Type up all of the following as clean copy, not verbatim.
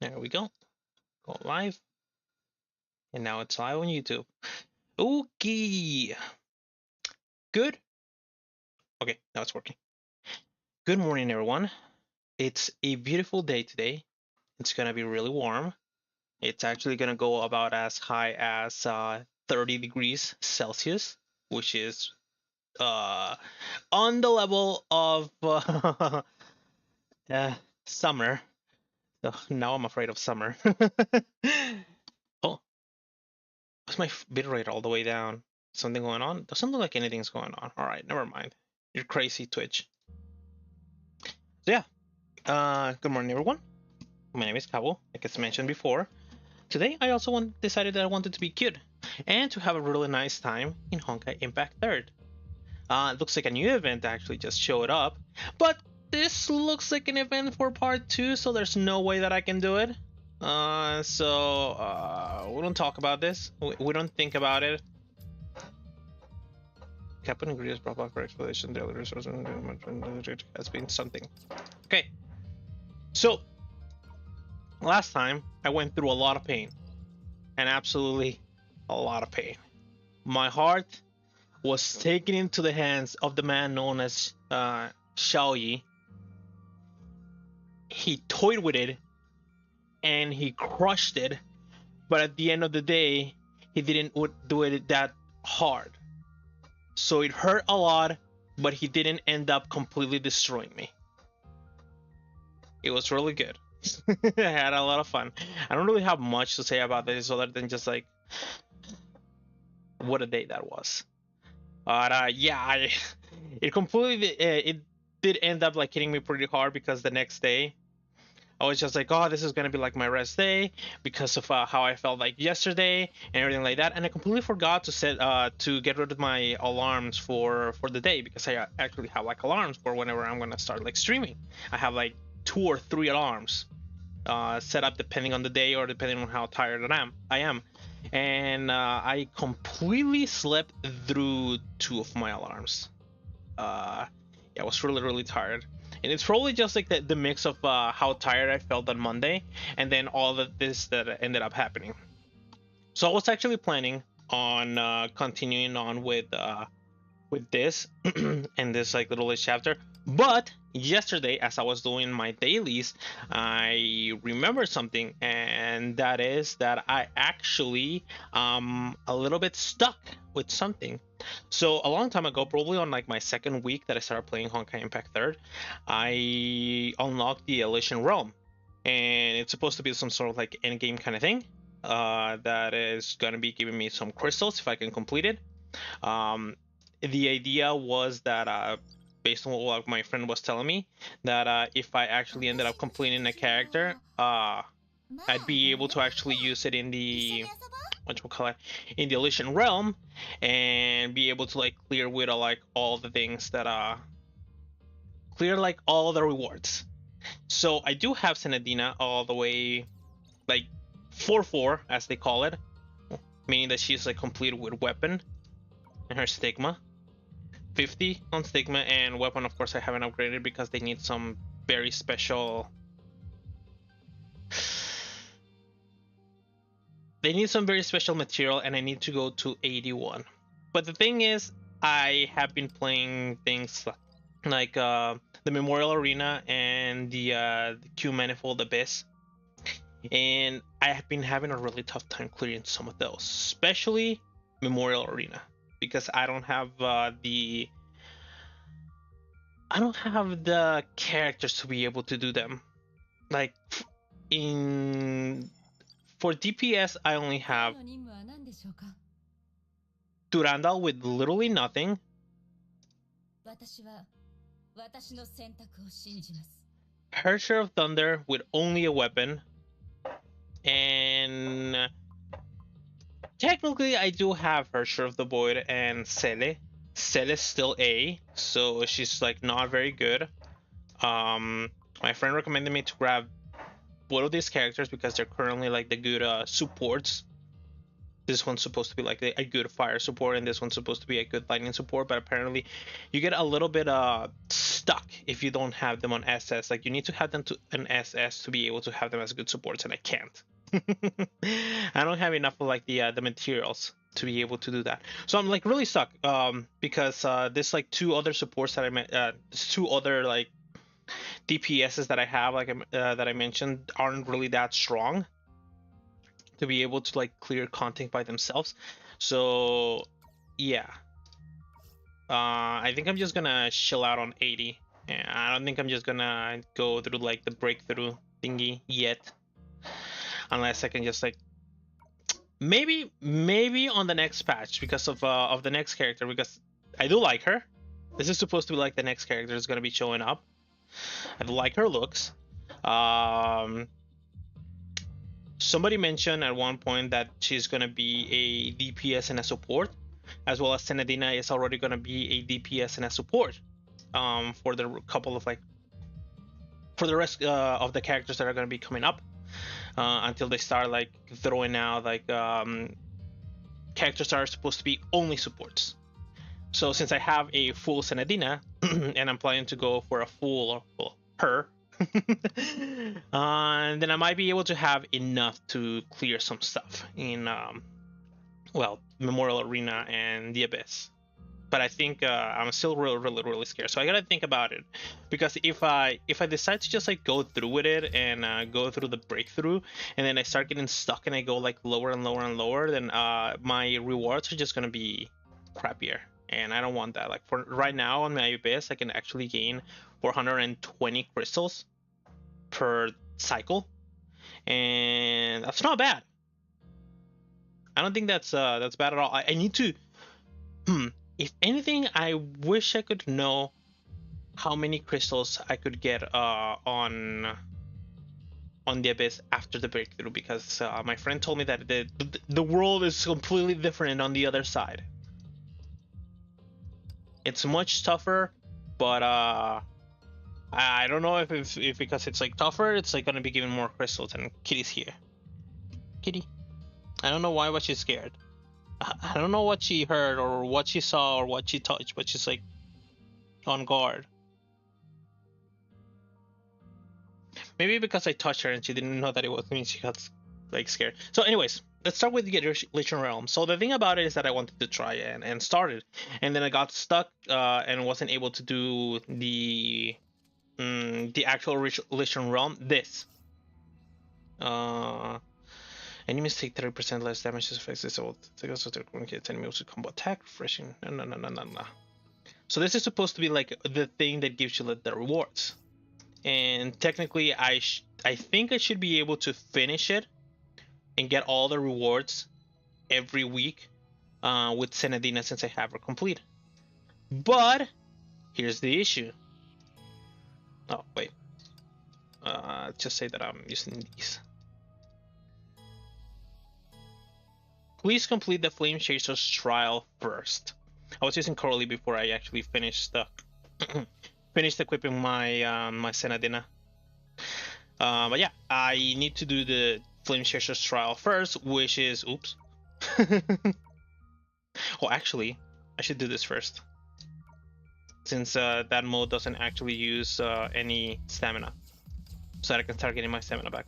There we go. Go live. And now it's live on YouTube. Okay. Good. Okay, now it's working. Good morning, everyone. It's a beautiful day today. It's gonna be really warm. It's actually gonna go about as high as 30 degrees Celsius, which is uh, on the level of uh, summer. Ugh, now I'm afraid of summer. Oh, what's my bitrate all the way down? Something going on? Doesn't look like anything's going on. All right, never mind. You're crazy, Twitch. So yeah, good morning, everyone. My name is Cabo, like it's mentioned before. Today, I also decided that I wanted to be cute and to have a really nice time in Honkai Impact 3rd. It looks like a new event actually just showed up, but this looks like an event for part 2, so there's no way that I can do it. We don't talk about this. We don't think about it. Captain ingredients brought back for exploration. The other resource has been something. Okay, so last time I went through a lot of pain, and absolutely a lot of pain. My heart was taken into the hands of the man known as Xiaoyi. He toyed with it and he crushed it, but at the end of the day, he didn't do it that hard. So it hurt a lot, but he didn't end up completely destroying me. It was really good. I had a lot of fun. I don't really have much to say about this other than just like what a day that was. But it completely it did end up like hitting me pretty hard because the next day I was just like, oh, this is gonna be like my rest day because of how I felt like yesterday and everything like that. And I completely forgot to set to get rid of my alarms for the day because I actually have like alarms for whenever I'm gonna start like streaming. I have like 2 or 3 alarms set up depending on the day or depending on how tired I am. And I completely slept through 2 of my alarms. Yeah, I was really tired, and it's probably just like the mix of how tired I felt on Monday, and then all of this that ended up happening. So I was actually planning on continuing on with this and this like little chapter. But yesterday, as I was doing my dailies, I remembered something, and that is that I actually a little bit stuck with something. So a long time ago, probably on like my second week that I started playing Honkai Impact 3rd, I unlocked the Elysian Realm, and it's supposed to be some sort of like end game kind of thing. That is gonna be giving me some crystals if I can complete it. Um, the idea was that based on what my friend was telling me, that if I actually ended up completing a character, I'd be able to actually use it in the what you call it in the Elysian Realm, and be able to like clear with like all the things that clear like all the rewards. So I do have Senadina all the way like 4-4 as they call it, meaning that she's like completed with weapon and her stigma. 50 on stigma, and weapon of course I haven't upgraded because they need some very special material, and I need to go to 81. But the thing is, I have been playing things like the Memorial Arena and the Q Manifold Abyss, and I have been having a really tough time clearing some of those, especially Memorial Arena, because I don't have the characters to be able to do them. Like in for DPS, I only have Durandal with literally nothing, her share of Thunder with only a weapon, and technically I do have her share of the Void and Cele. Cele's still A, so she's like not very good. My friend recommended me to grab both of these characters because they're currently like the good supports. this one's supposed to be like a good fire support, and this one's supposed to be a good lightning support. But apparently, you get a little bit stuck if you don't have them on SS. Like you need to have them to an SS to be able to have them as good supports, and I can't. I don't have enough of like the materials to be able to do that. So I'm like really stuck because there's like two other supports that two other like DPSs that I have like that I mentioned aren't really that strong to be able to like clear content by themselves. So yeah, I think I'm just gonna chill out on 80. Yeah, I don't think I'm just gonna go through like the breakthrough thingy yet, unless I can just like maybe on the next patch because of the next character, because I do like her. This is supposed to be like the next character is gonna be showing up. I do like her looks. Somebody mentioned at one point that she's gonna be a DPS and a support, as well as Senadina is already gonna be a DPS and a support. For the couple of like for the rest of the characters that are gonna be coming up, until they start like throwing out like characters that are supposed to be only supports. So since I have a full Senadina and I'm planning to go for a full her, then I might be able to have enough to clear some stuff in well, Memorial Arena and the Abyss. But I think I'm still really scared. So I gotta think about it, because if I decide to just like go through with it and go through the breakthrough, and then I start getting stuck and I go like lower and lower and lower, then my rewards are just gonna be crappier, and I don't want that. Like for right now on my Abyss, I can actually gain 420 crystals per cycle, and that's not bad. I don't think that's bad at all. I need to. If anything, I wish I could know how many crystals I could get on the Abyss after the breakthrough, because my friend told me that the world is completely different on the other side. It's much tougher, but I don't know if because it's like tougher, it's like gonna be giving more crystals. And Kitty's here. Kitty, I don't know why, but she's scared. I don't know what she heard or what she saw or what she touched, but she's like on guard. Maybe because I touched her and she didn't know that it was me, she got like scared. So anyways, let's start with the Elysian Realm. So the thing about it is that I wanted to try and start it, and then I got stuck and wasn't able to do the actual Elysian Realm. Enemies take 30% less damage as effects. So take also to communicate enemies with combo attack, refreshing. No. So this is supposed to be like the thing that gives you the rewards. And technically, I think I should be able to finish it and get all the rewards every week with Senadina, since I have her complete. But here's the issue. Oh wait, just say that I'm using these. Please complete the Flame Chaser's trial first. I was using Coralie before I actually finished finished equipping my my Senadina. But yeah, I need to do the Flame Chaser's trial first, which is oops. Oh, actually, I should do this first, since that mode doesn't actually use any stamina, so that I can start getting my stamina back.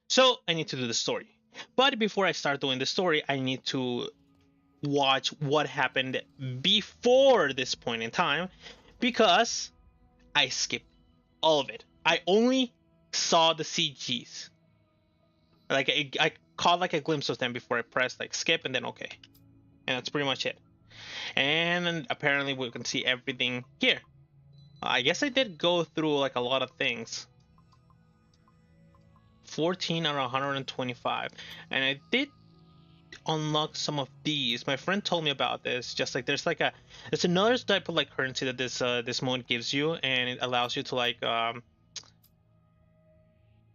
So I need to do the story. But before I start doing the story, I need to watch what happened before this point in time, because I skipped all of it. I only saw the CGs. Like I caught like a glimpse of them before I pressed like skip and then okay. And that's pretty much it. And apparently we can see everything here. I guess I did go through like a lot of things. 14 out of 125, and I did unlock some of these. My friend told me about this. Just like there's another type of like currency that this mode gives you, and it allows you to like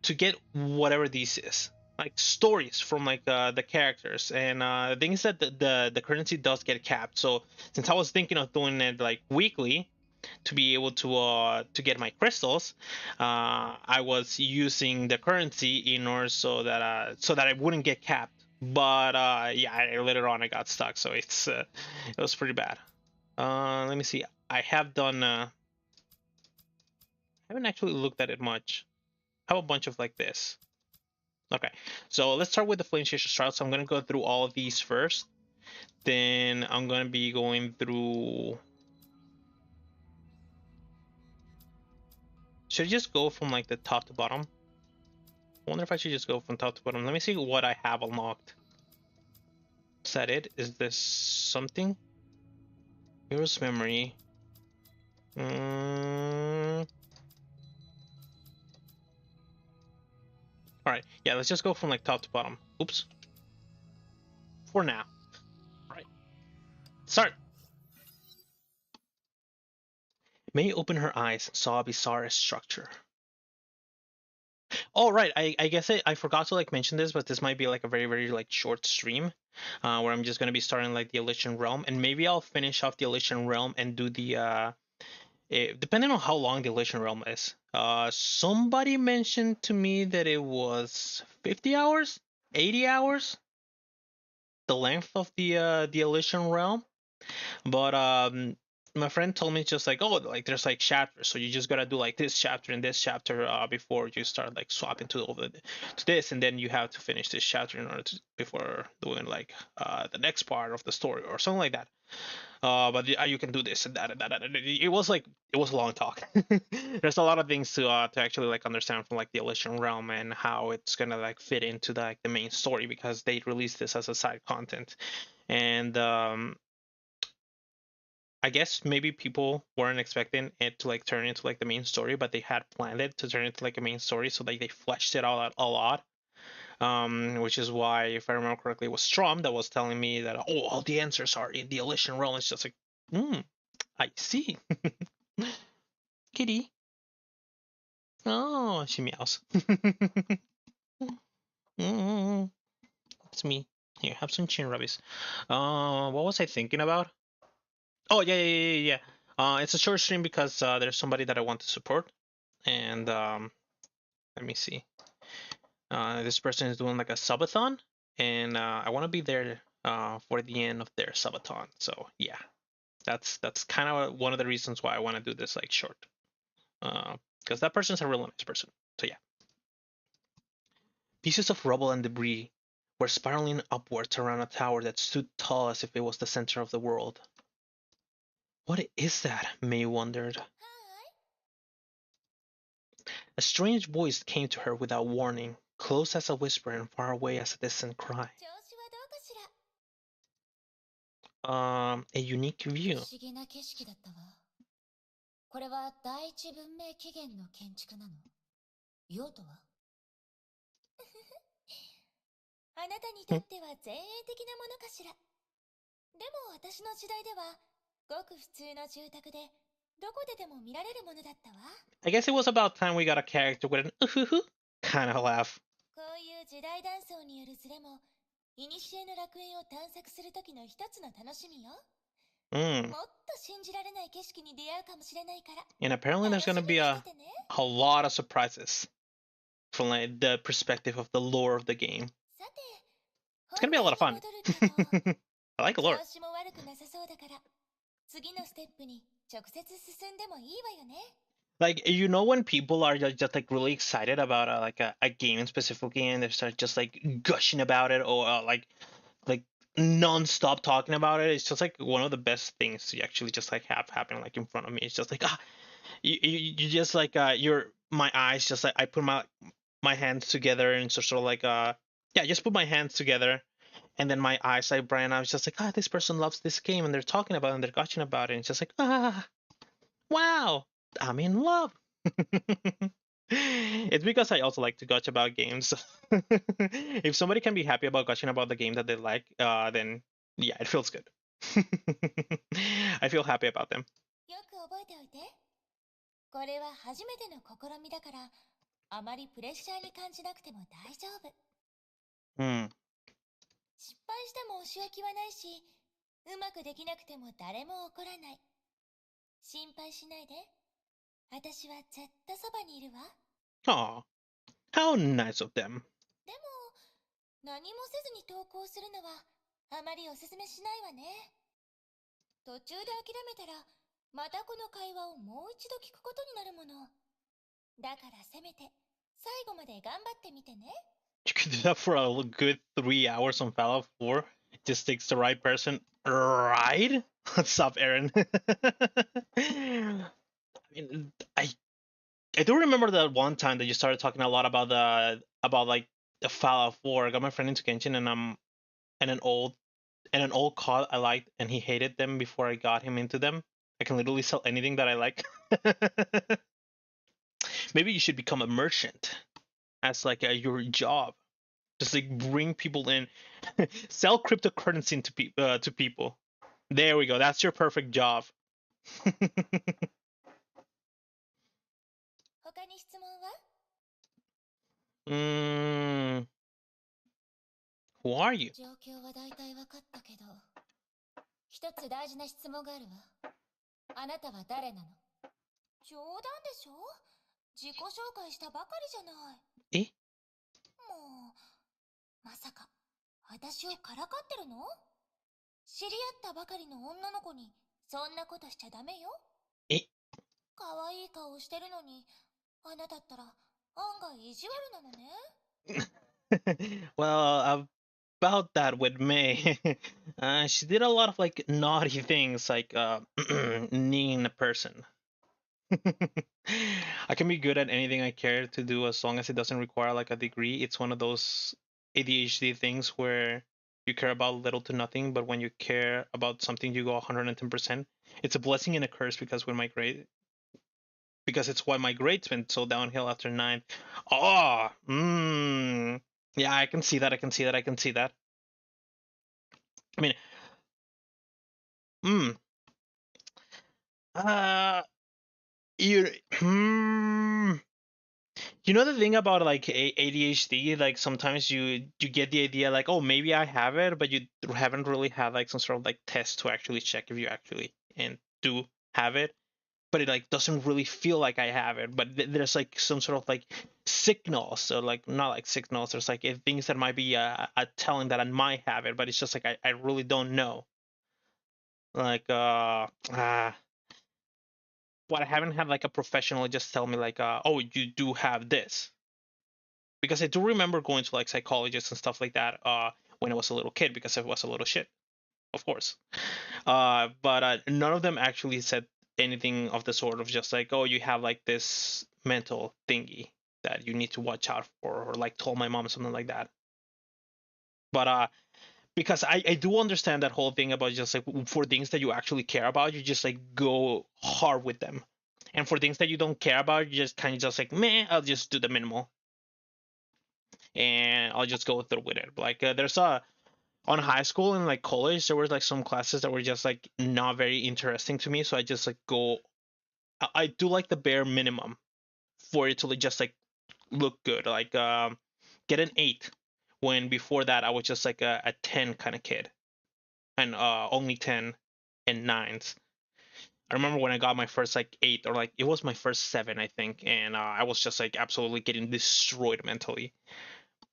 to get whatever this is, like stories from like the characters. And the thing is that the currency does get capped. So since I was thinking of doing it like weekly, to be able to get my crystals, I was using the currency in order so that I wouldn't get capped. But yeah, later on I got stuck, so it was pretty bad. Let me see. I have done. I haven't actually looked at it much. I have a bunch of like this. Okay, so let's start with the Flame Chaser Strat. So I'm gonna go through all of these first. Then I'm gonna be going through. Should I just go from like the top to bottom? I wonder if I should just go from top to bottom. Let me see what I have unlocked. Is that it? Is this something? Here's memory. Alright, yeah, let's just go from like top to bottom. Oops. For now. Alright. Start! May opened her eyes and saw a bizarre structure. Oh right, I guess I forgot to like mention this, but this might be like a very like short stream, where I'm just gonna be starting like the Elysian Realm, and maybe I'll finish off the Elysian Realm and do the depending on how long the Elysian Realm is. Somebody mentioned to me that it was 50 hours, 80 hours, the length of the Elysian Realm. But my friend told me it's just like, oh, like there's like chapters, so you just gotta do like this chapter and this chapter before you start like swapping to this, and then you have to finish this chapter in order to before doing like the next part of the story or something like that. But you can do this and that and that. And it was like it was a long talk. There's a lot of things to actually like understand from like the Elysian Realm and how it's gonna like fit into like the main story, because they released this as a side content. And I guess maybe people weren't expecting it to like turn into like the main story, but they had planned it to turn into like a main story, so like they fleshed it all out a lot. Which is why, if I remember correctly, it was Strom that was telling me that, oh, all the answers are in the Elysian Realm. It's just like, I see. Kitty. Oh, she meows. It's me. Here, have some chin rubbies. What was I thinking about? Oh yeah. It's a short stream because there's somebody that I want to support, and let me see. This person is doing like a subathon, and I want to be there for the end of their subathon. So yeah, that's kind of one of the reasons why I want to do this like short, because that person's a real nice person. So yeah, pieces of rubble and debris were spiraling upwards around a tower that stood tall as if it was the center of the world. What is that? May wondered. A strange voice came to her without warning, close as a whisper and far away as a distant cry. A unique view. 不思議な景色だったわ。これは第一文明起源の建築なの？用途は？あなたにとっては前衛的なものかしら。でも私の時代では、ごく普通の住宅で、どこででも見られるものだったわ。I guess it was about time we got a character with an kind of laugh. こういう時代断層によるズレも、古の楽園を探索するときの一つの楽しみよ。もっと信じられない景色に出会うかもしれないから。And apparently there's gonna be a lot of surprises from like the perspective of the lore of the game. It's gonna be a lot of fun. I like lore. 調子も悪くなさそうだから、次のステップに直接進んでもいいわよね。Like, you know, when people are just like really excited about like a game specifically, and they start just like gushing about it, or like non-stop talking about it. It's just like one of the best things to actually just like have happen like in front of me. It's just like you just like my eyes just like I put my hands together and sort of like yeah, just put my hands together, and then my eyes like brighten. I was just like, this person loves this game, and they're talking about it and they're gushing about it. And it's just like wow, I'm in love. It's because I also like to gush about games. If somebody can be happy about gushing about the game that they like, then yeah, it feels good. I feel happy about them. よく覚えておいて。これは初めての試みだから、あまりプレッシャーに感じなくても大丈夫。失敗してもお仕置きはないし、うまくできなくても誰も怒らない。心配しないで。私はずっとそばにいるわ。Aw, how nice of them. でも、何もせずに投稿するのはあまりおすすめしないわね。途中で諦めたら、またこの会話をもう一度聞くことになるもの。だからせめて、最後まで頑張ってみてね。You could do that for a good 3 hours on Fallout 4. It just takes the right person. Right? What's up, Aaron? I mean, I do remember that one time that you started talking a lot about like the Fallout 4. I got my friend into Genshin and an old COD I liked, and he hated them before I got him into them. I can literally sell anything that I like. Maybe you should become a merchant as like your job. Just like bring people in, sell cryptocurrency to people. There we go. That's your perfect job. 他に質問は？ Who are you? 状況は大体分かったけど、一つ大事な質問があるわ。あなたは誰なの？冗談でしょ？自己紹介したばかりじゃない。え？もう、まさか、私をからかってるの？知り合ったばかりの女の子に、そんなことしちゃダメよ。え？可愛い顔してるのに、あなたったら案外意地悪なのね。Well, about that with Mei, she did a lot of like naughty things, like kneeing a person. I can be good at anything I care to do as long as it doesn't require like a degree. It's one of those ADHD things where you care about little to nothing, but when you care about something, you go 110%. It's a blessing and a curse because it's why my grades went so downhill after 9. Oh, yeah, I can see that. I can see that. I can see that. I mean, you, you know the thing about like ADHD, like sometimes you get the idea like, oh, maybe I have it, but you haven't really had like some sort of like test to actually check if you actually and do have it. But it like doesn't really feel like I have it. But there's like some sort of like signals, or like not like signals. There's like things that might be a telling that I might have it, but it's just like I really don't know. Like but I haven't had like a professional just tell me like oh, you do have this, because I do remember going to like psychologists and stuff like that when I was a little kid, because I was a little shit, of course. But none of them actually said anything of the sort of just like, oh, you have like this mental thingy that you need to watch out for, or like told my mom something like that. But because I do understand that whole thing about just like for things that you actually care about, you just like go hard with them. And for things that you don't care about, you just kind of just like, meh, I'll just do the minimal. And I'll just go through with it. Like there's on high school and like college, there were like some classes that were just like not very interesting to me. So I just like go, I do like the bare minimum for it to like, just like look good. Like get an 8, when before that I was just like a 10 kind of kid, and only 10 and 9s. I remember when I got my first like 8, or like it was my first 7, I think, and I was just like absolutely getting destroyed mentally.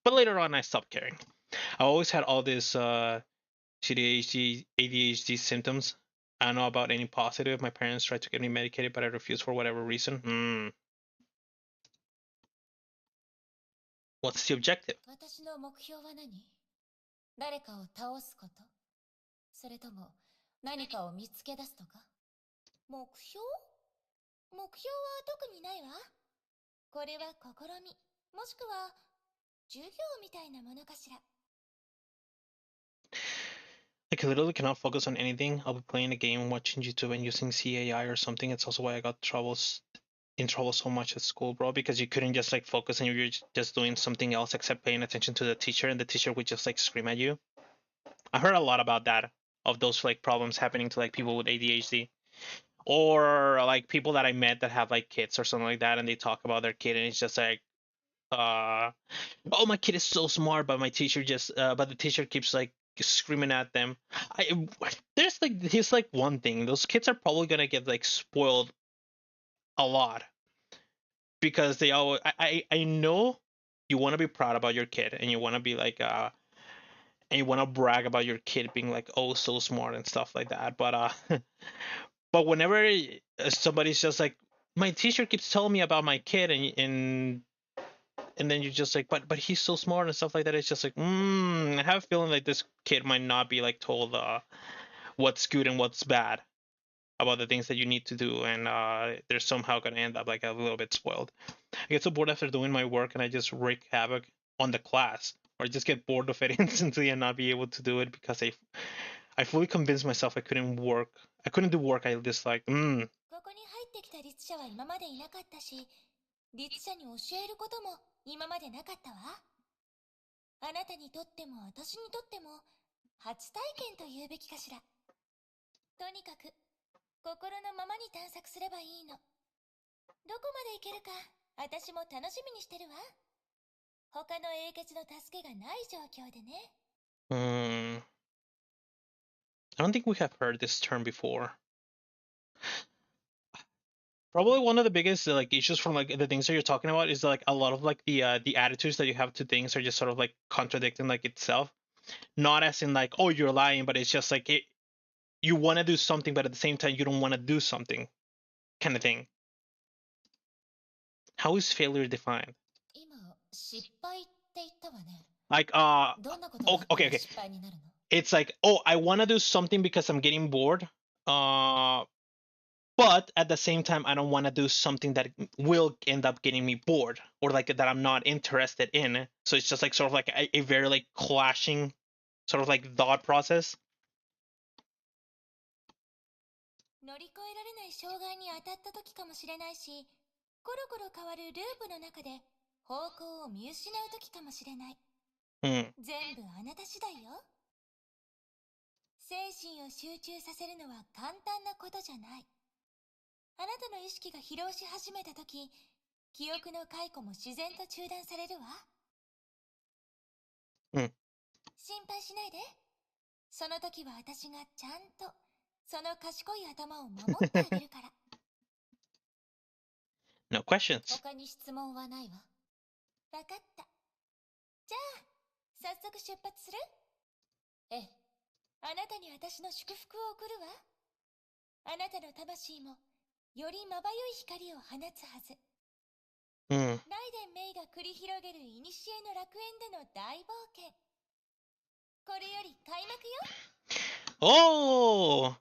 But later on, I stopped caring. I always had all this ADHD symptoms. I don't know about any positive. My parents tried to get me medicated, but I refused for whatever reason. What's the objective? 私の目標は何？誰かを倒すこと？それとも何かを見つけ出すとか？目標？目標は特にないわ。これは試み、もしくは授業みたいなものかしら。Like, I literally cannot focus on anything. I'll be playing a game, watching YouTube, and using CAI or something. It's also why I got in trouble so much at school, bro, because you couldn't just like focus and you were just doing something else except paying attention to the teacher, and the teacher would just like scream at you. I heard a lot about that, of those like problems happening to like people with ADHD, or like people that I met that have like kids or something like that, and they talk about their kid, and it's just like, oh, my kid is so smart, but my teacher just but the teacher keeps like screaming at them. There's like one thing. Those kids are probably gonna get like spoiled a lot because they all. I know you want to be proud about your kid and you want to be like and you want to brag about your kid being like oh so smart and stuff like that. But whenever somebody's just like my teacher keeps telling me about my kid and then you're just like but he's so smart and stuff like that. It's just like I have a feeling like this kid might not be like told what's good and what's bad about the things that you need to do, and they're somehow gonna end up like a little bit spoiled. I get so bored after doing my work, and I just wreak havoc on the class, or I just get bored of it instantly and not be able to do it because I fully convinced myself I couldn't work. I couldn't do work I just like. ここに入ってきた律者は今までいなかったし、律者に教えることも今までなかったわ。あなたにとっても私にとっても初体験と言うべきかしら。とにかく心のままに探索すればいいの。どこまで行けるか私も楽しみにしてるわ。他の英傑の助けがない状況でね。I don't think we have heard this term before. Probably one of the biggest like issues from like the things that you're talking about is like a lot of like the attitudes that you have to things are just sort of like contradicting like itself. Not as in like oh you're lying, but it's just like you want to do something, but at the same time you don't want to do something, kind of thing. How is failure defined? 今失敗って言ったわね。 Like どんなことがあったら okay. 失敗になるの？ It's like oh I want to do something because I'm getting bored. But at the same time, I don't want to do something that will end up getting me bored or like that I'm not interested in. So it's just like sort of like a very like clashing sort of like thought process. 乗り越えられない障害に当たった時かもしれないし、コロコロ変わるループの中で方向を見失う時かもしれない。全部あなた次第よ。精神を集中させるのは簡単なことじゃない。あなたの意識が疲労し始めた時、記憶の解雇も自然と中断されるわ。心配しないで。その時は私がちゃんとその賢い頭を守ってあげるから。No questions. 他に質問はないわ。わかった。じゃあ、早速出発する？ええ。あなたに私の祝福を送るわ。あなたの魂もよりまばゆい光を放つはず。ライデン・メイが繰り広げる古の楽園での大冒険。これより開幕よ。Oh!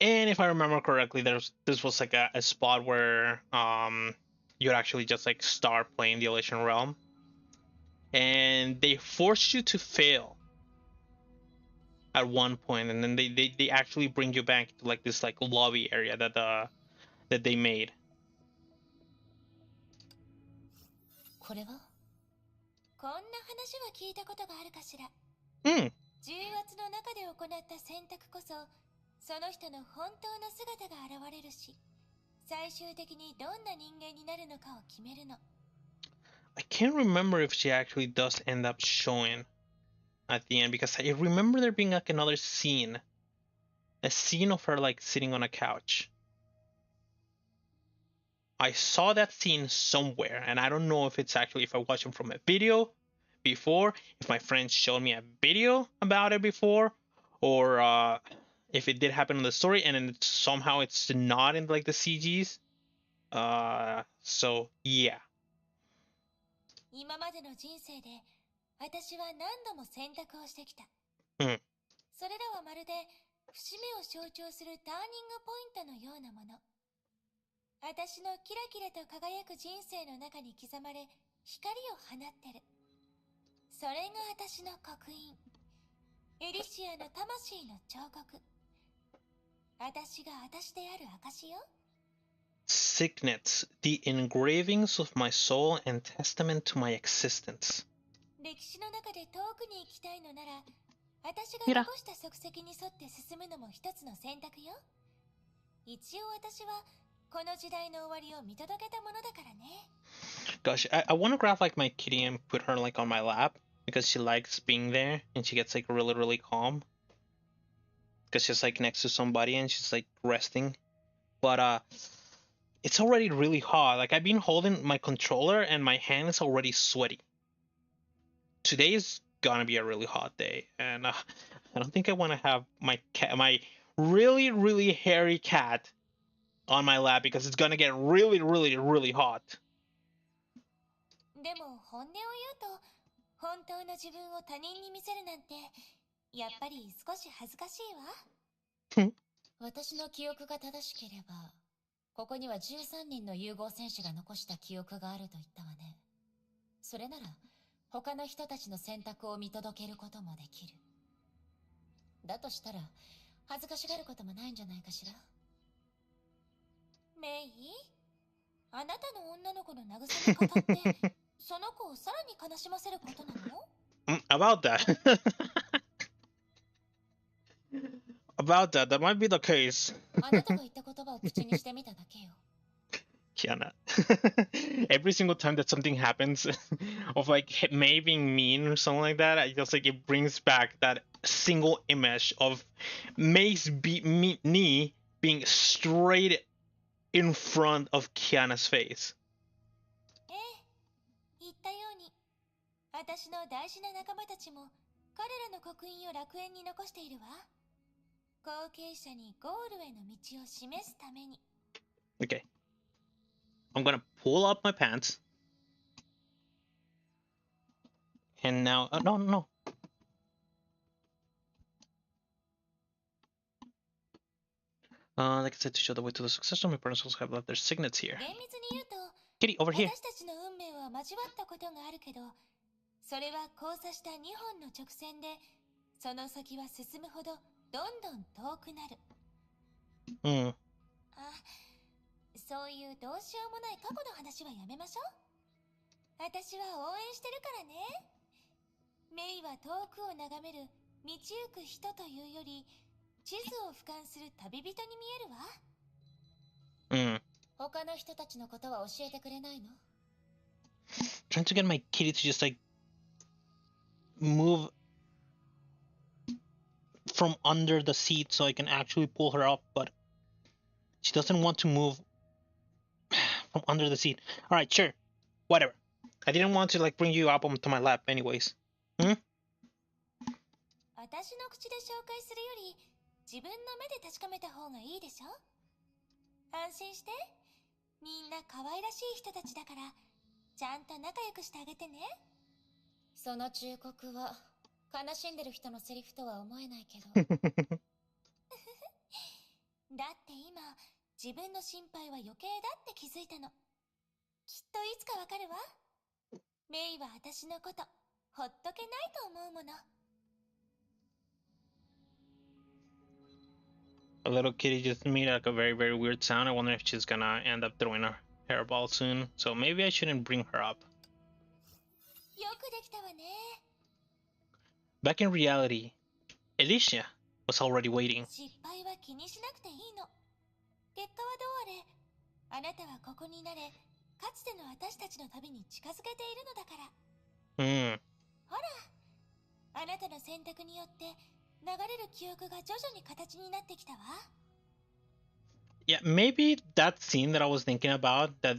And if I remember correctly, this was like a spot where you'd actually just like start playing the Elysian Realm, and they forced you to fail at one point, and then they actually bring you back to like this like lobby area that they made. これはこんな話は聞いたことがあるかしら。重圧の中で行った選択こそその人の本当の姿が現れるし、最終的にどんな人間になるのかを決めるの。I can't remember if she actually does end up showing at the end, because I remember there being like another scene, a scene of her like sitting on a couch. I saw that scene somewhere, and I don't know if it's actually if I watched it from a video before, if my friends showed me a video about it before, or if it did happen in the story and then somehow it's not in like the CGs. So yeah. 今までの人生で私は何度も選択をしてきた。それらはまるで節目を象徴するターニングポイントのようなもの。私のキラキラと輝く人生の中に刻まれ光を放ってる。それが私の刻印。エリシアの魂の彫刻。私が私である証よ。Signets, the engravings of my soul and testament to my existence. 歴史の中で遠くに行きたいのなら、私が残した足跡に沿って進むのも一つの選択よ。一応私はこの時代の終わりを見届けたものだからね。Gosh, I want to grab like my kitty and put her like on my lap, because she likes being there and she gets like really, really calm because she's like next to somebody and she's like resting. But it's already really hot. Like I've been holding my controller and my hand is already sweaty. Today is gonna be a really hot day, and I don't think I want to have my really, really hairy cat on my lap because it's gonna get really, really, really hot. でも本音を言うと、本当の自分を他人に見せるなんて、やっぱり少し恥ずかしいわ。私の記憶が正しければ、ここには13人の融合戦士が残した記憶があると言ったわね。それなら、他の人たちの選択を見届けることもできる。だとしたら、恥ずかしがることもないんじゃないかしら。メイ、あなたの女の子の慰め方って、その子をさらに悲しませることなの？ About that. About that might be the case. あなたが言った言葉を口にしてみただけよ。Kiana. Every single time that something happens of like Mei being mean or something like that, I just like it brings back that single image of Mei's knee being straight in front of Kiana's face. ええ、言ったように、私の大事な仲間たちも彼らの刻印を楽園に残しているわ。後継者にゴールへの道を示すために。Okay. I'm gonna pull up my pants. And now, no, no, no. Like I said, to show the way to the succession, my parents also have left their signets here. 厳密に言うと、Kitty, over here. 私たちの運命は交わったことがあるけど、それは交差した2本の直線で、その先は進むほどどんどん遠くなる。Mm. あ、そういうどうしようもない過去の話はやめましょう。私は応援してるからね。メイは遠くを眺める道行く人というより、地図を俯瞰する旅人に見えるわ。Mm. 他の人たちのことは教えてくれないの？ Trying to get my kitty to just like move from under the seat so I can actually pull her up, but she doesn't want to move from under the seat. All right, sure, whatever. I didn't want to like bring you up onto my lap, anyways. 私の口で紹介するより、自分の目で確かめた方がいいでしょ？安心して。みんな可愛らしい人たちだから、ちゃんと仲良くしてあげてね。その忠告は、悲しんでる人のセリフとは思えないけど。だって今、自分の心配は余計だって気づいたの。きっといつかわかるわ。メイは私のこと、ほっとけないと思うもの。A little kitty just made like a very, very weird sound. I wonder if she's gonna end up throwing her hairball soon. So maybe I shouldn't bring her up. よくできたわね。Back in reality, Alicia was already waiting. 失敗は気にしなくていいの。結果はどうあれ、あなたはここになれ、かつての私たちの旅に近づけているのだから。ほら、あなたの選択によって流れる記憶が徐々に形になってきたわ。Yeah, maybe that scene that I was thinking about that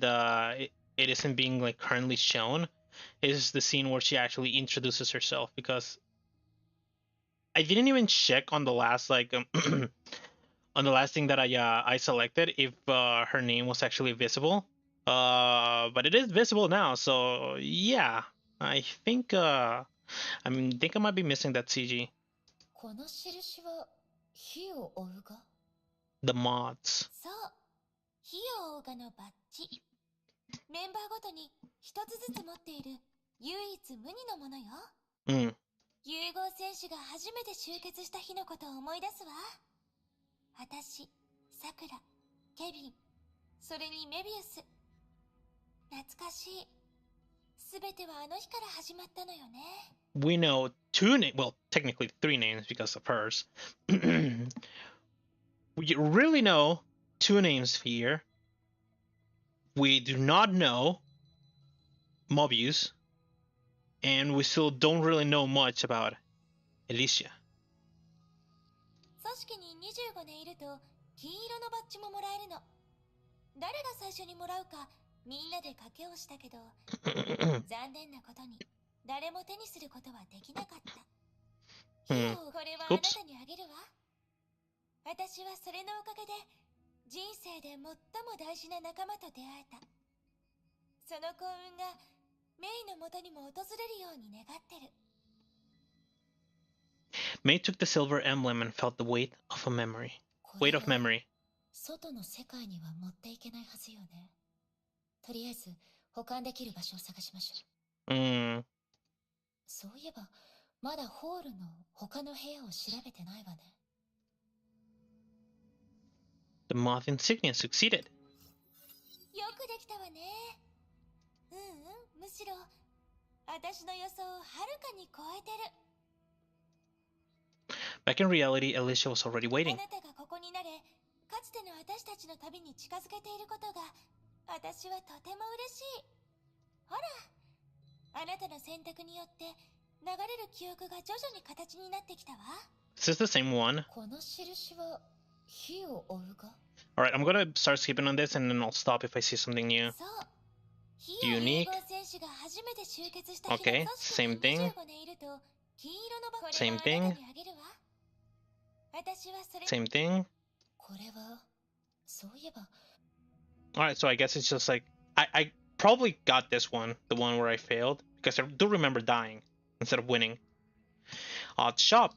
it isn't being like currently shown is the scene where she actually introduces herself, because I didn't even check on the last like on the last thing that I selected if her name was actually visible. But it is visible now, so yeah, I think I think I might be missing that CG. この印は火を追うが？ The mods. そう、火を追うがのバッジ。メンバーごとに一つずつ持っている唯一無二のものよ。Mm. 融合戦士が初めて集結した日のことを思い出すわ。私、さくら、ケビン、それにメビウス。懐かしい。すべてはあの日から始まったのよね。We know two names, well, technically three names because of hers. We really know two names here. We do not know Mobius, And we still don't really know much about Elysia. 組織に25年いると金色のバッジももらえるの。誰が最初にもらうかみんなで賭けをしたけど残念なことに誰も手にすることはできなかった。これはあなたにあげるわ。私はそれのおかげで人生で最も大事な仲間と出会えた。その幸運がメイの元にも訪れるように願ってる。Mei took the silver emblem and felt the weight of memory. 外の世界には持っていけないはずよね。とりあえず保管できる場所を探しましょう。そういえばまだホールの他の部屋を調べてないわね。The moth insignia succeeded. よくできたわね。むしろ私の予想をはるかに超えてる。Back in reality, Elysia was already waiting. あなたがここになれ、かつての私たちの旅に近づけていることが私はとても嬉しい。ほら、あなたの選択によって流れる記憶が徐々に形になってきたわ。Is this the same one? この印は火を追うが。Alright, I'm gonna start skipping on this and then I'll stop if I see something new. Unique. Okay, same thing. Same thing. Same thing. Alright, so I guess it's just like I probably got this one, the one where I failed, because I do remember dying instead of winning. Odd shop.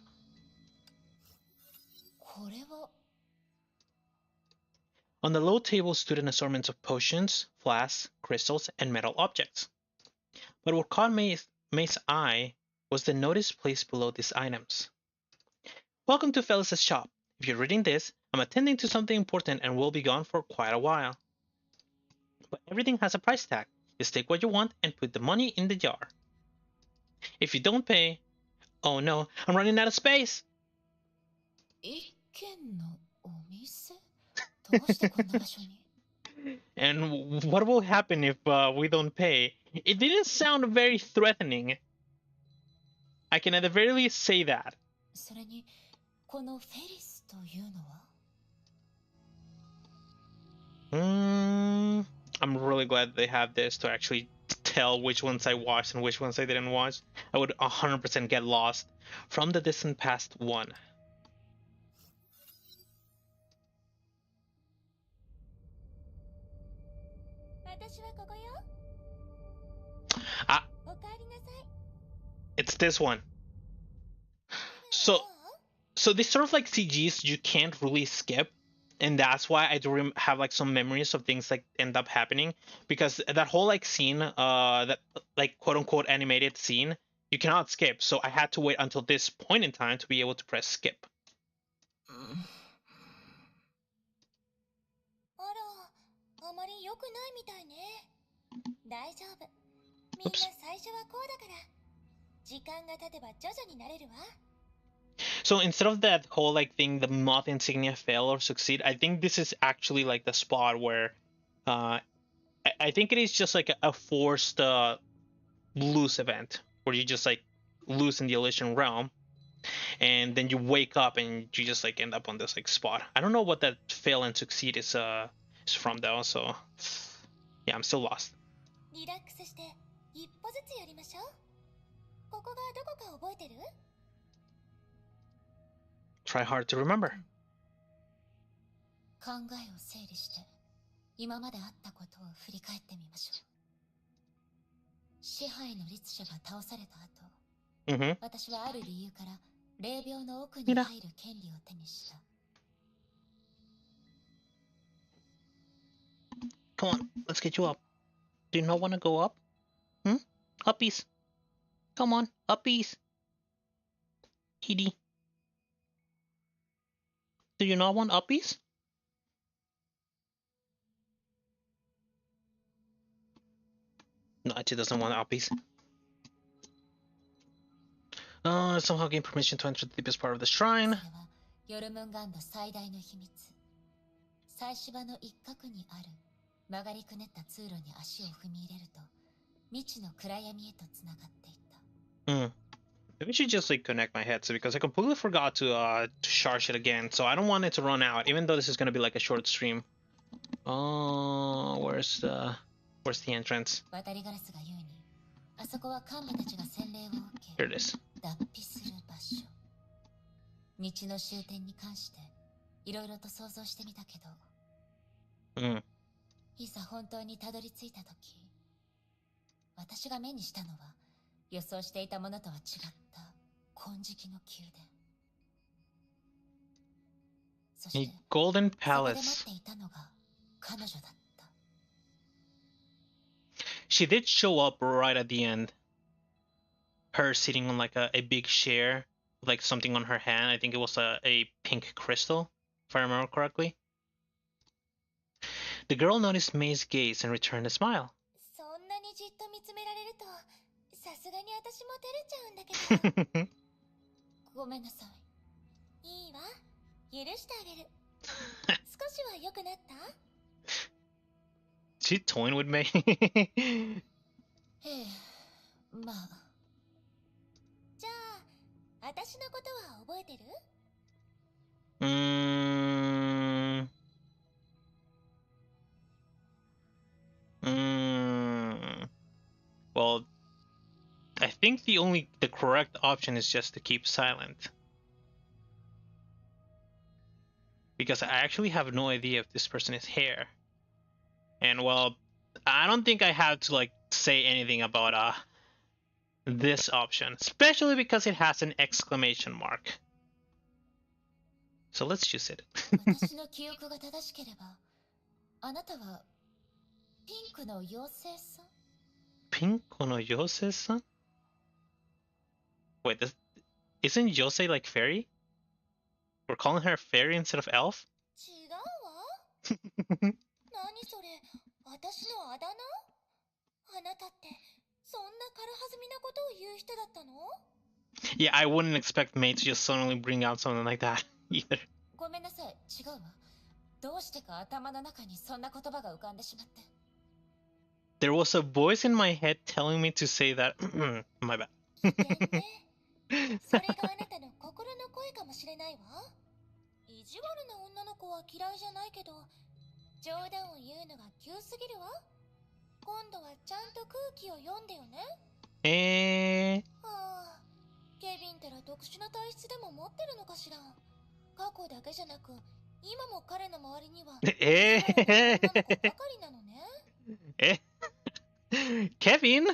On the low table stood an assortment of potions, flasks, crystals, and metal objects. But what caught Mei's eye was the notice placed below these items. Welcome to Felis' shop. If you're reading this, I'm attending to something important and will be gone for quite a while. But everything has a price tag. Just take what you want and put the money in the jar. If you don't pay... Oh no, I'm running out of space! And what will happen if we don't pay? It didn't sound very threatening. I can at the very least say that. I'm really glad they have this to actually tell which ones I watched and which ones I didn't watch. I would 100% get lost. From the distant past 1. It's this one. So these sort of like CGs you can't really skip, and that's why I do have like some memories of things like end up happening, because that whole like scene, that like quote unquote animated scene, you cannot skip. So I had to wait until this point in time to be able to press skip. Oops. So instead of that whole like thing, the moth insignia fail or succeed, I think this is actually like the spot where I think it is just like a forced lose event where you just like lose in the Elysian Realm, and then you wake up and you just like end up on this like spot. I don't know what that fail and succeed is from though, so yeah, I'm still lost. Try hard to remember. 考えを整理して今まであったことを振り返ってみましょう。支配の律者が倒された後、私はある理由から霊廟の奥に入る権利を手にした。Come on, let's get you up. Do you not want to go up? Uppies. Come on, uppies. Edie. Do you not want uppies? No, it doesn't want uppies. Somehow gain permission to enter the deepest part of the shrine. ヨルムンガンド最大の秘密。祭祀場の一角にある曲がりくねった通路に足を踏み入れると未知の暗闇へとつながっていた。Hmm. Maybe I should just like connect my headset because I completely forgot to charge it again. So I don't want it to run out, even though this is gonna be like a short stream. Oh, where's the entrance? 渡りガラスが言うに、あそこは幹部たちが洗礼を受け、 Here it is. 脱皮する場所。道の終点に関していろいろと想像してみたけど、Hmm. いざ本当にたどり着いた時、私が目にしたのは予想していたものとは違った金色の宮殿。そし A て golden そこで待っ palace. ていたのが彼女だった。 She did show up right at the end. Her sitting on like a big chair, like something on her hand. I think it was a pink crystal, if I remember correctly. The girl noticed May's gaze and returned a smile. そんなにじっと見つめられると、さすがに私も照れちゃうんだけど。ごめんなさい。いいわ。許してあげる。少しは良くなった？ She toying with May. へえ、まあ。じゃあ、私のことは覚えてる？ mm, mm. Well, I think the correct option is just to keep silent. Because I actually have no idea if this person is here. And well, I don't think I have to like say anything about this option, especially because it has an exclamation mark. So let's choose it. 私の記憶が正しければ、あなたはピンクの妖精さん？ Pinko no Yose-san? Wait, isn't Yose like fairy? We're calling her fairy instead of elf? 違うわ。何それ、私のあだ名？あなたってそんな軽はずみなことを言う人だったの？ Yeah, I wouldn't expect May to just suddenly bring out something like that either. ごめんなさい、違うわ。どうしてか頭の中にそんな言葉が浮かんでしまって。 There was a voice in my head telling me to say that. My bad. 危険ね。それがあなたの心の声かもしれないわ。意地悪な女の子は嫌いじゃないけど、冗談を言うのが急すぎるわ。今度はちゃんと空気を読んでよね。はあ、ケビンってら特殊な体質でも持ってるのかしら。過去だけじゃなく、今も彼の周りには意地悪な女の子ばかりなのね。Kevin?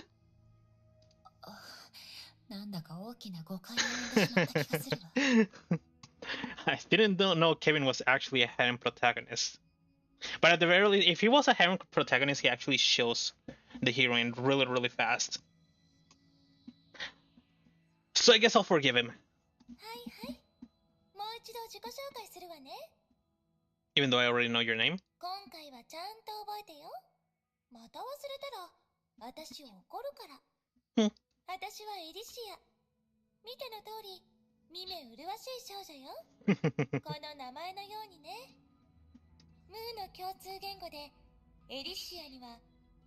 なんだか大きな誤解を生んでしまった気がするわ。I didn't know Kevin was actually a harem protagonist. But at the very least, if he was a harem protagonist, he actually shows the heroine really, really fast. So I guess I'll forgive him. はいはい。もう一度自己紹介するわね。Even though I already know your name. 今回はちゃんと覚えてよ。また忘れたら、私怒るから。私はエリシア。見ての通り、見目麗しい少女よ。この名前のようにね。ムーの共通言語で、エリシアには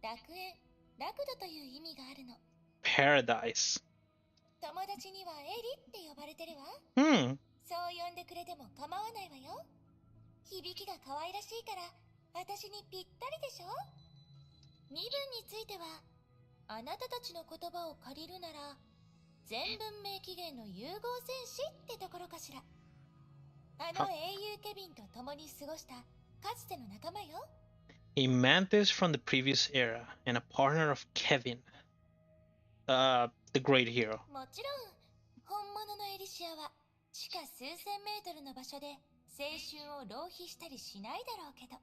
楽園、楽土という意味があるの。Paradise. 友達にはエリって呼ばれてるわ。そう呼んでくれても構わないわよ。響きが可愛らしいから、私にぴったりでしょ。身分については、あなたたちの言葉を借りるなら、全文明起源の融合戦士ってところかしら。あの英雄ケビンと共に過ごしたかつての仲間よ。A mantis from the previous era and a partner of Kevin. The great hero. もちろん、本物のエリシアは地下数千メートルの場所で青春を浪費したりしないだろうけど。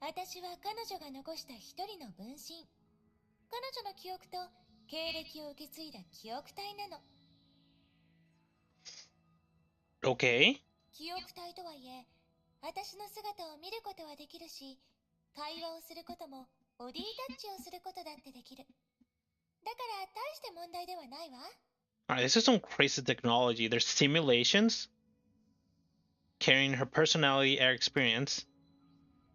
私は彼女が残した一人の分身。彼女の記憶と経歴を受け継いだ記憶体なの。Okay. 記憶体とはいえ、私の姿を見ることはできるし、会話をすることもボディタッチをすることだってできる。だから大して問題ではないわ。Alright, this is some crazy technology. There's simulations carrying her personality and experience.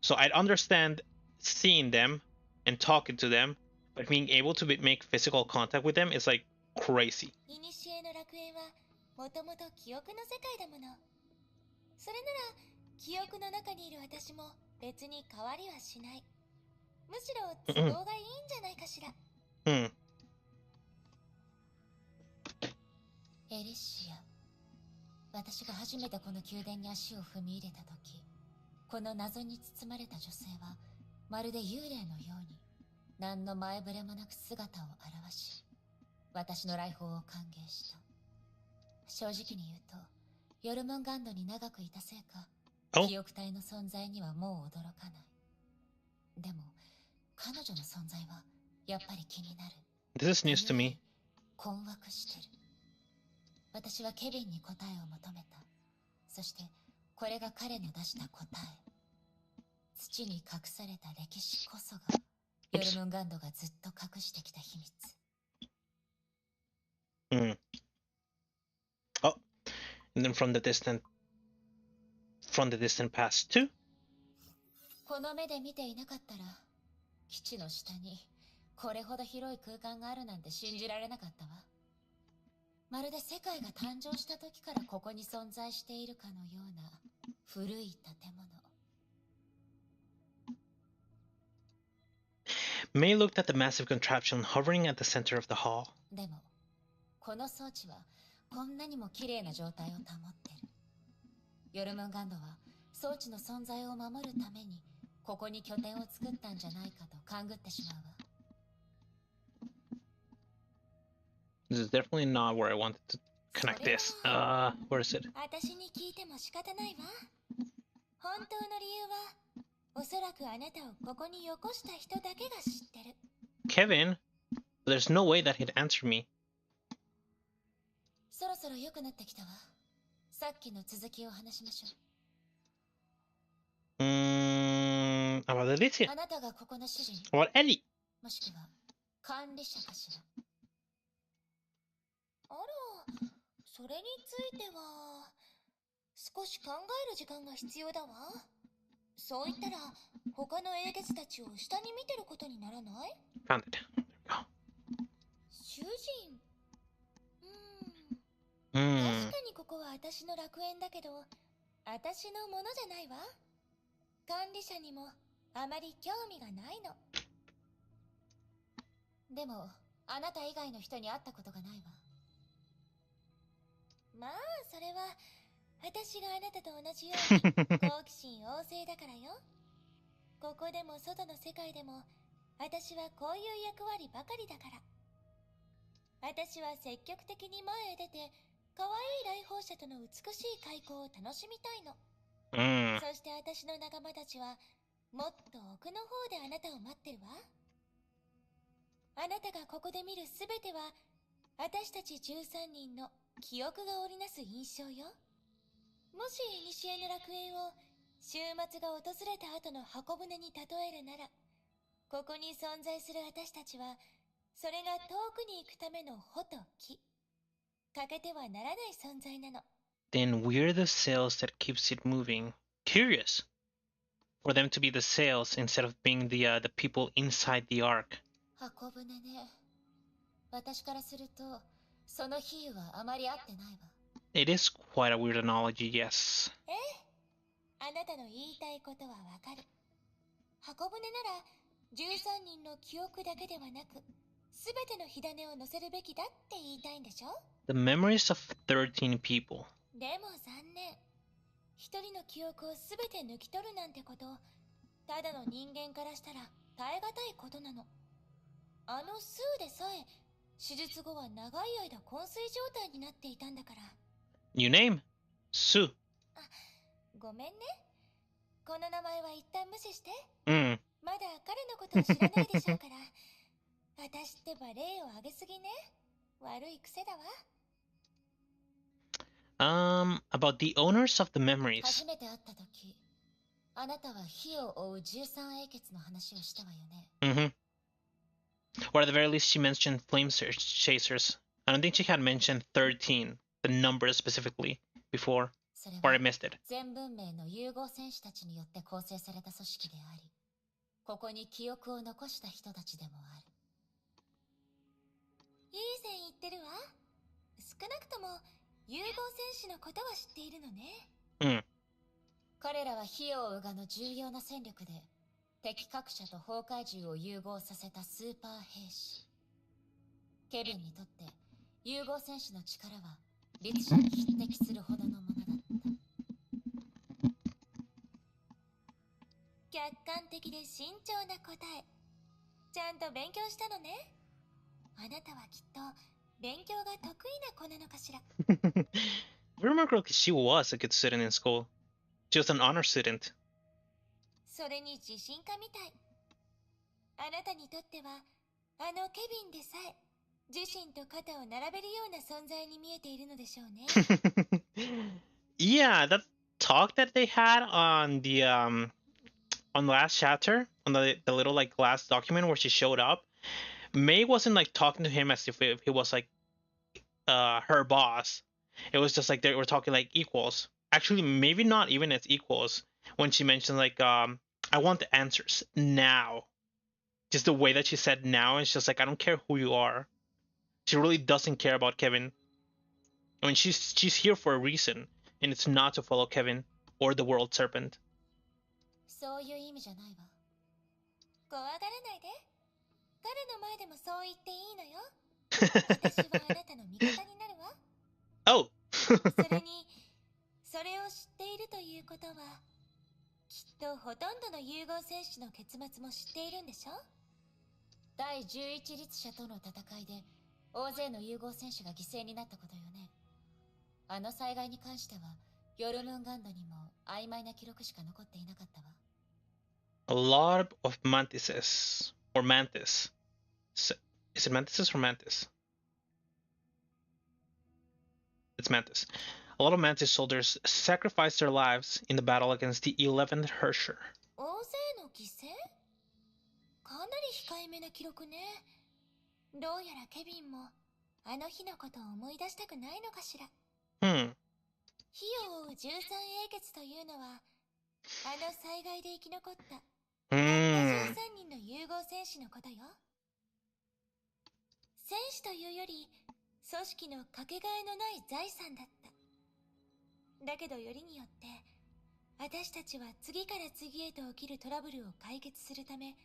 So I'd understand seeing them and talking to them, but being able to make physical contact with them is like crazy. 古の楽園はもともと記憶の世界だもの。それなら記憶の中にいる私も別に変わりはしない。むしろ都合がいいんじゃないかしら。エリシア、私が初めてこの宮殿に足を踏み入れた時、この謎に包まれた女性はまるで幽霊のように何の前触れもなく姿を現し、私の来訪を歓迎した。正直に言うと、ヨルムンガンドに長くいたせいか、記憶体の存在にはもう驚かない。でも彼女の存在はやっぱり気になる。 This is news to me. 困惑してる。私はケビンに答えを求めた。そしてこれが彼の出した答え。土に隠された歴史こそがヨルムンガンドがずっと隠してきた秘密。Oh, and then from the distant past too. この目で見ていなかったら、基地の下にこれほど広い空間があるなんて信じられなかったわ。まるで世界が誕生した時からここに存在しているかのような古い建物。Mei looked at the massive contraption hovering at the center of the hall. でもこの装置はこんなにも綺麗な状態を保ってる。ヨルムンガンドは装置の存在を守るためにここに拠点を作ったんじゃないかと勘ぐってしまうわ。This is definitely not where I wanted to connect this. Where is it? 私に聞いても仕方ないわ。本当の理由はおそらくあなたをここによこした人だけが知ってる。 Kevin? There's no way that he'd answer me. そろそろ良くなってきたわ。さっきの続きを話しましょう。About Elysian. あなたがここの主人、 About Ellie. もしくは管理者かしら。あら、それについては少し考える時間が必要だわ。そう言ったら他の英傑たちを下に見てることにならない？ Found it. There we go. 主人、確かにここは私の楽園だけど、私のものじゃないわ。管理者にもあまり興味がないの。でもあなた以外の人に会ったことがないわ。まあそれは私があなたと同じように好奇心旺盛だからよ。ここでも外の世界でも私はこういう役割ばかりだから。私は積極的に前へ出て可愛い来訪者との美しい開口を楽しみたいの。そして私の仲間たちはもっと奥の方であなたを待ってるわ。あなたがここで見るすべては私たち13人の記憶が織りなす印象よ。もし古の楽園を週末が訪れた後の箱舟に例えるなら、ここに存在する私たちはそれが遠くに行くための穂と木、欠けてはならない存在なの。Then we're the sails that keeps it moving. Curious. For them to be the sails instead of being the people inside the ark. 箱舟ね。私からするとその比喩はあまり合ってないわ。It is quite a weird analogy, yes. ええ、あなたの言いたいことはわかる。箱舟なら13人の記憶だけではなく、すべての火種を乗せるべきだって言いたいんでしょ？ The memories of 13 people. でも残念。一人の記憶をすべて抜き取るなんてこと、ただの人間からしたら耐え難いことなの。あのスーでさえ手術後は長い間昏睡状態になっていたんだから。New name? Sue. あ、ごめんね。この名前は一旦無視して。まだ彼のことを知らないでしょうから。私ってば例を挙げすぎね。悪い癖だわ。About the owners of the memories. 初めて会った時、あなたは火を追う13英傑の話をしたわよね。Or at the very least she mentioned flame chasers. I don't think she had mentioned 13, the number specifically, before. Or I missed it. 全文明の融合戦士たちによって構成された組織であり、ここに記憶を残した人たちでもある。いい線いっってるわ。少なくとも融合戦士のことは知っているのね。うん。彼らは火をウガの重要な戦力で敵各社と崩壊獣を融合させたスーパー兵士。ケビンにとって融合戦士の力は律者に匹敵するほどのものだった。客観的で慎重な答え。ちゃんと勉強したのね。あなたはきっと勉強が得意な子なのかしら。If I remember correctly, she was a good student in school. She was an honor student. それに自信家みたい。あなたにとってはあのケビンでさえ自身と肩を並べるような存在に見えているのでしょうね。Yeah, that talk that they had on the last chapter, on the little like last document where she showed up, Mei wasn't like talking to him as if he was like her boss. It was just like they were talking like equals. Actually, maybe not even as equals. When she mentioned like I want the answers now. Just the way that she said now, it's just like I don't care who you are. She really doesn't care about Kevin. I mean, she's here for a reason, and it's not to follow Kevin or the World Serpent. そういう意味じゃないわ。怖がらないで。彼の前でもそう言っていいのよ。私はあなたの味方になるわ。Oh. それに、それを知っているということは、きっとほとんどの融合戦士の結末も知っているんでしょ。第11律者との戦いで、大勢の融合戦士が犠牲になったことよね。あの災害に関しては、ヨルムンガンドにも曖昧な記録しか残っていなかったわ。A lot of mantises or mantis. Is it mantises or mantis? It's mantis. A lot of mantis soldiers sacrificed their lives in the battle against the 11th Hersher. 大勢の犠牲？かなり控えめな記録ね。どうやらケビンもあの日のことを思い出したくないのかしら。Hmm. 火を追う13英傑というのは、あの災害で生き残ったたった Hmm. 13人の融合戦士のことよ。戦士というより組織のかけがえのない財産だった。だけどよりによって私たちは次から次へと起きるトラブルを解決するため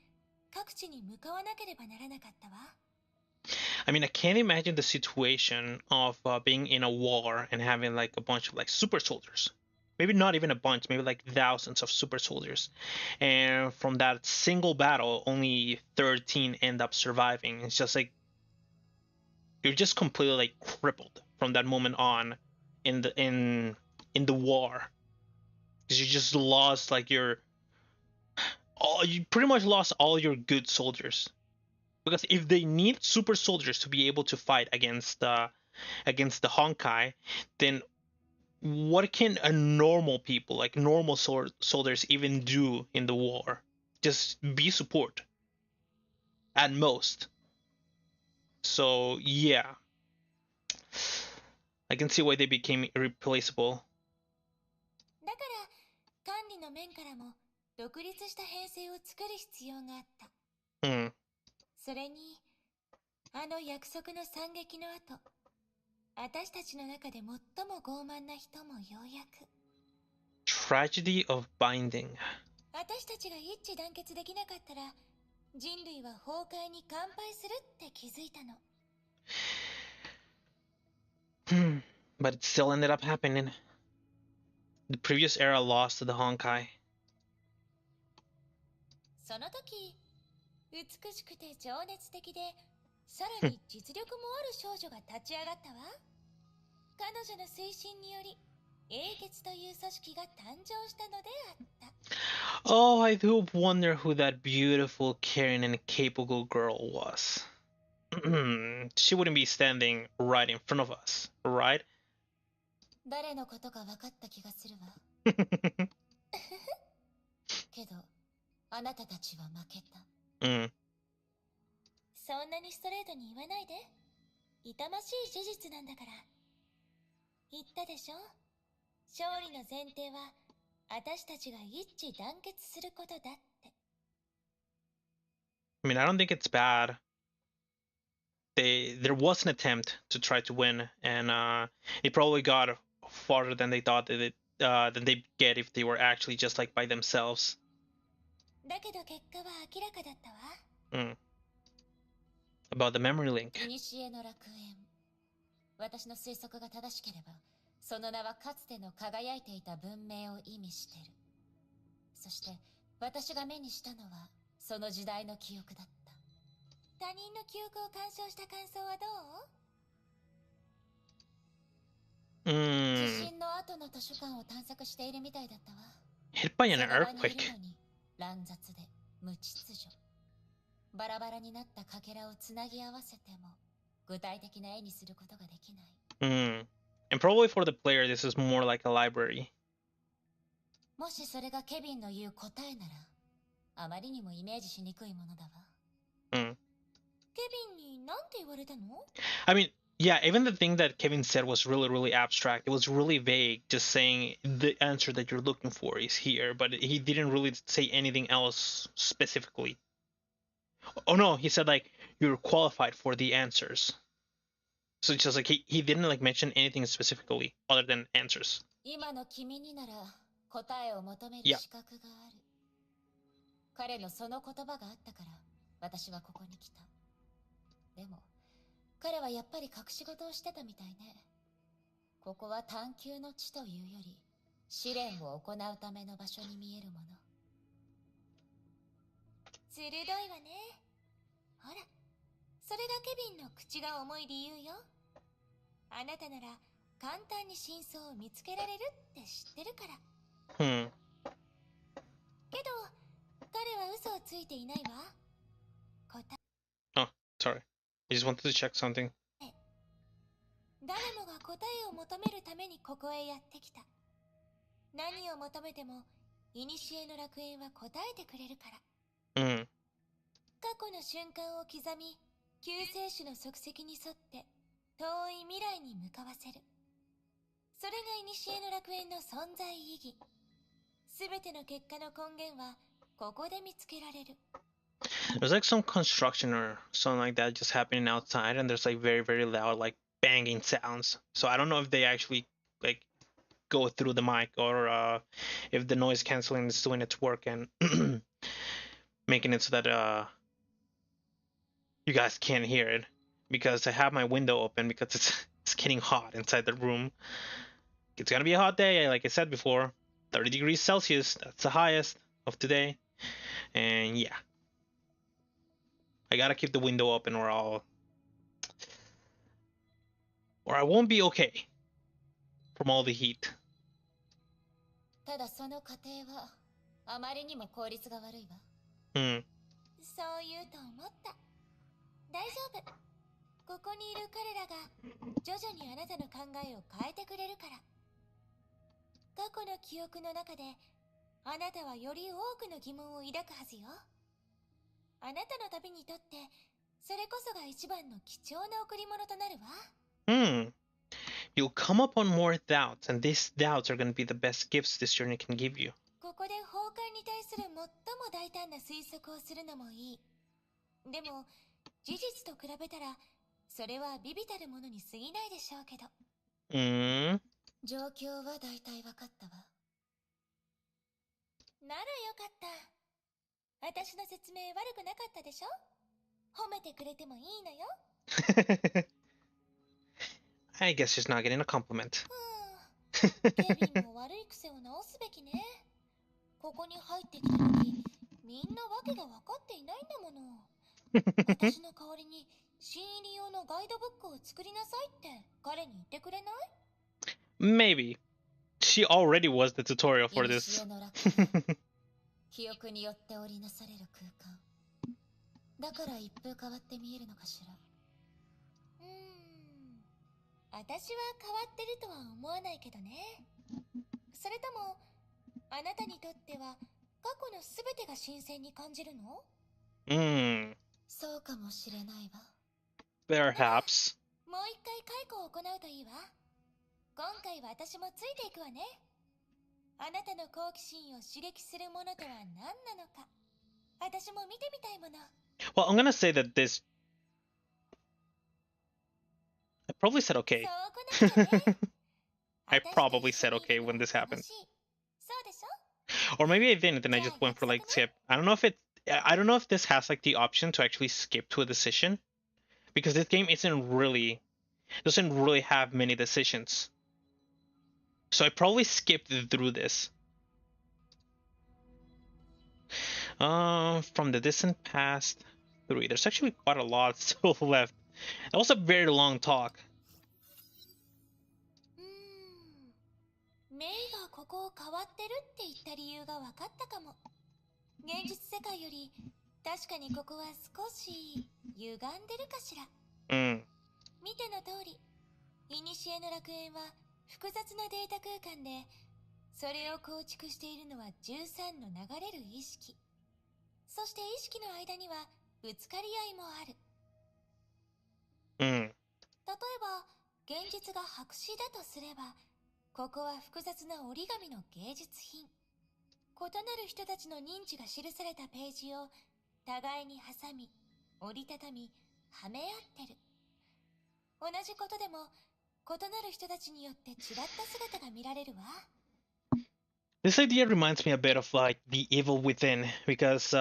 各地に向かわなければならなかったわ。I mean, I can't imagine the situation of being in a war and having like a bunch of like super soldiers. Maybe not even a bunch, maybe like thousands of super soldiers. And from that single battle, only 13 end up surviving. It's just like you're just completely like crippled from that moment on in the war. Because you just lost like you pretty much lost all your good soldiers. Because if they need super soldiers to be able to fight against the Honkai, then what can a normal people like normal soldiers even do in the war? Just be support at most. So yeah, I can see why they became irreplaceable. だから管理の面からも独立した編成を作る必要があった。Hmm. それにあの約束の惨劇の後、私たちの中で最も傲慢な人もようやく Tragedy of binding. 私たちが一致団結できなかったら人類は崩壊に乾杯するって気づいたの。But it still ended up happening. The previous era lost to the Honkai. その時美しくて情熱的でさらに実力もある少女が立ち上がったわ。彼女の推進により英傑という組織が誕生したのであった。 Oh, I do wonder who that beautiful, caring, and capable girl was. She wouldn't be standing right in front of us, right? 誰のことか分かった気がするわ。けどあなたたちは負けた。Mm. そんなにストレートに言わないで。痛ましい事実なんだから。言ったでしょ。勝利の前提は私たちが一致団結することだって。I mean, I don't think it's bad there was an attempt to try to win, and it probably got farther than they thought that than they get if they were actually just like by themselves. だけど結果は明らかだったわ。Mm. About the memory link. 古の楽園。私の推測が正しければ、その名はかつての輝いていた文明を意味してる。そして、私が目にしたのは、その時代の記憶だった。他人の記憶を鑑賞した感想はどう？地震の後の図書館を探索しているみたいだったわ。Hit by an earthquake. 乱雑で無秩序。バラバラになったかけらをつなぎ合わせても具体的な絵にすることができない。And probably for the player, this is more like a library. もしそれがケビンの言う答えなら、あまりにもイメージしにくいものだわ。ケビンに何て言われたの？ I mean, yeah, even the thing that Kevin said was really, really abstract. It was really vague, just saying the answer that you're looking for is here, but he didn't really say anything else specifically. Oh no, he said like you're qualified for the answers. So it's just like he didn't like mention anything specifically other than answers. 今の君になら答えを求める資格がある。彼のその言葉があったから私はここに来た。でも彼はやっぱり隠し事をしてたみたいね。ここは探求の地というより試練を行うための場所に見えるもの。鋭いわね。ほら、それがケビンの口が重い理由よ。あなたなら簡単に真相を見つけられるって知ってるから。けど、彼は嘘をついていないわ。Oh, sorry. I just wanted to check something. 誰もが答えを求めるためにここへやってきた。何を求めても、古の楽園は答えてくれるから。過去の瞬間を刻み、救世主の足跡に沿って遠い未来に向かわせる。それが古の楽園の存在意義。すべての結果の根源はここで見つけられる。There's like some construction or something like that just happening outside, and there's like very, very loud like banging sounds. So I don't know if they actually like go through the mic or if the noise canceling is doing its work and making it so that you guys can't hear it, because I have my window open because it's getting hot inside the room. It's gonna be a hot day, like I said before. 30 degrees Celsius, that's the highest of today. And yeah, I gotta keep the window open or I won't be okay from all the heat. ただその過程はあまりにも効率が悪いわ。そう言うと思った。大丈夫。ここにいる彼らが徐々にあなたの考えを変えてくれるから。過去の記憶の中であなたはより多くの疑問を抱くはずよ。あなたの旅にとってそれこそが一番の貴重な贈り物となるわ。You'll come upon more doubts, and these doubts are going to be the best gifts this journey can give you. ここで崩壊に対する最も大胆な推測をするのもいい。でも事実と比べたらそれは微々たるものに過ぎないでしょうけど。状況は大体分かったわ。ならよかった。私の説明悪くなかったでしょ？褒めてくれてもいいのよ。I guess she's not getting a compliment. ケビンも悪い癖を直すべきね。ここに入ってきた時、みんなわけが分かっていないんだもの。私の代わりに新入り用のガイドブックを作りなさいって彼に言ってくれない？ Maybe. She already was the tutorial for this. 記憶によって織りなされる空間。だから一風変わって見えるのかしら。私は変わってるとは思わないけどね。それともあなたにとっては過去のすべてが新鮮に感じるの？そうかもしれないわ。Perhaps. もう一回解雇を行うといいわ。今回は私もついていくわね。あなたの好奇心を刺激するものとは何なのか。私も見てみたいもの。Well, I'm gonna say that this probably said okay. そうこなくちゃね。 I 私と probably 一緒 said にい okay るの when が this 楽 happened. しい。そうでしょ？ Or maybe I didn't and I じゃあ just went 約 for 束 like ね。 skip. I don't know if it I don't know if this has like the option to actually skip to a decision because this game doesn't really have many decisions. So I probably skipped through this. From the distant past 3. There's actually quite a lot still left. That was a very long talk. メイがここを変わってるって言った理由が分かったかも。現実世界より確かにここは少し歪んでるかしら。見ての通り、古の楽園は複雑なデータ空間で、それを構築しているのは13の流れる意識。そして意識の間にはぶつかり合いもある。例えば、現実が白紙だとすれば、ここは複雑な折り紙の芸術品。異なる人たちの認知が記されたページを互いに挟み、折りたたみ、はめ合ってる。同じことでも、異なる人たちによって違った姿が見られるわ。This idea reminds me a bit of like the Evil Within because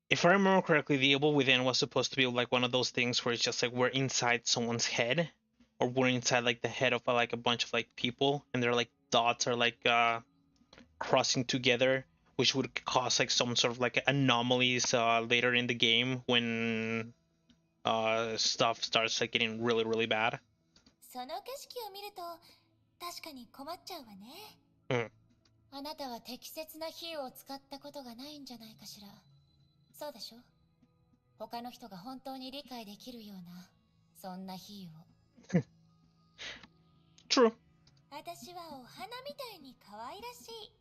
if I remember correctly, the Evil Within was supposed to be like one of those things where it's just like we're inside someone's head or we're inside like the head of like a bunch of like people and their like dots are like crossing together, which would cause like some sort of like anomalies later in the game when stuff starts like getting really, really bad. その景色を見ると確かに困っちゃうわね。あなたは適切な比喩を使ったことがないんじゃないかしら。そうでしょ？他の人が本当に理解できるようなそんな比喩を。True. 私はお花みたいに可愛らしい。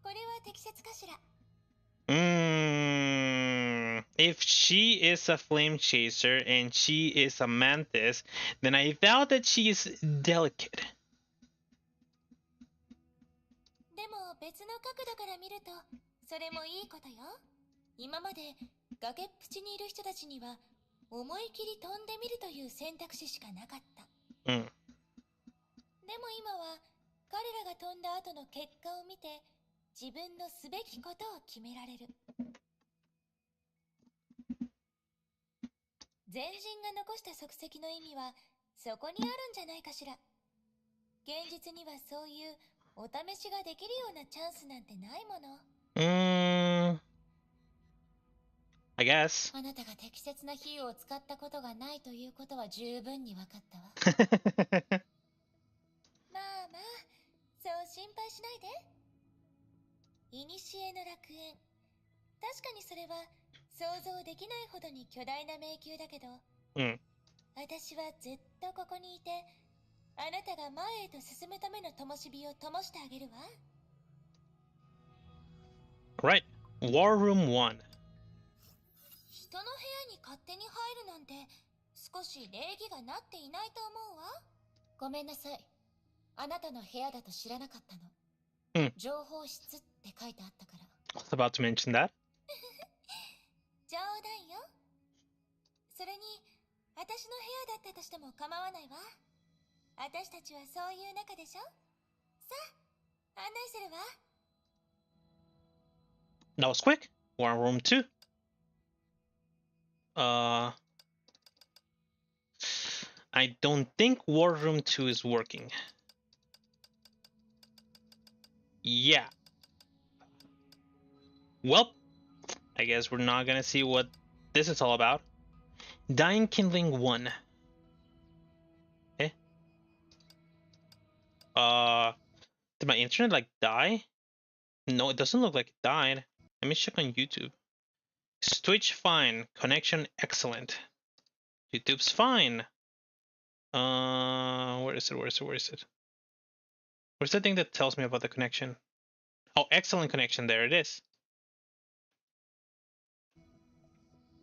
これは適切かしら。If she is a flame chaser and she is a mantis, then I doubt that she is delicate. でも別の角度から見るとそれもいいことよ。今まで崖っぷちにいる人たちには思い切り飛んでみるという選択肢しかなかった。でも今は彼らが飛んだ後の結果を見て自分のすべきことを決められる。前人が残した足跡の意味はそこにあるんじゃないかしら。現実にはそういうお試しができるようなチャンスなんてないもの。I guess. あなたが適切な比喩を使ったことがないということは十分に分かったわ。まあまあ、そう心配しないで。古の楽園。確かにそれは想像できないほどに巨大な迷宮だけど、私はずっとここにいて、あなたが前へと進むための灯火を灯してあげるわ。Right. War Room 1. 人の部屋に勝手に入るなんて少し礼儀がなっていないと思うわ。ごめんなさい。あなたの部屋だと知らなかったの。情報室って書いてあったから。I was about to mention that. 冗談よ。それに私の部屋だったとしても構わないわ。私たちはそういう仲でしょ。さあ、案内するわ。That was quick. War Room 2. I don't think War Room 2 is working. Yeah. Well, I guess we're not gonna see what this is all about. Dying Kindling 1. Eh? Did my internet like die? No, it doesn't look like it died. Let me check on YouTube. Twitch fine. Connection excellent. YouTube's fine. Where is it? Where is it? Where is it? Where's the thing that tells me about the connection? Oh, excellent connection. There it is.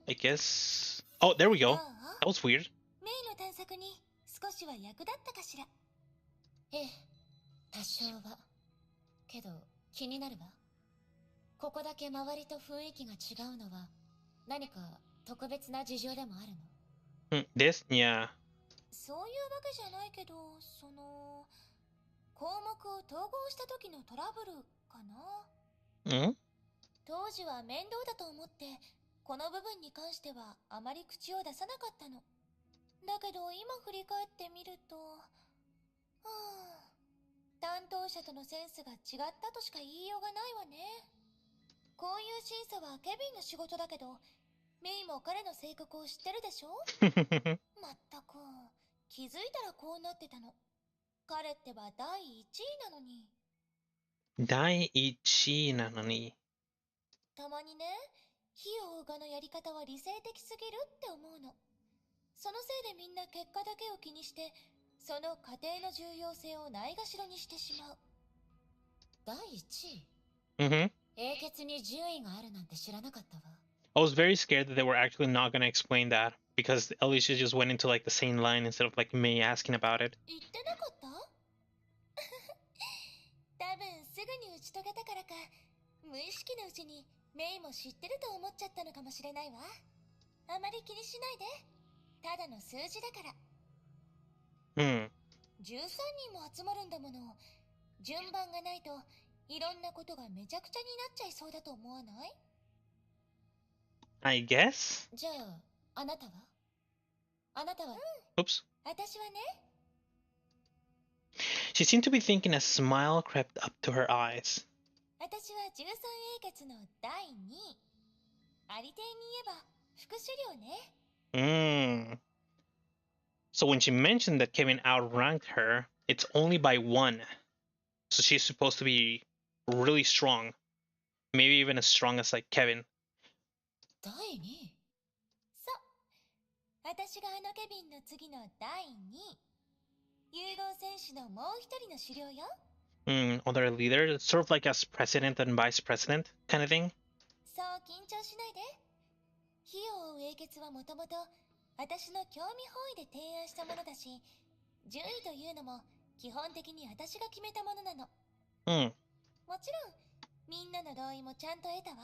I guess. Oh, there we go. That was weird. メイの探索に少しは役立ったかしら。ええ、多少は。けど気になるわ。ここだけ周りと雰囲気が違うのは何か特別な事情でもあるの？This? Yeah. そういうわけじゃないけど、項目を統合した時のトラブルかな。当時は面倒だと思って、この部分に関してはあまり口を出さなかったの。だけど今振り返ってみると、担当者とのセンスが違ったとしか言いようがないわね。こういう審査はケビンの仕事だけど、メイも彼の性格を知ってるでしょまったく、気づいたらこうなってたの。彼ってば第1位なのに。第1位なのに。たまにね、火を追うがのやり方は理性的すぎるって思うの。そのせいでみんな結果だけを気にして、その過程の重要性をないがしろにしてしまう。第1位英傑に順位があるなんて知らなかったわ。I was very scared that they were actually not going to explain that because Alicia just went into like the same line instead of like Mei asking about it. 言ってなかった多分すぐに打ち解けたからか、無意識のうちにメイも知ってると思っちゃったのかもしれないわ。あまり気にしないで。ただの数字だから。13人も集まるんだもの。順番がないといろんなことがめちゃくちゃになっちゃいそうだと思わない？ I guess? じゃあ、あなたは？あなたは？Oops. 私はね。She seemed to be thinking a smile crept up to her eyes. 私は13英傑の第2位。ありていに言えば、副首領ね。So when she mentioned that Kevin outranked her, it's only by 1. So she's supposed to be really strong. Maybe even as strong as like Kevin. 第2位？そう。私があのケビンの次の第2位。融合選手のもう一人の首領よ。Other leader, sort of like as president and vice president kind of thing. そう緊張しないで。火を追う英傑はもともと私の興味本位で提案したものだし、順位というのも基本的に私が決めたものなの。もちろん、みんなの同意もちゃんと得たわ。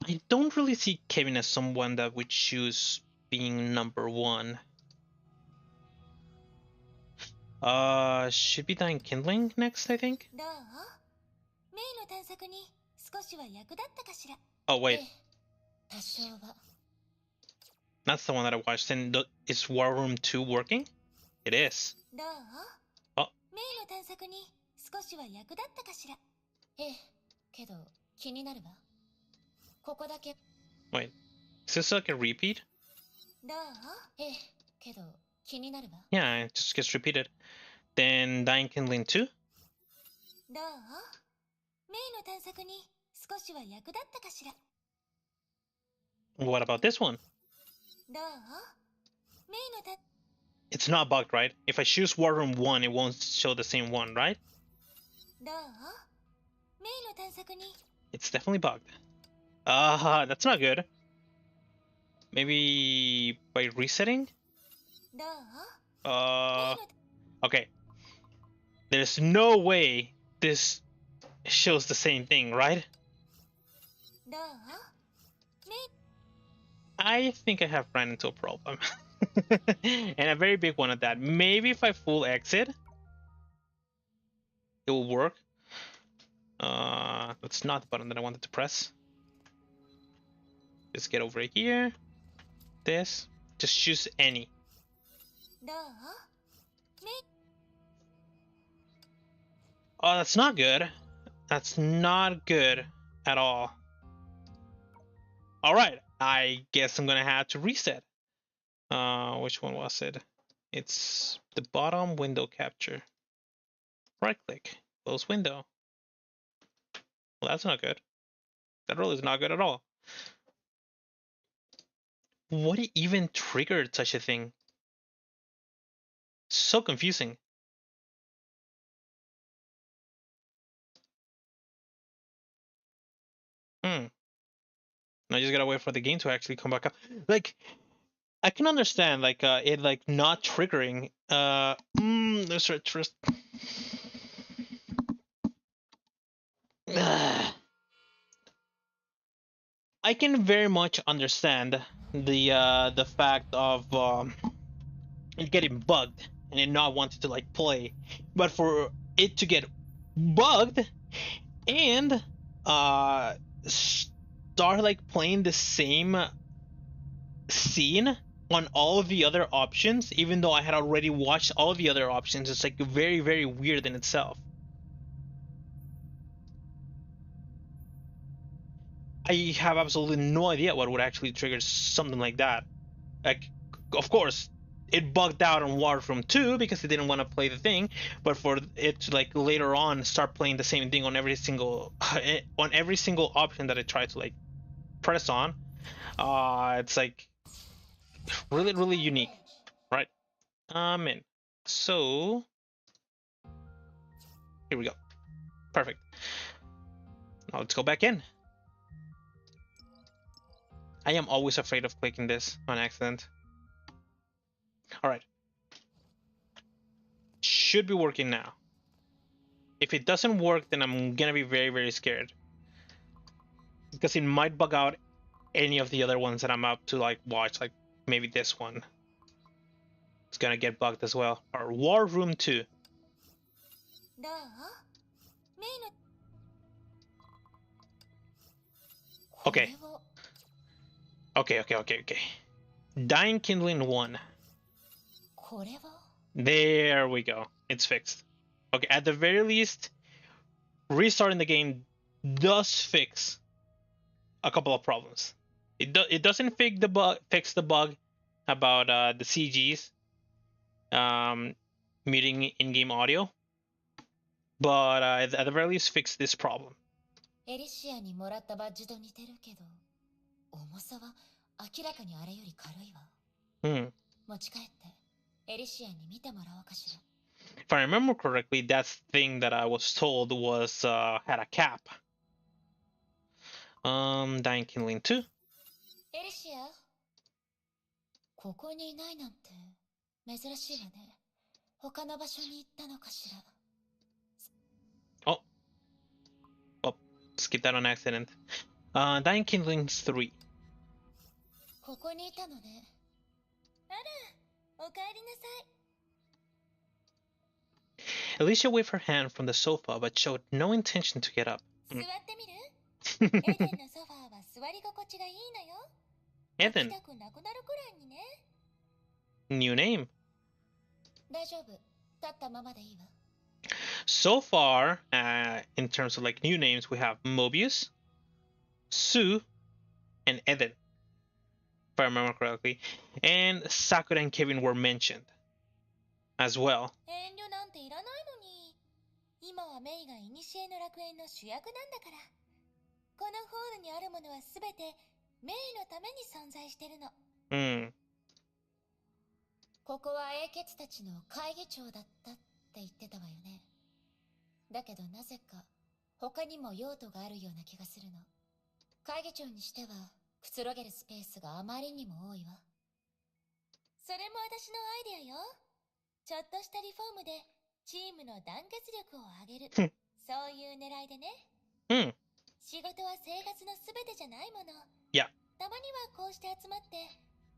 I don't really see Kevin as someone that would choose being number 1. Should be Dying Kindling next, I think. どう？メイの探索に少しは役立ったかしら。Oh, wait. 多少は。That's the one that I watched. And is War Room 2 working? It is. どう？ Oh. メイの探索に少しは役立ったかしら。けど気になるわ。ここだけ。Wait, is this like a repeat? どう？けど気になるわ。Yeah, it just gets repeated. Then Dying Kindling 2? どう？メイの探索に少しは役立ったかしら。What about this one? どう？メイの探 It's not bugged, right? If I choose War Room 1, it won't show the same one, right? どう？メイの探索に It's definitely bugged. That's not good. Maybe by resetting? どう？ Okay. There's no way this shows the same thing, right? どう？ I think I have ran into a problem. And a very big one at that. Maybe if I full exit, it will work. That's not the button that I wanted to press. Let's get over here. This. Just choose any. どう？ Oh, that's not good. That's not good at all. Alright, I guess I'm gonna have to reset. Which one was it? It's the bottom window capture. Right click, close window. Well, that's not good. That really is not good at all. What even triggered such a thing? So confusing. I just gotta wait for the game to actually come back up. Like, I can understand like it like not triggering. Let's search first. I can very much understand the fact of it getting bugged and it not wanting to like play, but for it to get bugged and start like playing the same scene on all of the other options, even though I had already watched all the other options, it's like very, very weird in itself. I have absolutely no idea what would actually trigger something like that. Like, of course, it bugged out on Warframe 2 because it didn't want to play the thing, but for it to like later on start playing the same thing on every single option that I try to like press on, it's like really, really unique, right? In. So here we go. Perfect. Now let's go back in. I am always afraid of clicking this on accident. All right. Should be working now. If it doesn't work, then I'm gonna be very, very scared. Because it might bug out any of the other ones that I'm up to like watch, like maybe this one. It's gonna get bugged as well. Or War Room 2. Okay. Okay. Dying Kindling 1. There we go. It's fixed. Okay, at the very least, restarting the game does fix a couple of problems. It doesn't fix the bug about the CGs muting in-game audio, but at the very least fix this problem. エリシアにもらったバッジと似てるけど、重さは明らかにあれより軽いわ。持ち帰ってエリシアに見てもらおうかしら。If I remember correctly, that thing that I was told was had a cap. Dying Kindling 2. エリシア、ここにいないなんて珍しいわね。他の場所に行ったのかしら。Oh, skip that on accident. Dying Kindling 3. ここにいたのね。あら、おかえりなさい。Alicia waved her hand from the sofa, but showed no intention to get up. 座ってみる？エデンのソファーは座り心地がいいのよ。Eden. たくなくなるくらいにね。New name. 大丈夫。立ったままでいいわ。So far, in terms of like new names, we have Mobius, Sue, and Eden, if I remember correctly. And Sakura and Kevin were mentioned as well. 遠慮なんていらないのに。今はメイが古の楽園の主役なんだから。このホールにあるものはすべてメイのために存在してるの。ここは英傑たちの会議長だったって言ってたわよね。だけどなぜか他にも用途があるような気がするの。会議長にしてはくつろげるスペースがあまりにも多いわ。それも私のアイデアよ。ちょっとしたリフォームでチームの団結力を上げる。そういう狙いでね。仕事は生活のすべてじゃないもの。Yeah. たまにはこうして集まって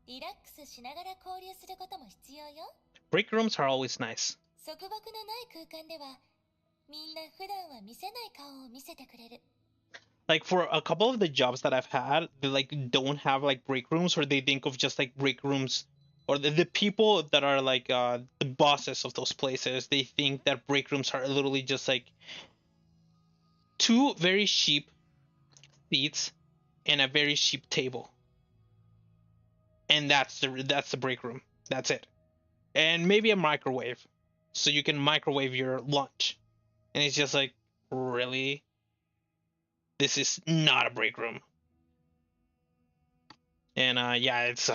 リラックスしながら交流することも必要よ。Break rooms are always nice. 束縛のない空間ではみんな普段は見せない顔を見せてくれる。Like for a couple of the jobs that I've had, they like don't have like break rooms, or they think of just like break rooms, or the people that are like the bosses of those places, they think that break rooms are literally just like two very cheap seats and a very cheap table, and that's the break room. That's it, and maybe a microwave, so you can microwave your lunch. And it's just like, really? This is not a break room. And yeah, it's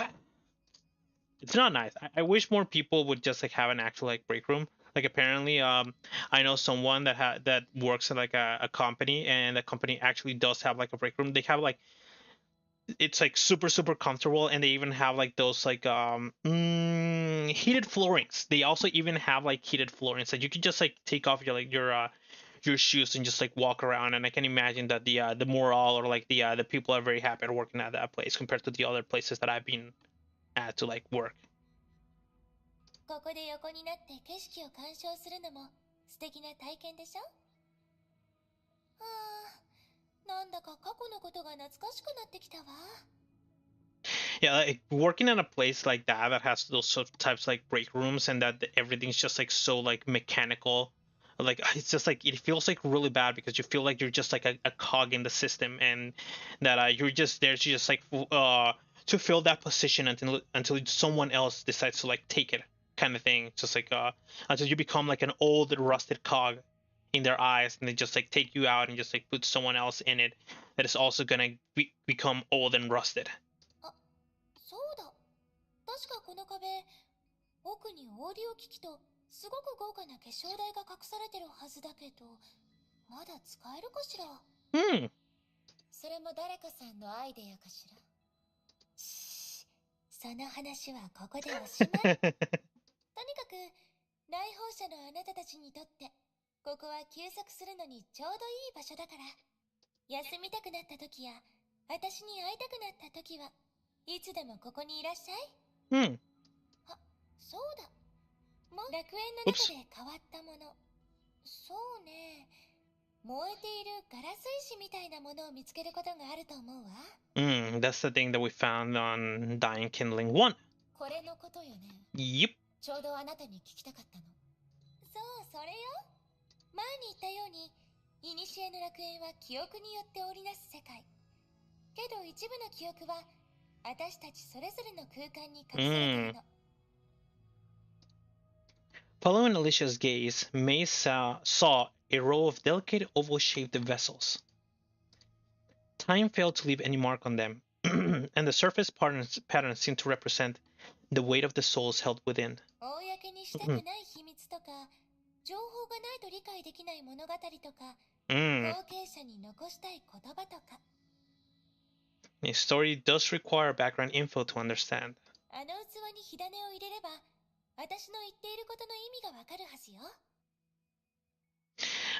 not nice. I wish more people would just like have an actual like break room. Like apparently, I know someone that works at like a company, and the company actually does have like a break room. They have like, it's like super comfortable, and they even have like those like heated floorings. They also even have like heated floorings that you can just like take off your your shoes and just like walk around. And I can imagine that the morale or like the people are very happy at working at that place compared to the other places that I've been at to like work. ここで横になって景色を鑑賞するのも素敵な体験でしょ。はあ、なんだか過去のことが懐かしくなってきたわ。Yeah, like working at a place like that has those sort of types like break rooms and that everything's just like so like mechanical. Like it's just like it feels like really bad because you feel like you're just like a cog in the system and that you're just there to just like to fill that position until someone else decides to like take it kind of thing. Just like until you become like an old rusted cog in their eyes and they just like take you out and just like put someone else in it that is also gonna become old and rusted. そうだ。確かこの壁、奥にオーディオ機器とすごく豪華な化粧台が隠されてるはずだけど、まだ使えるかしら。それも誰かさんのアイデアかしら。その話はここでおしまい。とにかく来訪者のあなたたちにとってここは休息するのにちょうどいい場所だから、休みたくなった時や私に会いたくなった時はいつでもここにいらっしゃい。あ、そうだ。楽園の中で変わったもの。そうね。燃えているガラス石みたいなものを見つけることがあると思うわ。That's the thing that we found on Dying Kindling 1. これのことよね。Yep. ちょうどあなたに聞きたかったの。そう、それよ。前に言ったように、古の楽園は記憶によって織りなす世界。けど一部の記憶は私たちそれぞれの空間に隠されているの。Following Alicia's gaze, Mei saw a row of delicate oval-shaped vessels. Time failed to leave any mark on them, and the surface patterns seemed to represent the weight of the souls held within. 公にしたくない秘密とか、情報がないと理解できない物語とか、後継者に残したい言葉とか。A story does require background info to understand. あの器に火種を入れれば、私の言っていることの意味がわかるはずよ。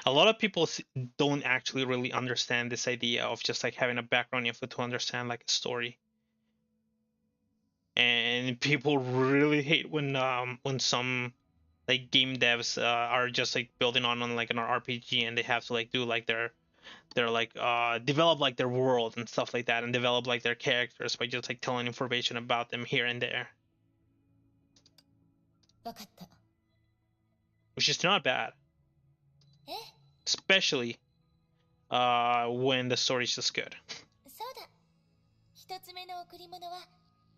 A lot of people don't actually really understand this idea of just like having a background info to understand like a story. And people really hate when some like game devs are just like building on like an RPG and they have to like do like their like develop like their world and stuff like that and develop like their characters by just like telling information about them here and there. わかった。Which is not bad. Especially when the story is just good. そうだ。一つ目の贈り物は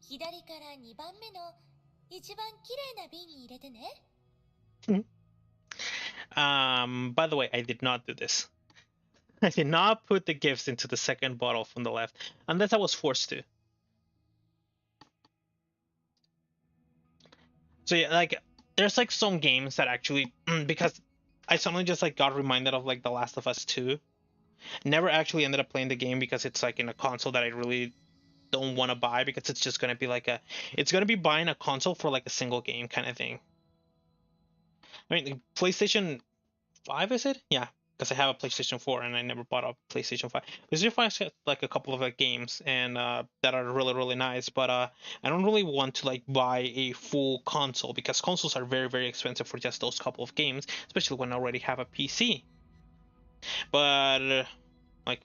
左から2番目の一番綺麗な瓶に入れてね。By the way, I did not do this. I did not put the gifts into the second bottle from the left, unless I was forced to. So yeah, like there's like some games that actually because I suddenly just like got reminded of like The Last of Us 2. Never actually ended up playing the game because it's like in a console that I really don't want to buy because it's just gonna be like it's gonna be buying a console for like a single game kind of thing. I mean, PlayStation 5 is it? Yeah, because I have a PlayStation 4 and I never bought a PlayStation 5. PlayStation 5 has like a couple of like games and that are really nice, but I don't really want to like buy a full console because consoles are very expensive for just those couple of games, especially when I already have a PC. But like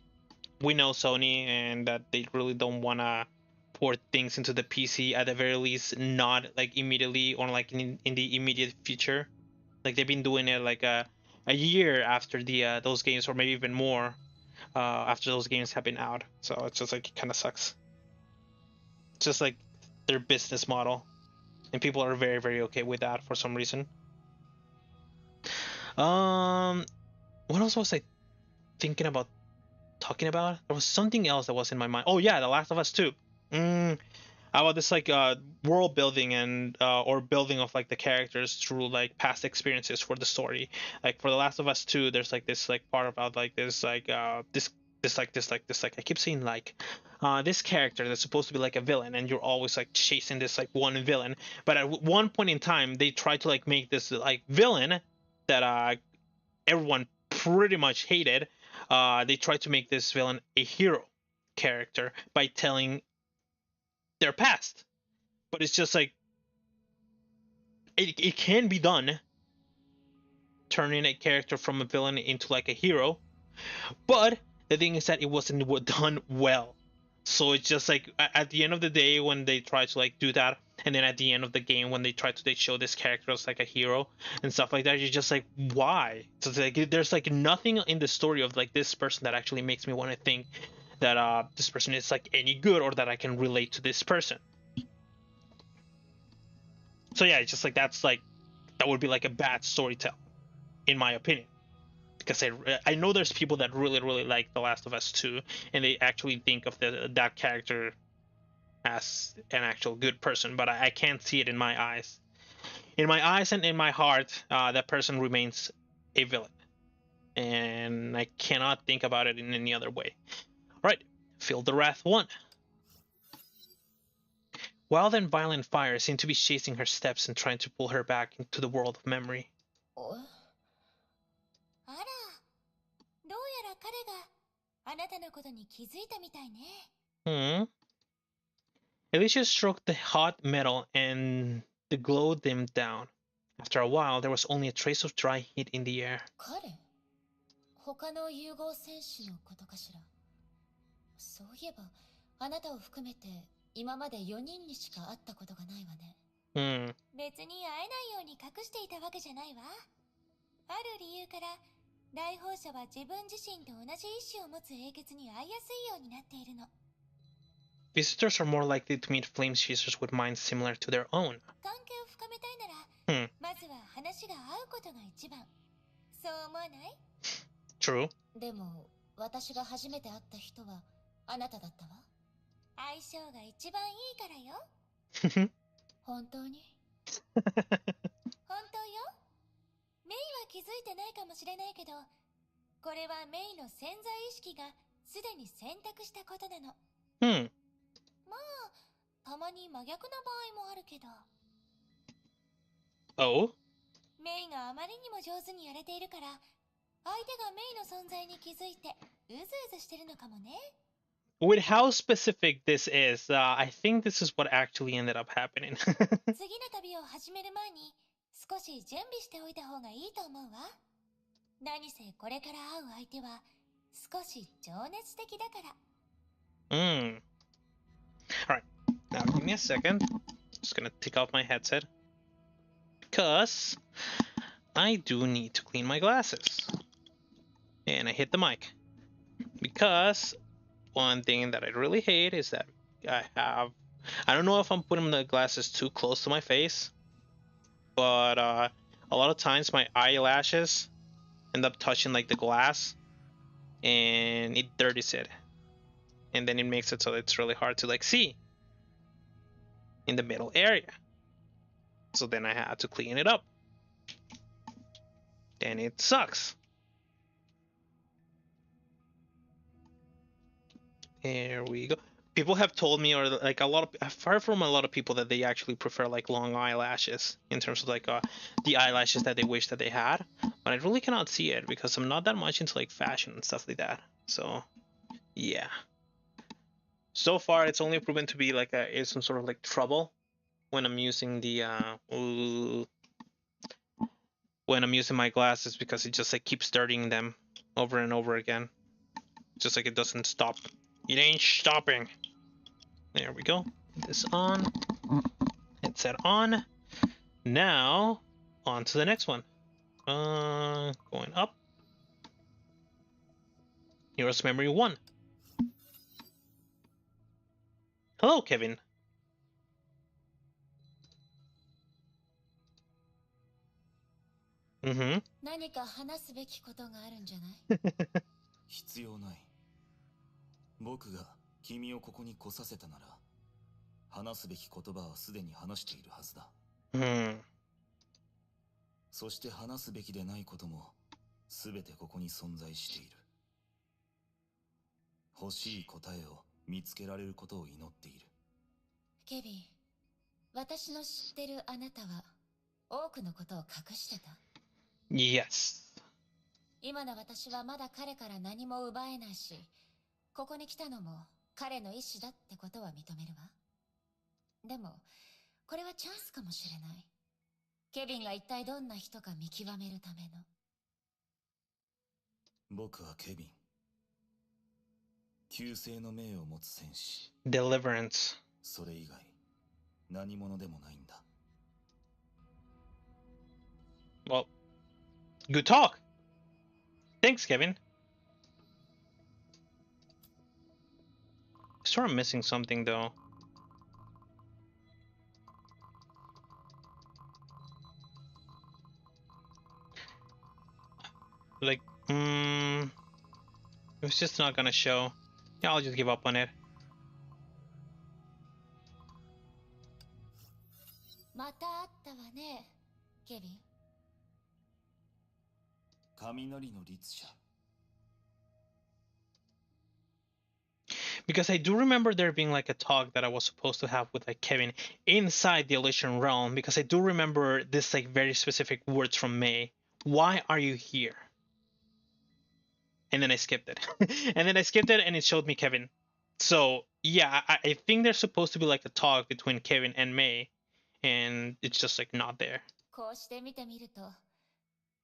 we know Sony and that they really don't want to port things into the PC at the very least, not like immediately or like in the immediate future. Like they've been doing it like a year after the those games, or maybe even more after those games have been out. So it's just like it kind of sucks. It's just like their business model, and people are very okay with that for some reason. What else was I thinking about talking about? There was something else that was in my mind. Oh yeah, The Last of Us 2. About this like world building and or building of like the characters through like past experiences for the story. Like for The Last of Us 2, there's like this like part about like this like this I keep saying like this character that's supposed to be like a villain and you're always like chasing this like one villain, but at one point in time they try to like make this like villain that everyone pretty much hated, they tried to make this villain a hero character by telling their past. But it's just like it can be done, turning a character from a villain into like a hero, but the thing is that it wasn't done well. So it's just like at the end of the day when they try to like do that, and then at the end of the game when they try to show this character as like a hero and stuff like that, you're just like, why? So it's like there's like nothing in the story of like this person that actually makes me want to think that this person is like any good or that I can relate to this person. So yeah, it's just like that would be like a bad storytelling, in my opinion. Because I know there's people that really like The Last of Us 2, and they actually think of that character as an actual good person, but I can't see it in my eyes. In my eyes and in my heart, that person remains a villain, and I cannot think about it in any other way. All right, Feel the Wrath 1. Wild and violent fire seemed to be chasing her steps and trying to pull her back into the world of memory. あら、どうやら彼があなたのことに気づいたみたいね。Alicia stroked the hot metal and the glow dimmed down. After a while, there was only a trace of dry heat in the air. 彼他の融合戦士のことかしら。そういえば、あなたを含めて今まで4人にしか会ったことがないわね。別に会えないように隠していたわけじゃないわ。ある理由から、来訪者は自分自身と同じ意志を持つ英傑に会いやすいようになっているの。Visitors are more likely to meet flame chasers with minds similar to their own. 関係を深めたいなら、まずは話が合うことが一番。そう思わない？ True. でも、私が初めて会った人はあなただったわ。相性が一番いいからよ。本当に？本当よ。メイは気づいてないかもしれないけど、これはメイの潜在意識がすでに選択したことなの。まあ、たまに真逆な場合もあるけど。Oh? メイがあまりにも上手にやれているから、相手がメイの存在に気づいてうずうずしてるのかもね。With how specific this is, I think this is what actually ended up happening. 次の旅を始める前に少し準備しておいた方がいいと思うわ。何せこれから会う相手は少し情熱的だから。Alright, now give me a second. Just gonna take off my headset. Because I do need to clean my glasses. And I hit the mic. Because one thing that I really hate is that I don't know if I'm putting the glasses too close to my face, but a lot of times my eyelashes end up touching like the glass and it dirties it, and then it makes it so it's really hard to like see in the middle area. So then I had to clean it up, and it sucks. There we go. People have told me, or like I've heard from a lot of people that they actually prefer like long eyelashes in terms of like the eyelashes that they wish that they had. But I really cannot see it because I'm not that much into like fashion and stuff like that. So yeah. So far, it's only proven to be like some sort of like trouble when I'm using the when I'm using my glasses, because it just like keeps dirtying them over and over again. Just like it doesn't stop. It ain't stopping. There we go. Put this on. Headset on. Now, on to the next one. Going up. Heroes Memory 1. Hello, Kevin. 何か話すべきことがあるんじゃない？必要ない。僕が君をここに来させたなら、話すべき言葉はすでに話しているはずだ。そして話すべきでないこともすべてここに存在している。欲しい答えを見つけられることを祈っている。ケビン、私の知ってるあなたは多くのことを隠してた。Yes. 今の私はまだ彼から何も奪えないし、ここに来たのも彼の意志だってことは認めるわ。でも、これはチャンスかもしれない。ケビンが一体どんな人か見極めるための。僕はケビン。旧姓の命を持つ戦士。Deliverance. それ以外、何者でもないんだ。Well, good talk. Thanks, Kevin. Sort of missing something though. Like, it's just not gonna show. Yeah, I'll just give up on it. また会ったわね、ケビン。雷の律者。Because I do remember there being like a talk that I was supposed to have with like Kevin inside the Elysian Realm, because I do remember this like very specific words from Mei. Why are you here? And then I skipped it. And then I skipped it and it showed me Kevin. So yeah, I think there's supposed to be like a talk between Kevin and Mei, and it's just like not there. こうして見てみると、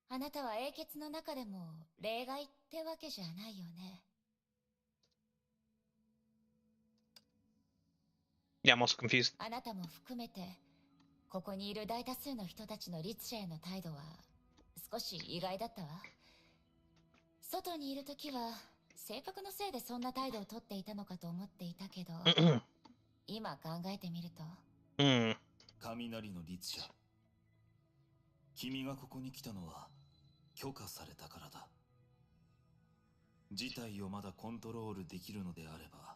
あなたは英傑の中でも例外ってわけじゃないよね。Yeah, I'm also confused. あなたも含めて、ここにいる大多数の人たちの律者への態度は少し意外だったわ。外にいるときは性格のせいでそんな態度をとっていたのかと思っていたけど、今考えてみると、雷の律者。君がここに来たのは許可されたからだ。事態をまだコントロールできるのであれば、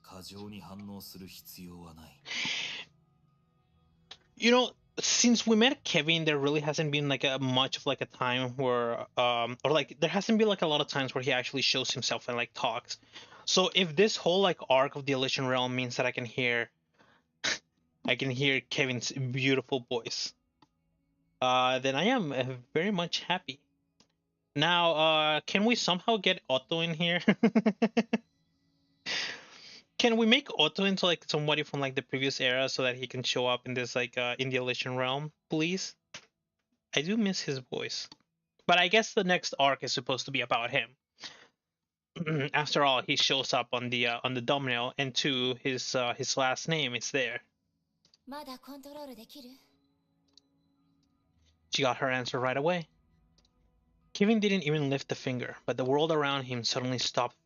過剰に反応する必要はない。You know, since we met Kevin, there really hasn't been like a much of like a time where or like there hasn't been like a lot of times where he actually shows himself and like talks. So if this whole like arc of the Elysian Realm means that I can hear Kevin's beautiful voice, then I am very much happy. Now, can we somehow get Otto in here? Can we make Otto into like somebody from like the previous era so that he can show up in this like in the Elysian Realm, please? I do miss his voice. But I guess the next arc is supposed to be about him. After all, he shows up on the thumbnail, and two, his last name is there. まだコントロールできる？ She got her answer right away. Kevin didn't even lift a finger, but the world around him suddenly stopped,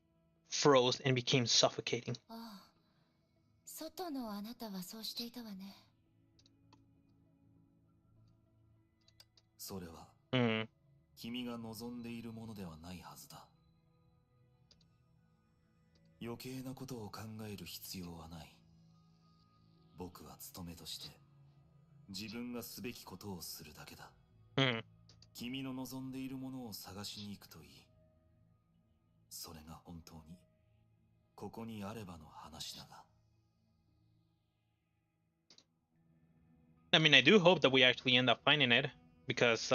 froze, and became suffocating. ああ、外のあなたはそうしていたわね。それは、君が望んでいるものではないはずだ。余計なことを考える必要はない。僕は務めとして自分がすべきことをするだけだ。君の望んでいるものを探しに行くといい。それが本当にここにあればの話だが。I mean, I do hope that we actually end up finding it, because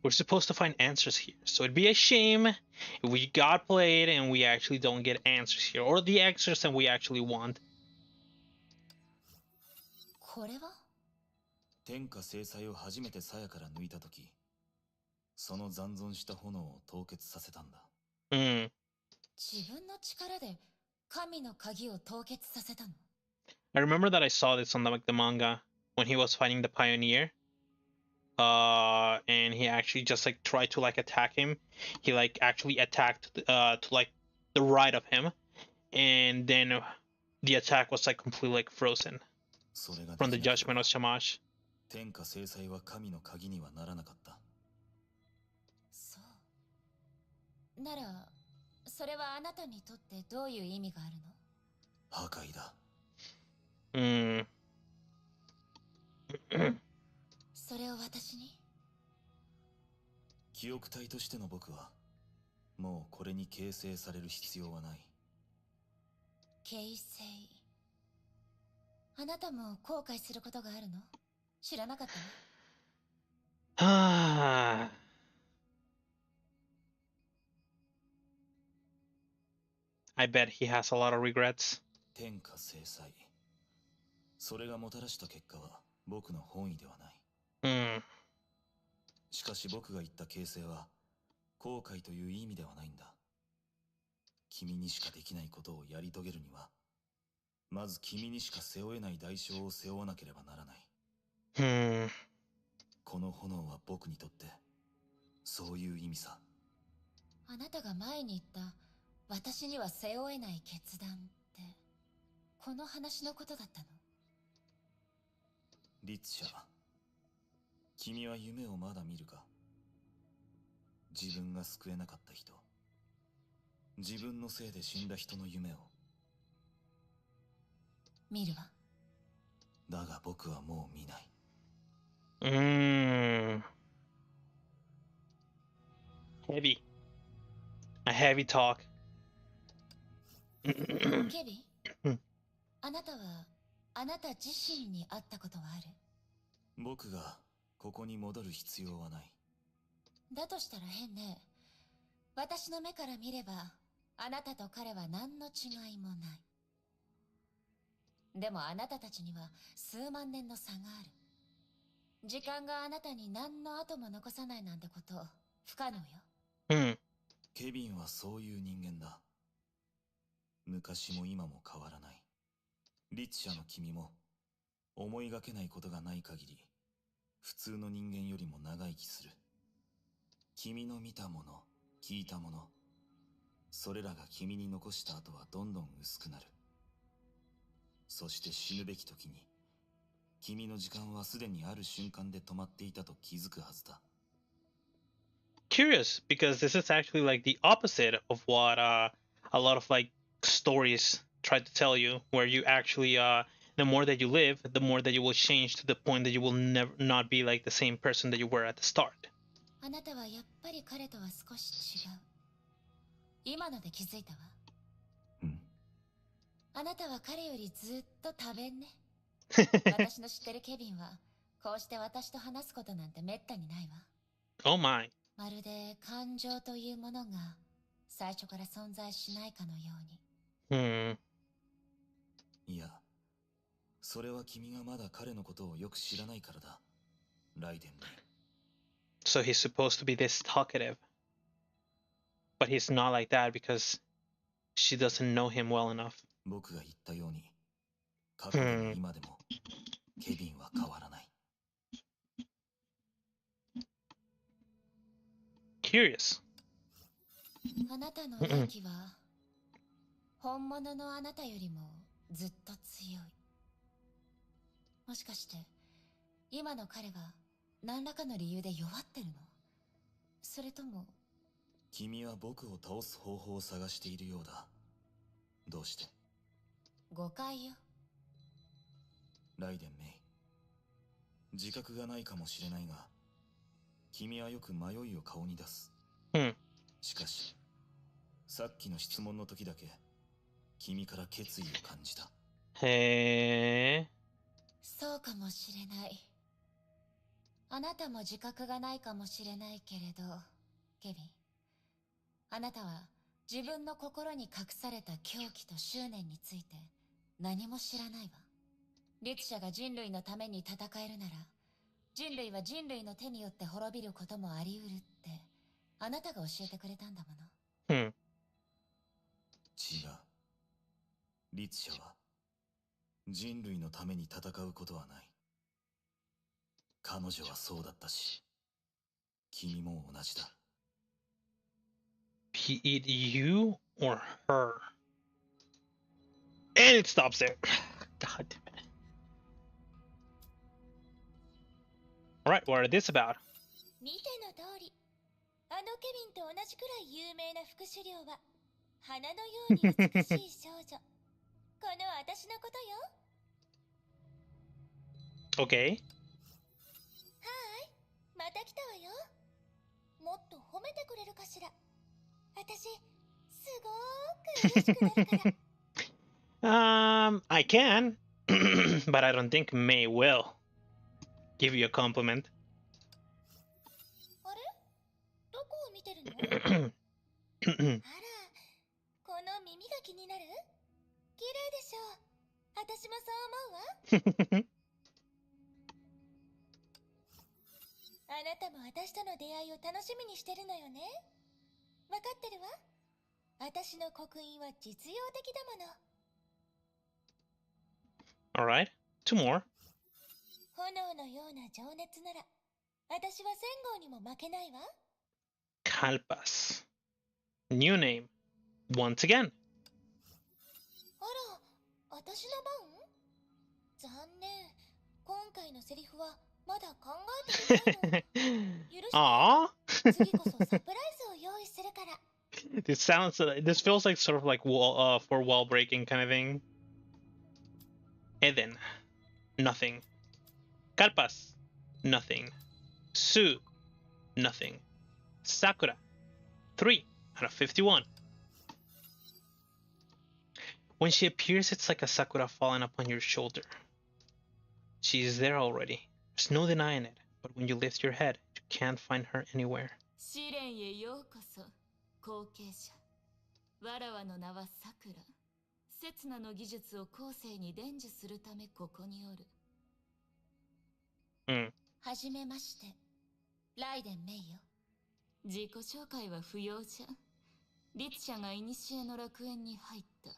we're supposed to find answers here. So it'd be a shame if we got played and we actually don't get answers here, or the answers that we actually want. これは？天下制裁を初めて鞘から抜いたとき、その残存した炎を凍結させたんだ。自分の力で神の鍵を凍結させたの？ I remember that I saw this on the manga when he was fighting the pioneer. And he actually just like tried to like attack him. He like actually attacked to like the right of him, and then the attack was like completely like frozen from the judgment of Shamash. 天下制裁は神の鍵にはならなかった。そう。なら、それはあなたにとってどういう意味があるの？破壊だ。それを私に？記憶体としての僕は、もうこれに形成される必要はない。形成。あなたも後悔することがあるの？知らなかったの？ I bet he has a lot of regrets. 天下制裁。それがもたらした結果は僕の本意ではない。しかし僕が言った形成は後悔という意味ではないんだ。君にしかできないことをやり遂げるには、まず君にしか背負えない代償を背負わなければならない。この炎は僕にとってそういう意味さ。あなたが前に言った私には背負えない決断ってこの話のことだったの？律者、君は夢をまだ見るか？自分が救えなかった人、自分のせいで死んだ人の夢を。見るわ。だが僕はもう見ない。Heavy. A heavy talk. ケビン、あなたはあなた自身に会ったことはある？僕がここに戻る必要はない。だとしたら変ね。私の目から見ればあなたと彼は何の違いもない。でもあなたたちには数万年の差がある。時間があなたに何の跡も残さないなんてこと不可能よ。ケビンはそういう人間だ。昔も今も変わらない。律者の君も思いがけないことがない限り普通の人間よりも長生きする。君の見たもの、聞いたもの、それらが君に残した後はどんどん薄くなる。そして死ぬべき時に君の時間はすでにある瞬間で止まっていたと気づくはずだ。Curious, because this is actually like the opposite of what a lot of like stories try to tell you, where you actually the more that you live, the more that you will change to the point that you will never not be like the same person that you were at the start. あなたはやっぱり彼とは少し違う。今ので気づいたわ。あなたは彼よりずっと多弁ね。私の知ってるケビンはこうして私と話すことなんてめったにないわ。Oh my. まるで感情というものが最初から存在しないかのように。いや、それは君がまだ彼のことをよく知らないからだ。ライデンメイ。So he's supposed to be this talkative, but he's not like that because she doesn't know him well enough. 僕が言ったように、過去でも今でもケビンは変わらない。Curious. あなたの勇気は本物のあなたよりもずっと強い。もしかして今の彼は何らかの理由で弱ってるの？それとも。君は僕を倒す方法を探しているようだ。どうして？誤解よ。ライデンメイ、自覚がないかもしれないが、君はよく迷いを顔に出す。しかしさっきの質問の時だけ君から決意を感じた。へえ。そうかもしれない。あなたも自覚がないかもしれないけれど、ケビン、あなたは自分の心に隠された狂気と執念について何も知らないわ。律者が人類のために戦えるなら、人類は人類の手によって滅びることもあり得るってあなたが教えてくれたんだもの。違う。律者は人類のために戦うことはない。彼女はそうだったし、君も同じだ。Be it you or her. And it stops there. God damn it. Alright, what are this about? 見ての通り、あのケビンと同じくらい有名な副首領は花のように美しい少女。この私のことよ。Okay. はーい、また来たわよ。もっと褒めてくれるかしら。私、すごーく嬉しくなるから。I can, but I don't think Mei will give you a compliment. あれ？どこを見てるの？あら、この耳が気私もそう思うわ。あなたも私との出会いを楽しみにしてるのよね。わかってるわ。私の刻印は実用的だもの。Alright, two more. 炎のような情熱なら、私は戦号にも負けないわ。Kalpas. New name. Once again. あら、私の番？残念。今回のセリフはまだ考えていないの。許して。Aww. 次こそサプライズを用意するから。This feels like sort of like for wall breaking kind of thing. Eden. Nothing. Kalpas. Nothing. Su. Nothing. Sakura. 3 out of 51. When she appears, it's like a sakura falling upon your shoulder. She is there already. There's no denying it. But when you lift your head, you can't find her anywhere. 試練へようこそ、後継者。わらわの名はさくら。刹那の技術を後世に伝授するためここにおる。はじめまして。ライデンメイよ。自己紹介は不要じゃ。律者が古の楽園に入った。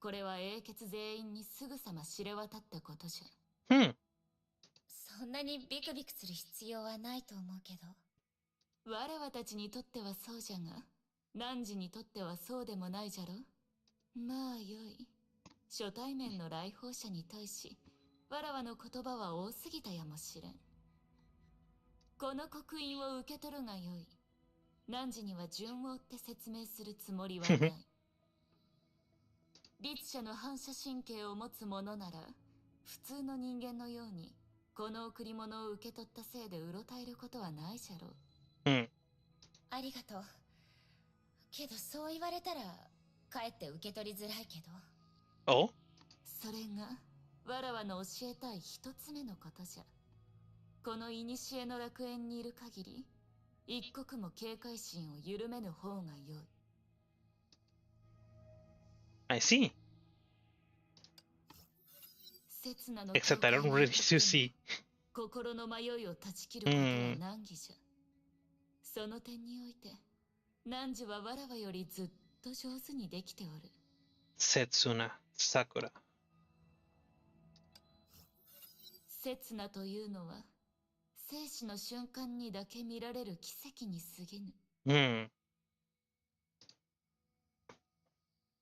これは英傑全員にすぐさま知れ渡ったことじゃ。そんなにビクビクする必要はないと思うけど。我々たちにとってはそうじゃが、汝にとってはそうでもないじゃろ。まあよい。初対面の来訪者に対し、わらわの言葉は多すぎたやもしれん。この刻印を受け取るがよい。汝には順を追って説明するつもりはない。律者の反射神経を持つ者なら、普通の人間のように、この贈り物を受け取ったせいでうろたえることはないじゃろう。ありがとう。けどそう言われたら、かえって受け取りづらいけど。Oh? それが、わらわの教えたい一つ目のことじゃ。この古の楽園にいる限り、一刻も警戒心を緩めぬ方がよい。I see. Except I don't really to see. 心の迷いを断ち切ることは難儀じゃ。その点において、汝はわらわよりずっと上手にできておる。Setsuna Sakura. 刹那というのは、生死の瞬間にだけ見られる奇跡に過ぎぬ。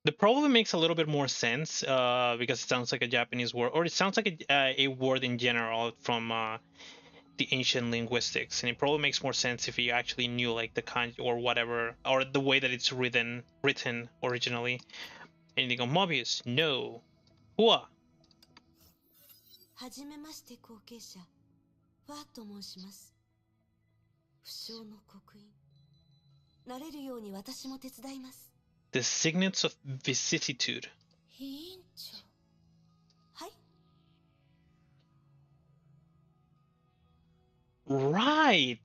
The probably makes a little bit more sense because it sounds like a Japanese word, or it sounds like a word in general from the ancient linguistics, and it probably makes more sense if you actually knew like the kanji or whatever, or the way that it's written originally. And you go, Mobius, no. Hua. はじめまして後継者、ワーと申します。不詳の刻印。慣れるように私も手伝います。The signets of vicissitude. 委員長。はい。Right.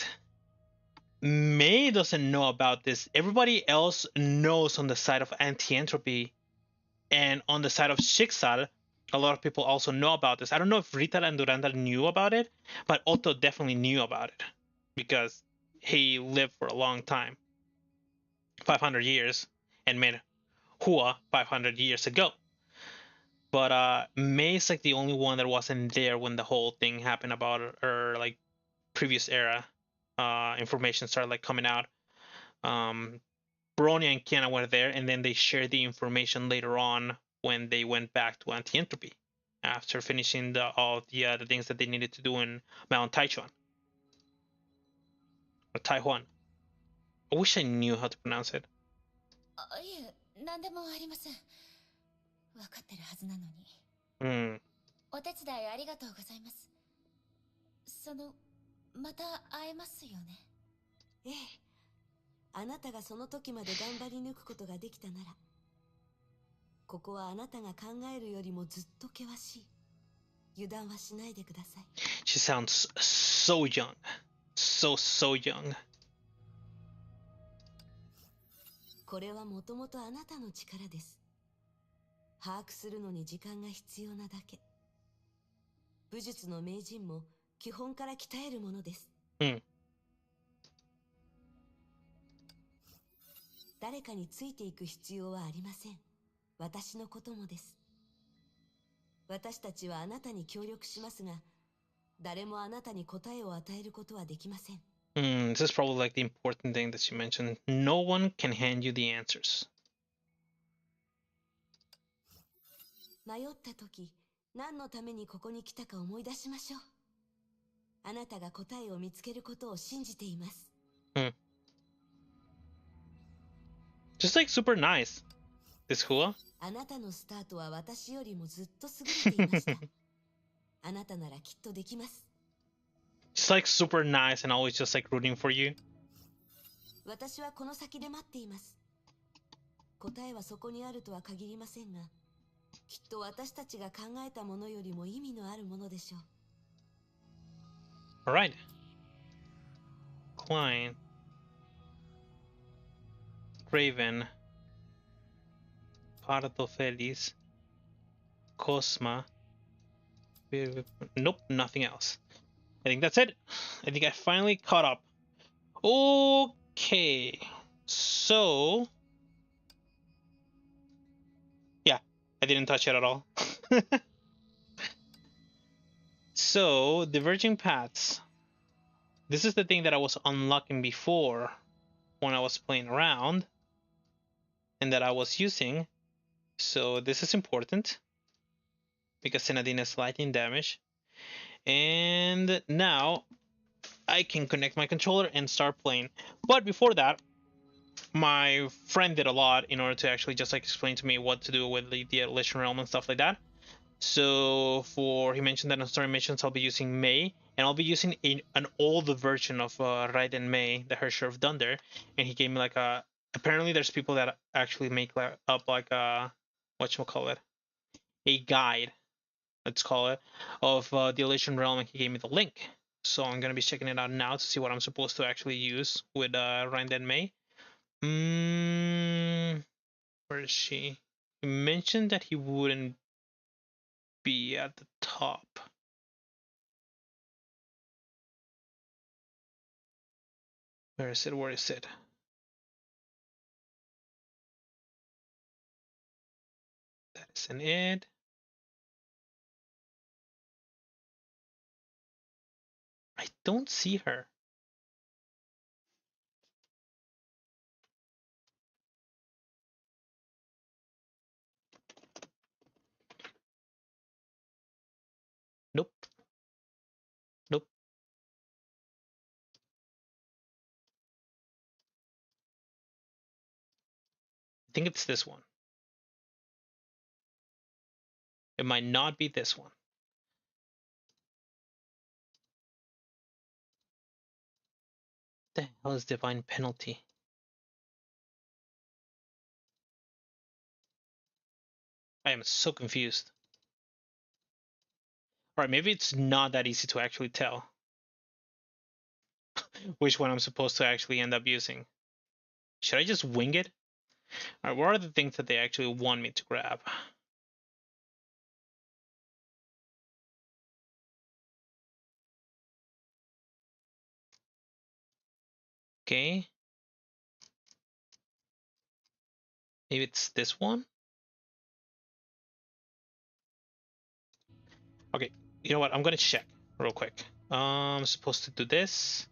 Mei doesn't know about this. Everybody else knows on the side of anti-entropy, and on the side of Shiksal, a lot of people also know about this. I don't know if Rita and Durandal knew about it, but Otto definitely knew about it because he lived for a long time, 500 years, and made Hua 500 years ago. But Mei's like the only one that wasn't there when the whole thing happened about her like previous era information started like coming out. Bronya and Kiana were there, and then they shared the information later on when they went back to anti-entropy after finishing all the things that they needed to do in Mount Taichuan or Taihuan. I wish I knew how to pronounce it. いえ、何でもありません。分かってるはずなのに。お手伝いありがとうございます。また会えますよね。ええ。あなたがその時まで頑張り抜くことができたなら、ここはあなたが考えるよりもずっと険しい。油断はしないでください。She sounds so young. So young. これはもともとあなたの力です。把握するのに時間が必要なだけ。武術の名人も基本から鍛えるものです。誰かについていく必要はありません。私のこともです。私たちはあなたに協力しますが、誰もあなたに答えを与えることはできません。This is probably like the important thing that she mentioned. No one can hand you the answers. 迷った時、何のためにここに来たか思い出しましょう。あなたが答えを見つけることを信じています。Just like super nice. This Hua? あなたのスタートは私よりもずっと優れていました。あなたならきっとできます。Just like super nice and always just like rooting for you. 私はこの先で待っています。答えはそこにあるとは限りませんが、きっと私たちが考えたものよりも意味のあるものでしょう。Alright. Klein. Raven. Pardo Feliz. Cosma. Nope, nothing else. I think that's it. I think I finally caught up. Okay. So... yeah, I didn't touch it at all. So, diverging paths. This is the thing that I was unlocking before when I was playing around and that I was using. So this is important because Senadine is lightning damage. And now I can connect my controller and start playing. But before that, my friend did a lot in order to actually just like explain to me what to do with the Elysian Realm and stuff like that. So he mentioned that in story missions I'll be using Mei, and I'll be using an old version of Raiden Mei, the Herrscher of Thunder, and he gave me like a. Apparently, there's people that actually make up like a whatchamacallit, a guide, let's call it, of the Elysian Realm, and he gave me the link. So I'm gonna be checking it out now to see what I'm supposed to actually use with Raiden Mei. Where is she? He mentioned that he wouldn't be at the top. Where is it? Where is it? That isn't it. I don't see her. Nope. Nope. I think it's this one. It might not be this one. What the hell is Divine Penalty? I am so confused. Alright, maybe it's not that easy to actually tell which one I'm supposed to actually end up using. Should I just wing it? Alright, what are the things that they actually want me to grab? Okay. Maybe it's this one? Okay, you know what? I'm gonna check real quick. I'm supposed to do this.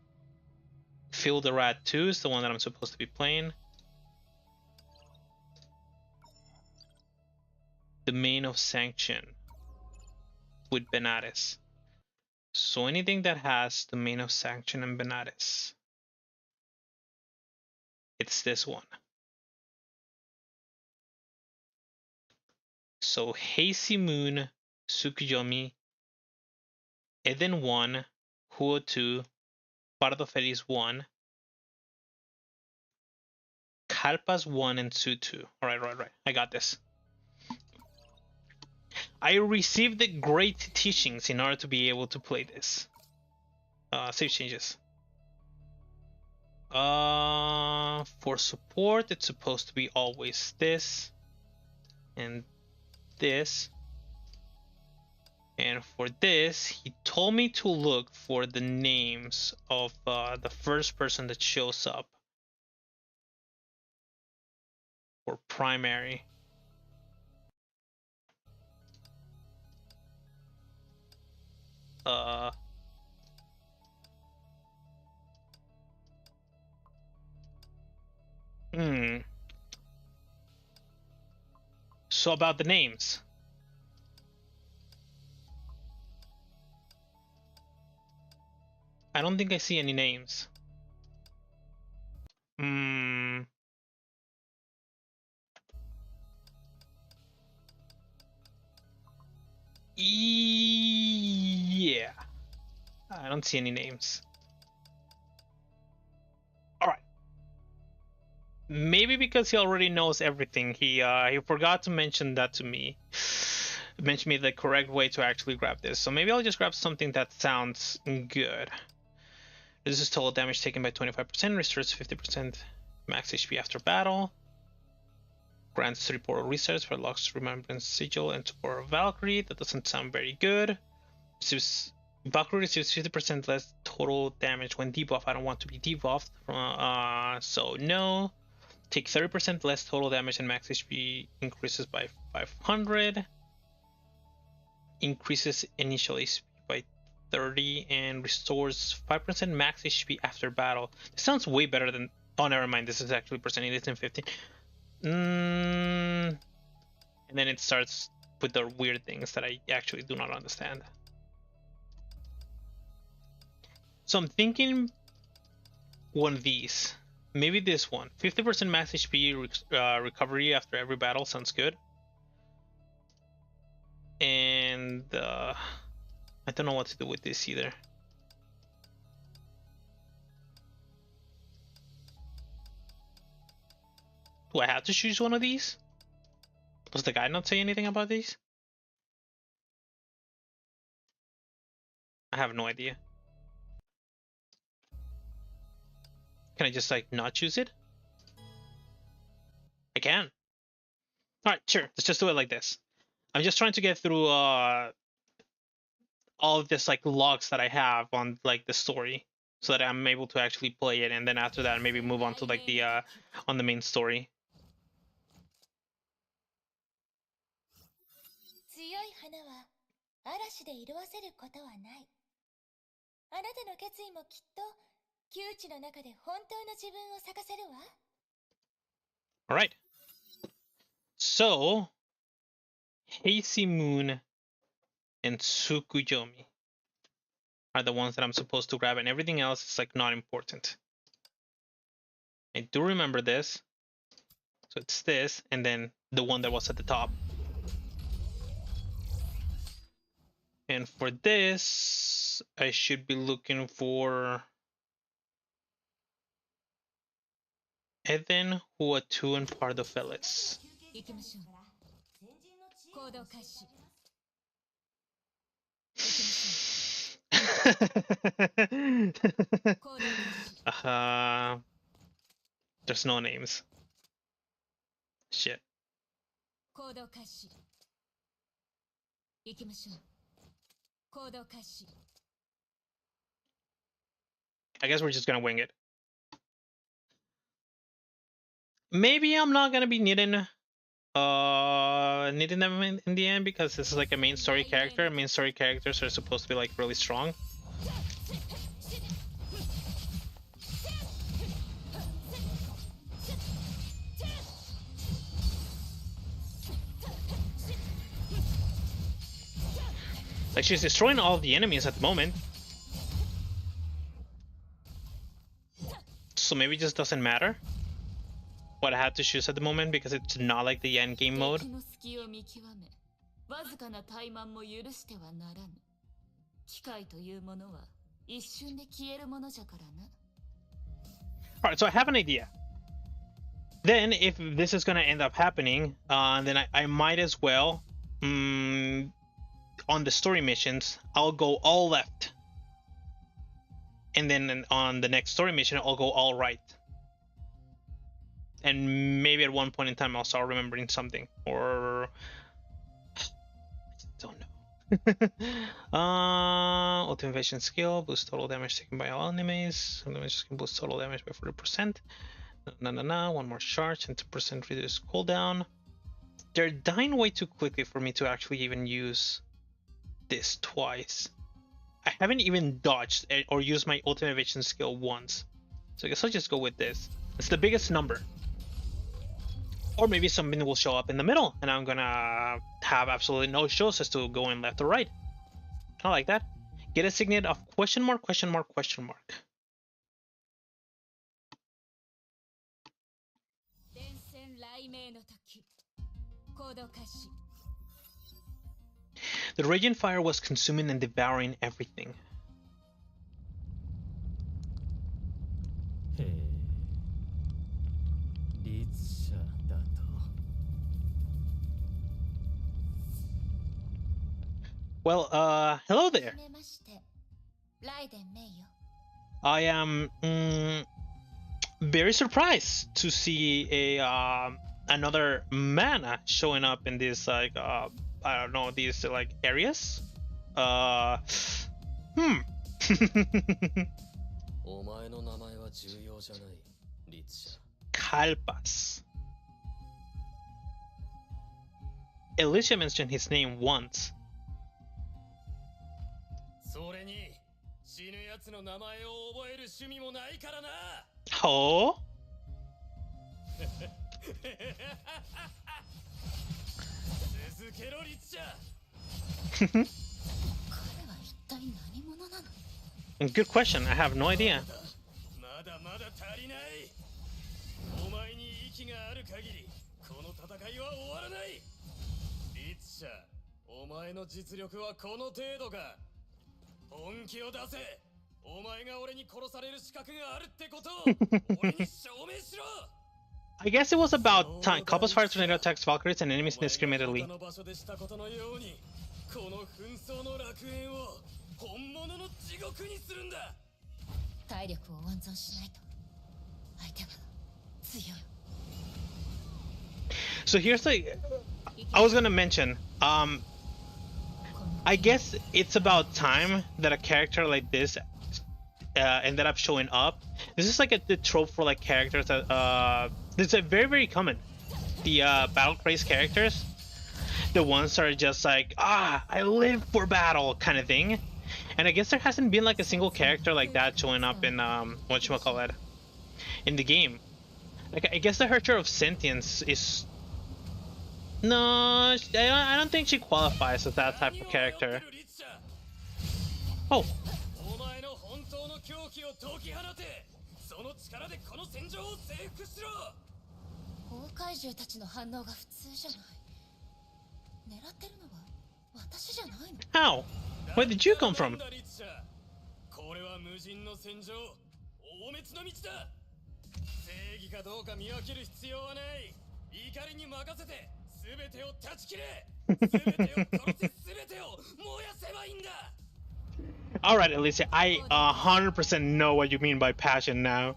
Feel the Rat 2 is the one that I'm supposed to be playing. Domain of Sanction with Benares. So anything that has Domain of Sanction and Benares, it's this one. So Hazy Moon, Tsukuyomi, Eden 1, Huo 2, Pardo Feliz 1, Kalpas 1, and Su 2. Right. I got this. I received the great teachings in order to be able to play this. Save changes. For support, it's supposed to be always this. And this. And for this, he told me to look for the names of the first person that shows up for primary. So about the names. I don't think I see any names. Yeah. I don't see any names. Alright. Maybe because he already knows everything. He forgot to mention that to me. Mention me the correct way to actually grab this. So maybe I'll just grab something that sounds good. This is total damage taken by 25%, restores 50% max HP after battle. Grants 3 portal resets for locks Remembrance Sigil and support Valkyrie. That doesn't sound very good. Valkyrie receives 50% less total damage when debuffed. I don't want to be debuffed, so no. Take 30% less total damage and max HP increases by 500. Increases initial HP by 30 and restores 5% max HP after battle. This sounds way better than... Oh, never mind. This is actually percentage. It's in 15. And then it starts with the weird things that I actually do not understand. So I'm thinking one of these. Maybe this one. 50% max HP recovery after every battle sounds good. And I don't know what to do with this either. Do I have to choose one of these? Does the guy not say anything about these? I have no idea. Can I just like not choose it? I can. Alright, sure. Let's just do it like this. I'm just trying to get through all of this like logs that I have on like the story, so that I'm able to actually play it, and then after that maybe move on to like the on the main story. 強い花は嵐で色あせることはない。あなたの決意もきっと窮地の中で本当の自分を咲かせるわ。Alright. So, Hazy Moon and Tsukuyomi are the ones that I'm supposed to grab, and everything else is like not important. I do remember this. So it's this, and then the one that was at the top. And for this, I should be looking for Eden, Huatu, and Pardofelis. There's no names. Shit. I guess we're just gonna wing it. Maybe I'm not gonna be needing them in the end, because this is like a main story character. Main story characters are supposed to be like really strong. Like, she's destroying all of the enemies at the moment. So maybe it just doesn't matter what I had to choose at the moment, because it's not like the end game mode. Alright, so I have an idea. Then, if this is gonna end up happening, then I might as well, on the story missions, I'll go all left. And then on the next story mission, I'll go all right. And maybe at one point in time, I'll start remembering something. Or Ultimate evasion skill, boost total damage taken by all enemies. Damage can boost total damage by 40%. One more charge and 2% reduced cooldown. They're dying way too quickly for me to actually even use this twice. I haven't even dodged or used my ultimate evasion skill once. So I guess I'll just go with this. It's the biggest number. Or maybe something will show up in the middle and I'm gonna have absolutely no choices to go in left or right. I like that. Get a signet of question mark, question mark, question mark. The raging fire was consuming and devouring everything. Well, hello there. I am very surprised to see a another mana showing up in this like I don't know, these like areas. Kalpas. Elysian mentioned his name once. Oh? Good question. I have no idea. I guess it was about time. Couples fire tornado attacks Valkyries and enemies indiscriminately. So here's like, I was gonna mention, I guess it's about time that a character like this ended up showing up. This is like the trope for like characters that this is very common. The battle craze characters, the ones that are just like, I live for battle kind of thing. And I guess there hasn't been like a single character like that showing up in whatchamacallit, in the game. Like I guess the Hercher of Sentience is, no, I don't think she qualifies as that type of character. Oh. How? Where did you come from? Alright, Alicia, I 100% know what you mean by passion now.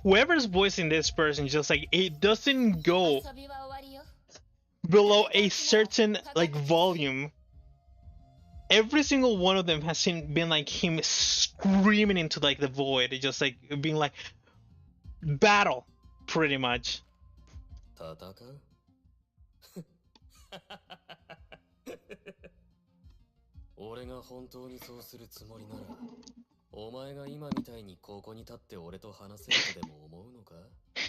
Whoever's voicing this person, just like, it doesn't go below a certain like volume. Every single one of them has been like him screaming into like the void, just like being like, battle, pretty much.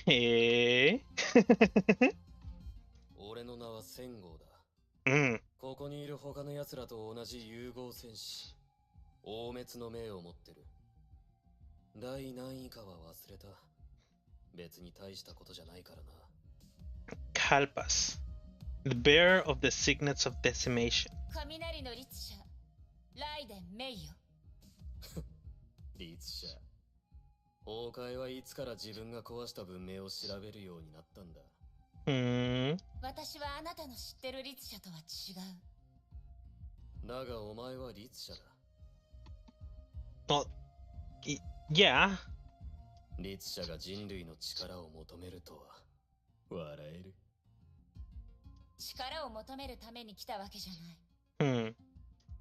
Hey. Kalpas, the bearer of the signets of decimation. Well, yeah. 力を求めるために来たわけじゃない。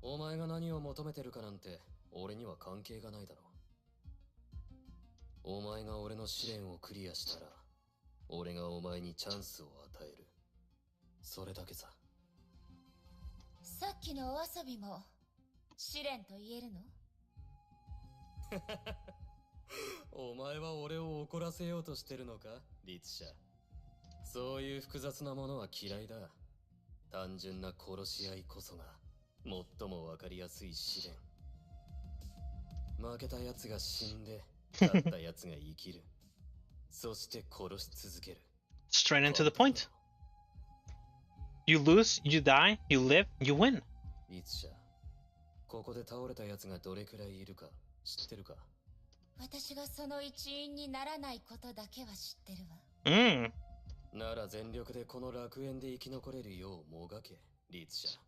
お前が何を求めてるかなんて俺には関係がないだろう。お前が俺の試練をクリアしたら俺がお前にチャンスを与える。それだけさ。さっきのお遊びも試練と言えるの？お前は俺を怒らせようとしてるのか、律者。そういう複雑なものは嫌いだ。単純な殺し合いこそが最もわかりやすい試練。負けた奴が死んで勝った奴が生きる。そして殺し続ける。Straight into the point. You lose, you die, you live, you win. 律者、ここで倒れた奴がどれくらいいるか知ってるか？私がその一員にならないことだけは知ってるわ。なら全力でこの楽園で生き残れるようもがけ、律者。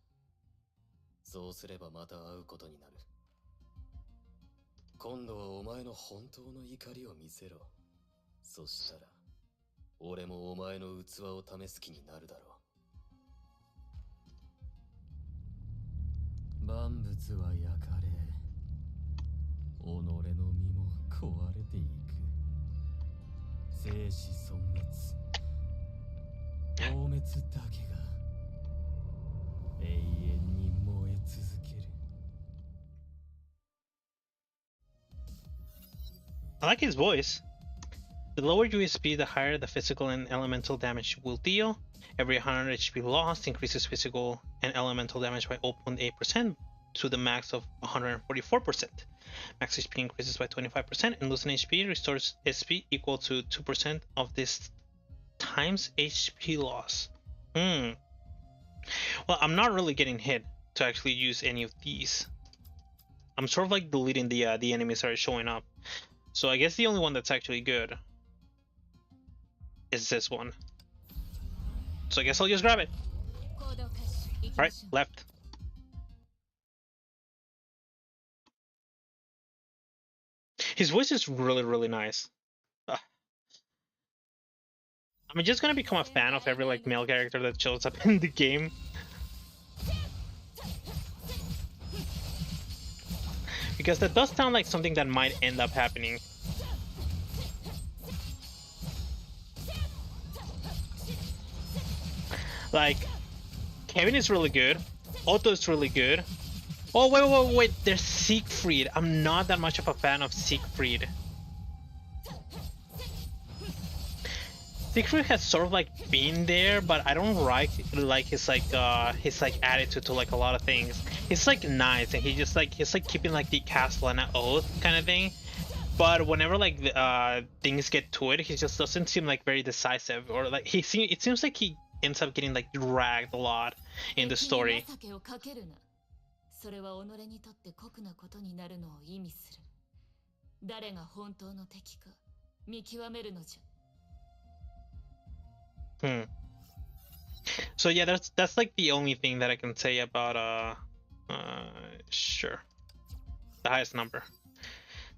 そうすればまた会うことになる。今度はお前の本当の怒りを見せろ。そしたら俺もお前の器を試す気になるだろう。万物は焼かれ、己の身も壊れていく。生死損滅、消滅だけが永遠に燃え続ける。I like his voice. The lower you HP, the higher the physical and elemental damage you will deal. Every 100 HP lost increases physical and elemental damage by 0.8% to the max of 144%. Max HP increases by 25%, and losing HP restores SP equal to 2% of this times HP loss. Well, I'm not really getting hit to actually use any of these. I'm sort of like deleting the enemies that are showing up. So I guess the only one that's actually good is this one. So I guess I'll just grab it. Alright, left. His voice is really, really nice. I'm just gonna become a fan of every like male character that shows up in the game. Because that does sound like something that might end up happening. Like, Kevin is really good. Otto is really good. Oh, wait, there's Siegfried. I'm not that much of a fan of Siegfried. Siegfried has sort of like been there, but I don't like his attitude to like a lot of things. He's like nice and he's like keeping like the castle and an oath kind of thing. But whenever like things get to it, he just doesn't seem like very decisive, or like it seems like he ends up getting like dragged a lot in the story. それは己にとって酷なことになるのを意味する。誰が本当の敵か見極めるのじゃ。So yeah, that's like the only thing that I can say about sure. The highest number.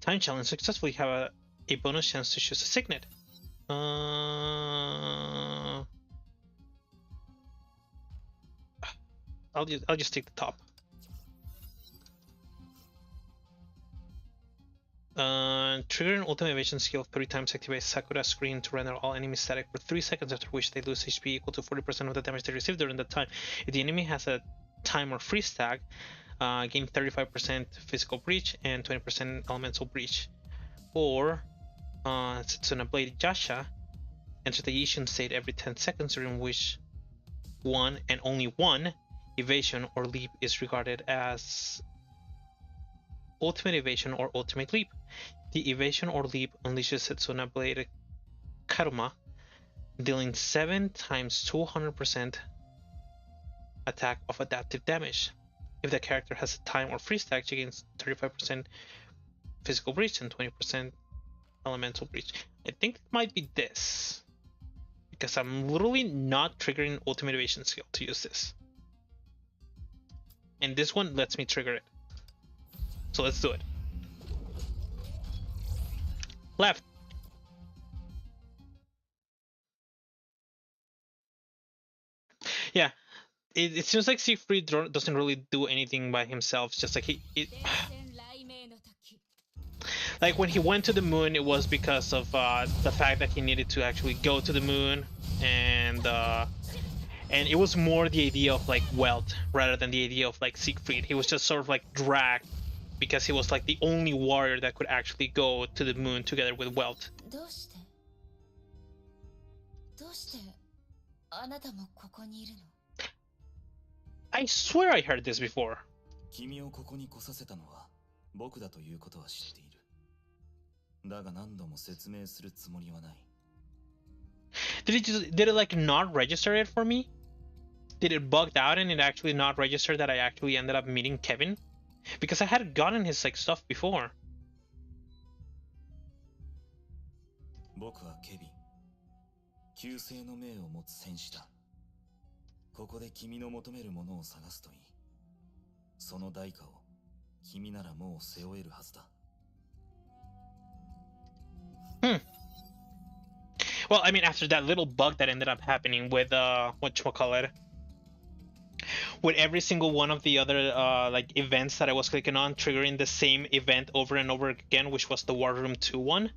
Time challenge, successfully have a bonus chance to choose a signet. I'll just take the top. Trigger an ultimate evasion skill 3 times, activate Sakura screen to render all enemies static for 3 seconds, after which they lose HP equal to 40% of the damage they receive during that time. If the enemy has a time or freeze tag, gain 35% physical breach and 20% elemental breach. Or Setsuna Blade Jasha, enter the Yishin state every 10 seconds, during which one and only one evasion or leap is regarded as ultimate evasion or ultimate leap. The evasion or leap unleashes Setsuna Blade Karuma, dealing 7 times 200% attack of adaptive damage. If the character has a time or freeze tag, she gains 35% physical breach and 20% elemental breach. I think it might be this, because I'm literally not triggering ultimate evasion skill to use this, and this one lets me trigger it. So let's do it. Left. Yeah, it seems like Siegfried doesn't really do anything by himself. It's just like like when he went to the moon, it was because of the fact that he needed to actually go to the moon, and it was more the idea of like Welt rather than the idea of like Siegfried. He was just sort of like dragged because he was like the only warrior that could actually go to the moon together with Welt. I swear I heard this before. Did it like not register it for me? Did it bugged out and it actually not register that I actually ended up meeting Kevin? Because I had gotten his like stuff before. 旧姓の命を持つ戦士だ。ここで君の求めるものを探すといい。その代価を君ならもう背負えるはずだ。Well, I mean, after that little bug that ended up happening with whatchamacallit, with every single one of the other like events that I was clicking on triggering the same event over and over again, which was the War Room 2 one.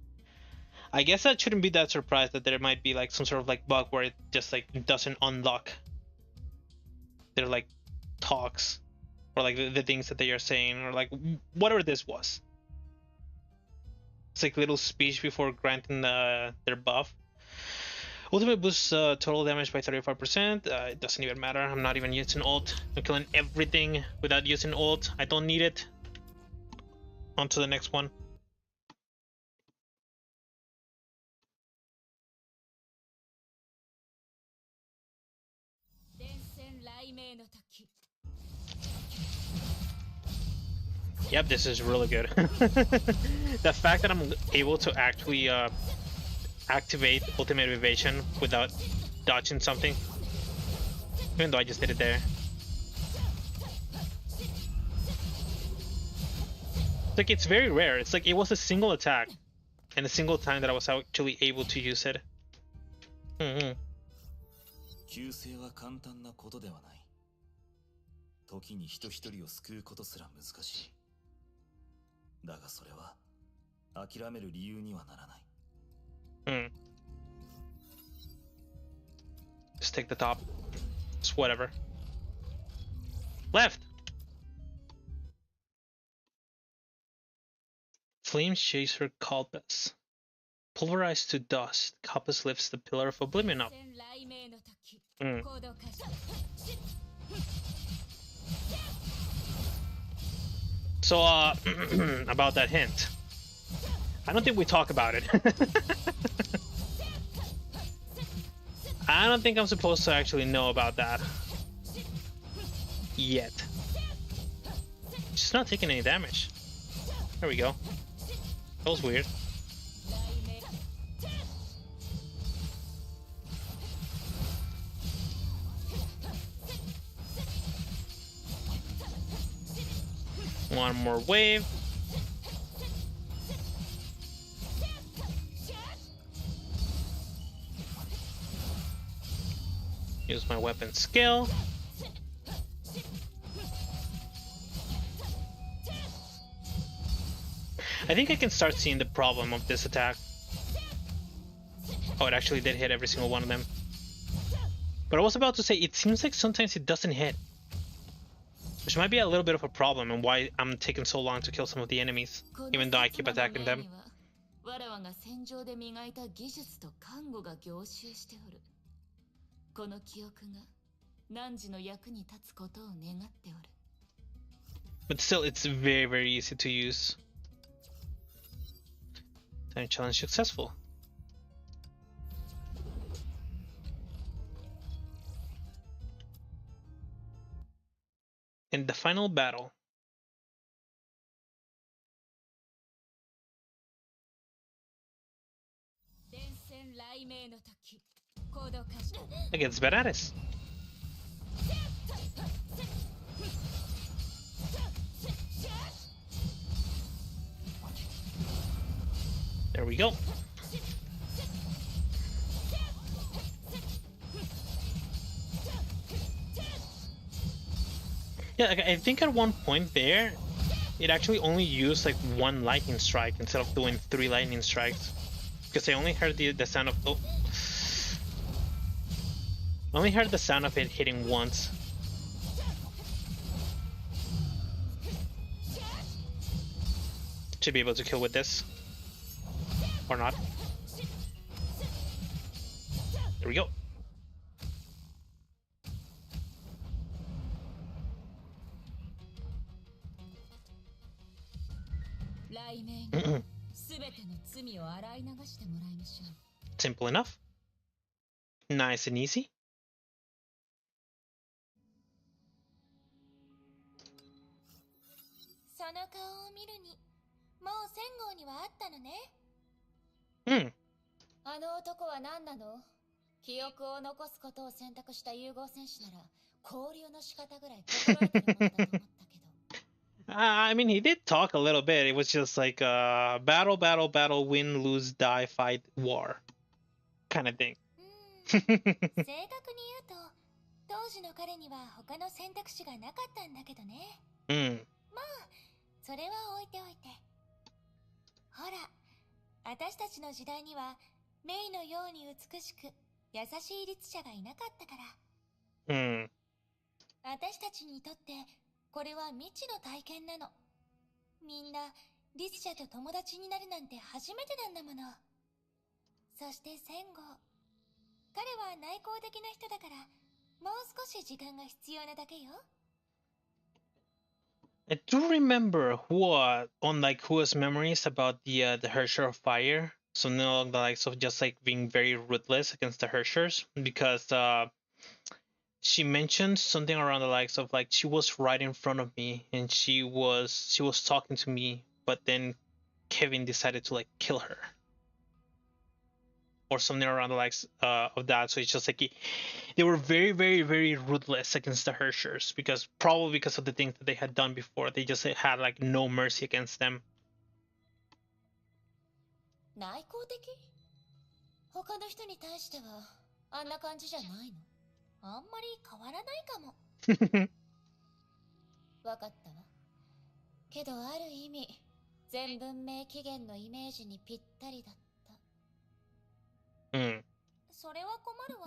I guess I shouldn't be that surprised that there might be like some sort of like bug where it just like doesn't unlock their like talks or like the things that they are saying or like whatever this was. It's like little speech before granting their buff. Ultimate boosts total damage by 35%. It doesn't even matter. I'm not even using ult. I'm killing everything without using ult. I don't need it. On to the next one. Yep, this is really good. The fact that I'm able to actually activate Ultimate Evasion without dodging something, even though I just did it there. Like, it's very rare. It's like it was a single attack and a single time that I was actually able to use it. Mm-hmm. 旧姓は簡単なことではない。時に人一人を救うことすら難しい。だがそれは諦める理由にはならない。Just take the top. Just whatever. Left. Flames chaser Kalpus. Pulverized to dust, Kalpus lifts the Pillar of Oblivion up. So, about that hint. I don't think we talk about it. I don't think I'm supposed to actually know about that. Yet. She's not taking any damage. There we go. That was weird. One more wave. Use my weapon skill. I think I can start seeing the problem of this attack. Oh, it actually did hit every single one of them. But I was about to say, it seems like sometimes it doesn't hit. Which might be a little bit of a problem and why I'm taking so long to kill some of the enemies, even though I keep attacking them. But still, it's very, very easy to use. Time challenge successful. In the final battle. Against Badaris. There we go. Yeah, like, I think at one point there, it actually only used like one lightning strike instead of doing 3 lightning strikes. Because I only heard the sound of... Oh. I only heard the sound of it hitting once. Should be able to kill with this. Or not. There we go. Simple enough. Nice and easy. Hmm. あの男は何なの？記憶を残すことを選択した融合戦士なら交流の仕方ぐらい心得てるものだと思ったけど。I mean, he did talk a little bit. It was just like battle, battle, battle, win, lose, die, fight, war kind of thing. 正確に言うと、当時の彼には他の選択肢がなかったんだけどね。まあ、それは置いておいて。ほら、私たちの時代にはメイのように美しく優しい律者がいなかったから。私たちにとってこれは未知の体験なの。みんな律者と友達になるなんて初めてなんだもの。そして戦後、彼は内向的な人だからもう少し時間が必要なだけよ。I do remember who's memories about the Hersher of Fire. So no, the likes of just like being very ruthless against the Hershers, because she mentioned something around the likes of like she was right in front of me and she was talking to me, but then Kevin decided to like kill her. Or something around the likes of that. So it's just like they were very, very, very ruthless against the Hershers, probably because of the things that they had done before. They just had like no mercy against them. 内向的？他の人に対してはあんな感じじゃないの？あんまり変わらないかも。わかったわ。けどある意味、全文明起源のイメージにぴったりだった。それは困るわ。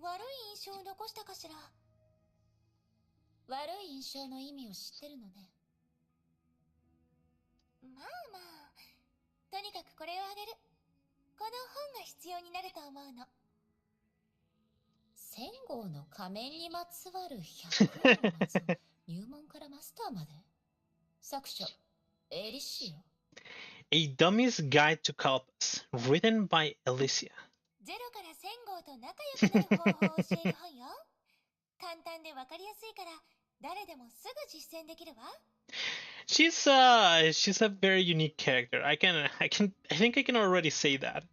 悪い印象を残したかしら。悪い印象の意味を知ってるのね。まあまあ、とにかくこれをあげる。この本が必要になると思うの。戦号の仮面にまつわる100の謎。入門からマスターまで。作者、エリシオ。A Dummy's Guide to Culpus, written by Elysia. ゼロから戦号と仲良くなる方法を教える本よ。簡単でわかりやすいから誰でもすぐ実践できるわ。She's a very unique character. I think I can already say that.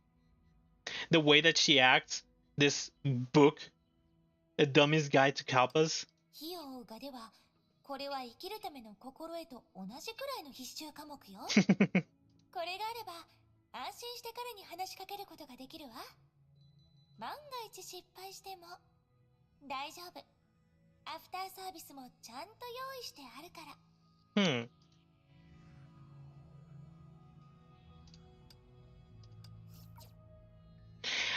The way that she acts, this book, A Dummy's Guide to Culpus. 火を追うがでは、これは生きるための心得と同じくらいの必修科目よ。これがあれば安心して彼に話しかけることができるわ。万が一失敗しても大丈夫。アフターサービスもちゃんと用意してあるから。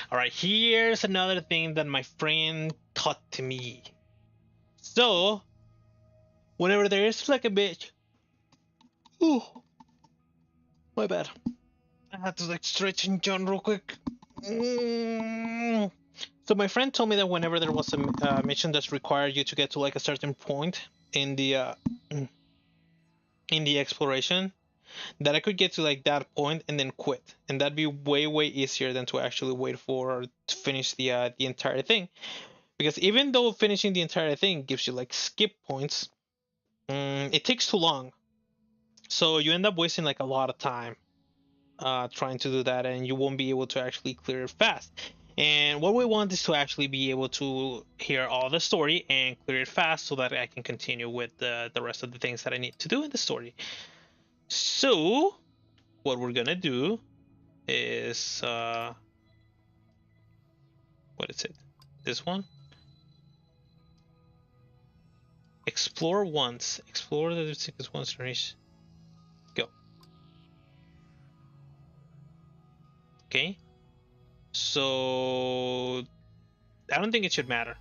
Alright, here's another thing that my friend taught to me. So, whenever there is like a bit... Ooh, my bad. I had to like stretch and yawn real quick. So my friend told me that whenever there was a mission that's required you to get to like a certain point in the exploration, that I could get to like that point and then quit, and that'd be way easier than to actually wait for to finish the entire thing. Because even though finishing the entire thing gives you like skip points, it takes too long. So you end up wasting like a lot of time trying to do that, and you won't be able to actually clear it fast. And what we want is to actually be able to hear all the story and clear it fast so that I can continue with the rest of the things that I need to do in the story. So what we're gonna do is what is it? This one? Explore once. Explore the sequence once to reach. Go. Okay. So I don't think it should matter.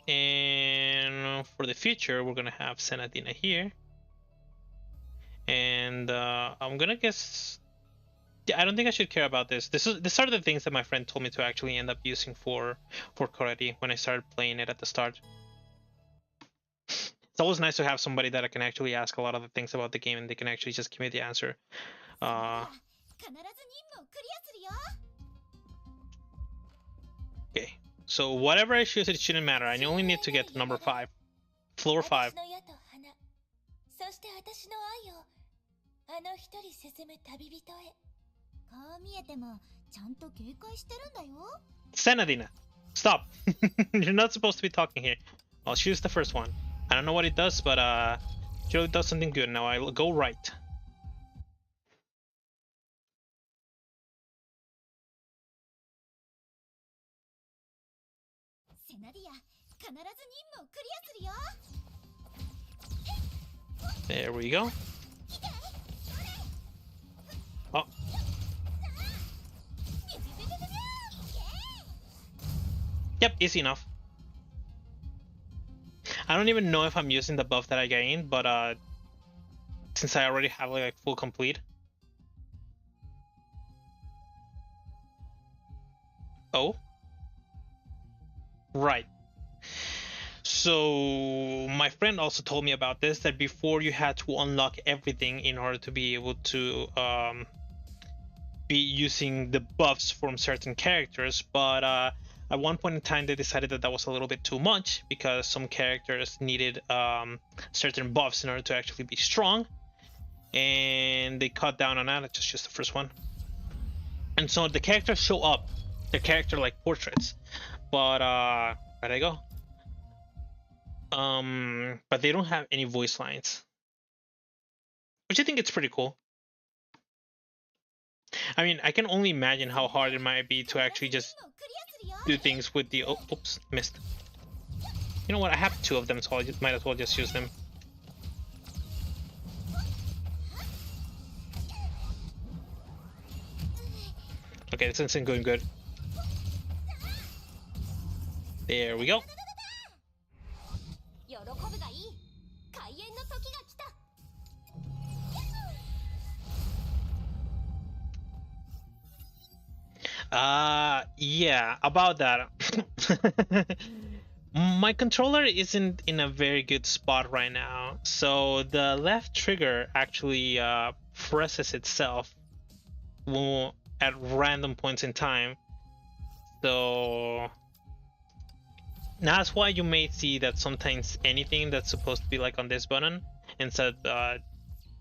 And for the future, we're gonna have Senadina here. And I'm gonna guess. Yeah, I don't think I should care about this. These are the things that my friend told me to actually end up using for Koredi when I started playing it at the start. It's always nice to have somebody that I can actually ask a lot of the things about the game and they can actually just give me the answer. Okay, so whatever I choose, it shouldn't matter. I only need to get to number 5. Floor 5. Senadina, stop. You're not supposed to be talking here. I'll choose the first one. I don't know what it does, but it really does something good. Now I'll go right. There we go. Oh. Yep, easy enough. I don't even know if I'm using the buff that I gained, but since I already have like full complete. Oh. Right. So my friend also told me about this, that before you had to unlock everything in order to be able to be using the buffs from certain characters, but at one point in time they decided that that was a little bit too much because some characters needed certain buffs in order to actually be strong, and they cut down on that. It's just the first one. And so the characters show up, the character like portraits, but where'd I go? But they don't have any voice lines, which I think it's pretty cool. I mean, I can only imagine how hard it might be to actually just do things with the... Oh, oops, missed. You know what? I have 2 of them, so I might as well just use them. Okay, this isn't going good. There we go. Yeah, about that. My controller isn't in a very good spot right now, so the left trigger actually presses itself at random points in time. So that's why you may see that sometimes anything that's supposed to be like on this button instead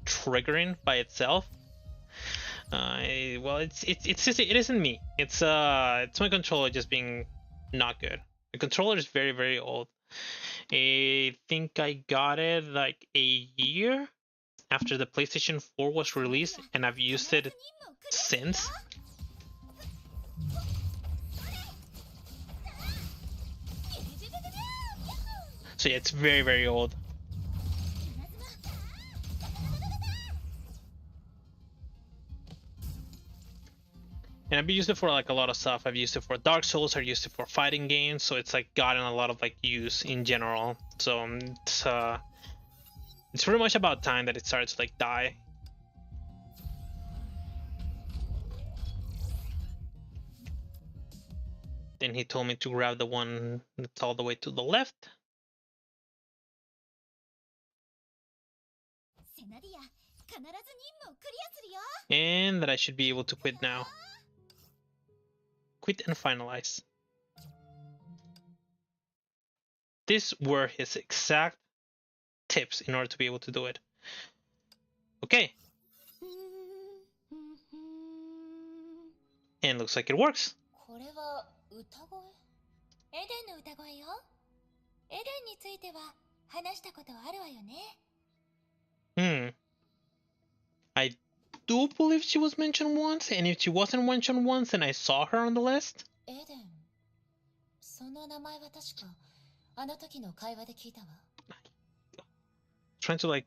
triggering by itself. Well, it isn't me. It's my controller just being not good. The controller is very, very old. I think I got it like a year after the PlayStation 4 was released, and I've used it since. So yeah, it's very, very old. And I've used it for like a lot of stuff. I've used it for Dark Souls, I've used it for fighting games, so it's like gotten a lot of like use in general. So it's pretty much about time that it starts to like die. Then he told me to grab the one that's all the way to the left. And that I should be able to quit now. Quit and finalize. These were his exact tips in order to be able to do it. Okay. And looks like it works. I do believe she was mentioned once, and if she wasn't mentioned once and I saw her on the list. Trying to like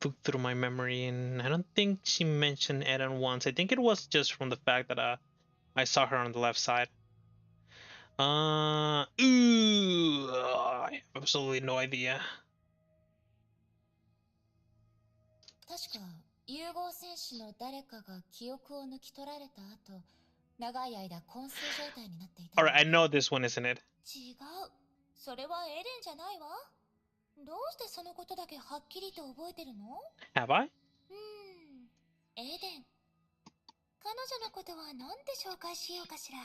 look through my memory, and I don't think she mentioned Eren once. I think it was just from the fact that I saw her on the left side. I have absolutely no idea. 確か融合戦士の誰かが記憶を抜き取られた後、長い間昏睡状態になっていた。Alright, I know this one, isn't it? 違う。それはエレンじゃないわ。どうしてそのことだけはっきりと覚えてるの？ Have I? エデン。彼女のことは何で紹介しようかしら。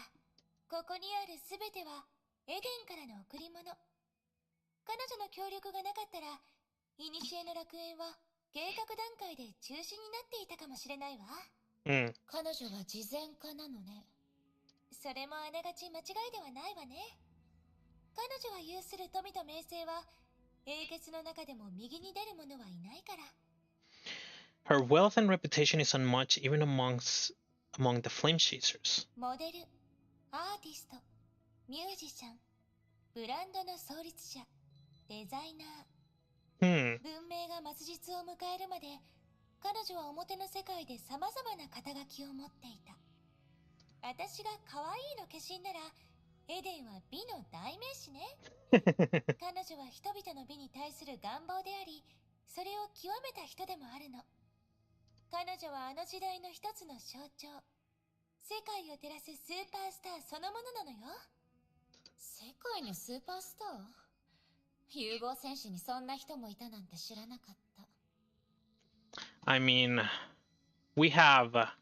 ここにあるすべてはエデンからの贈り物。彼女の協力がなかったら、古の楽園は計画段階で中止になっていたかもしれないわ。彼女は慈善家なのね。それもあながち間違いではないわね。彼女は有する富と名声は英傑の中でも右に出る者はいないから。Her wealth and reputation is unmatched even among the flame chasers. モデル、アーティスト、ミュージシャン、ブランドの創立者、デザイナー。文明が末日を迎えるまで、彼女は表の世界で様々な肩書きを持っていた。私が可愛いの化身なら、エデンは美の代名詞ね。彼女は人々の美に対する願望であり、それを極めた人でもあるの。彼女はあの時代の一つの象徴。世界を照らすスーパースターそのものなのよ。世界のスーパースター？融合戦士にそんな人もいたなんて知らなかった。I mean, we have a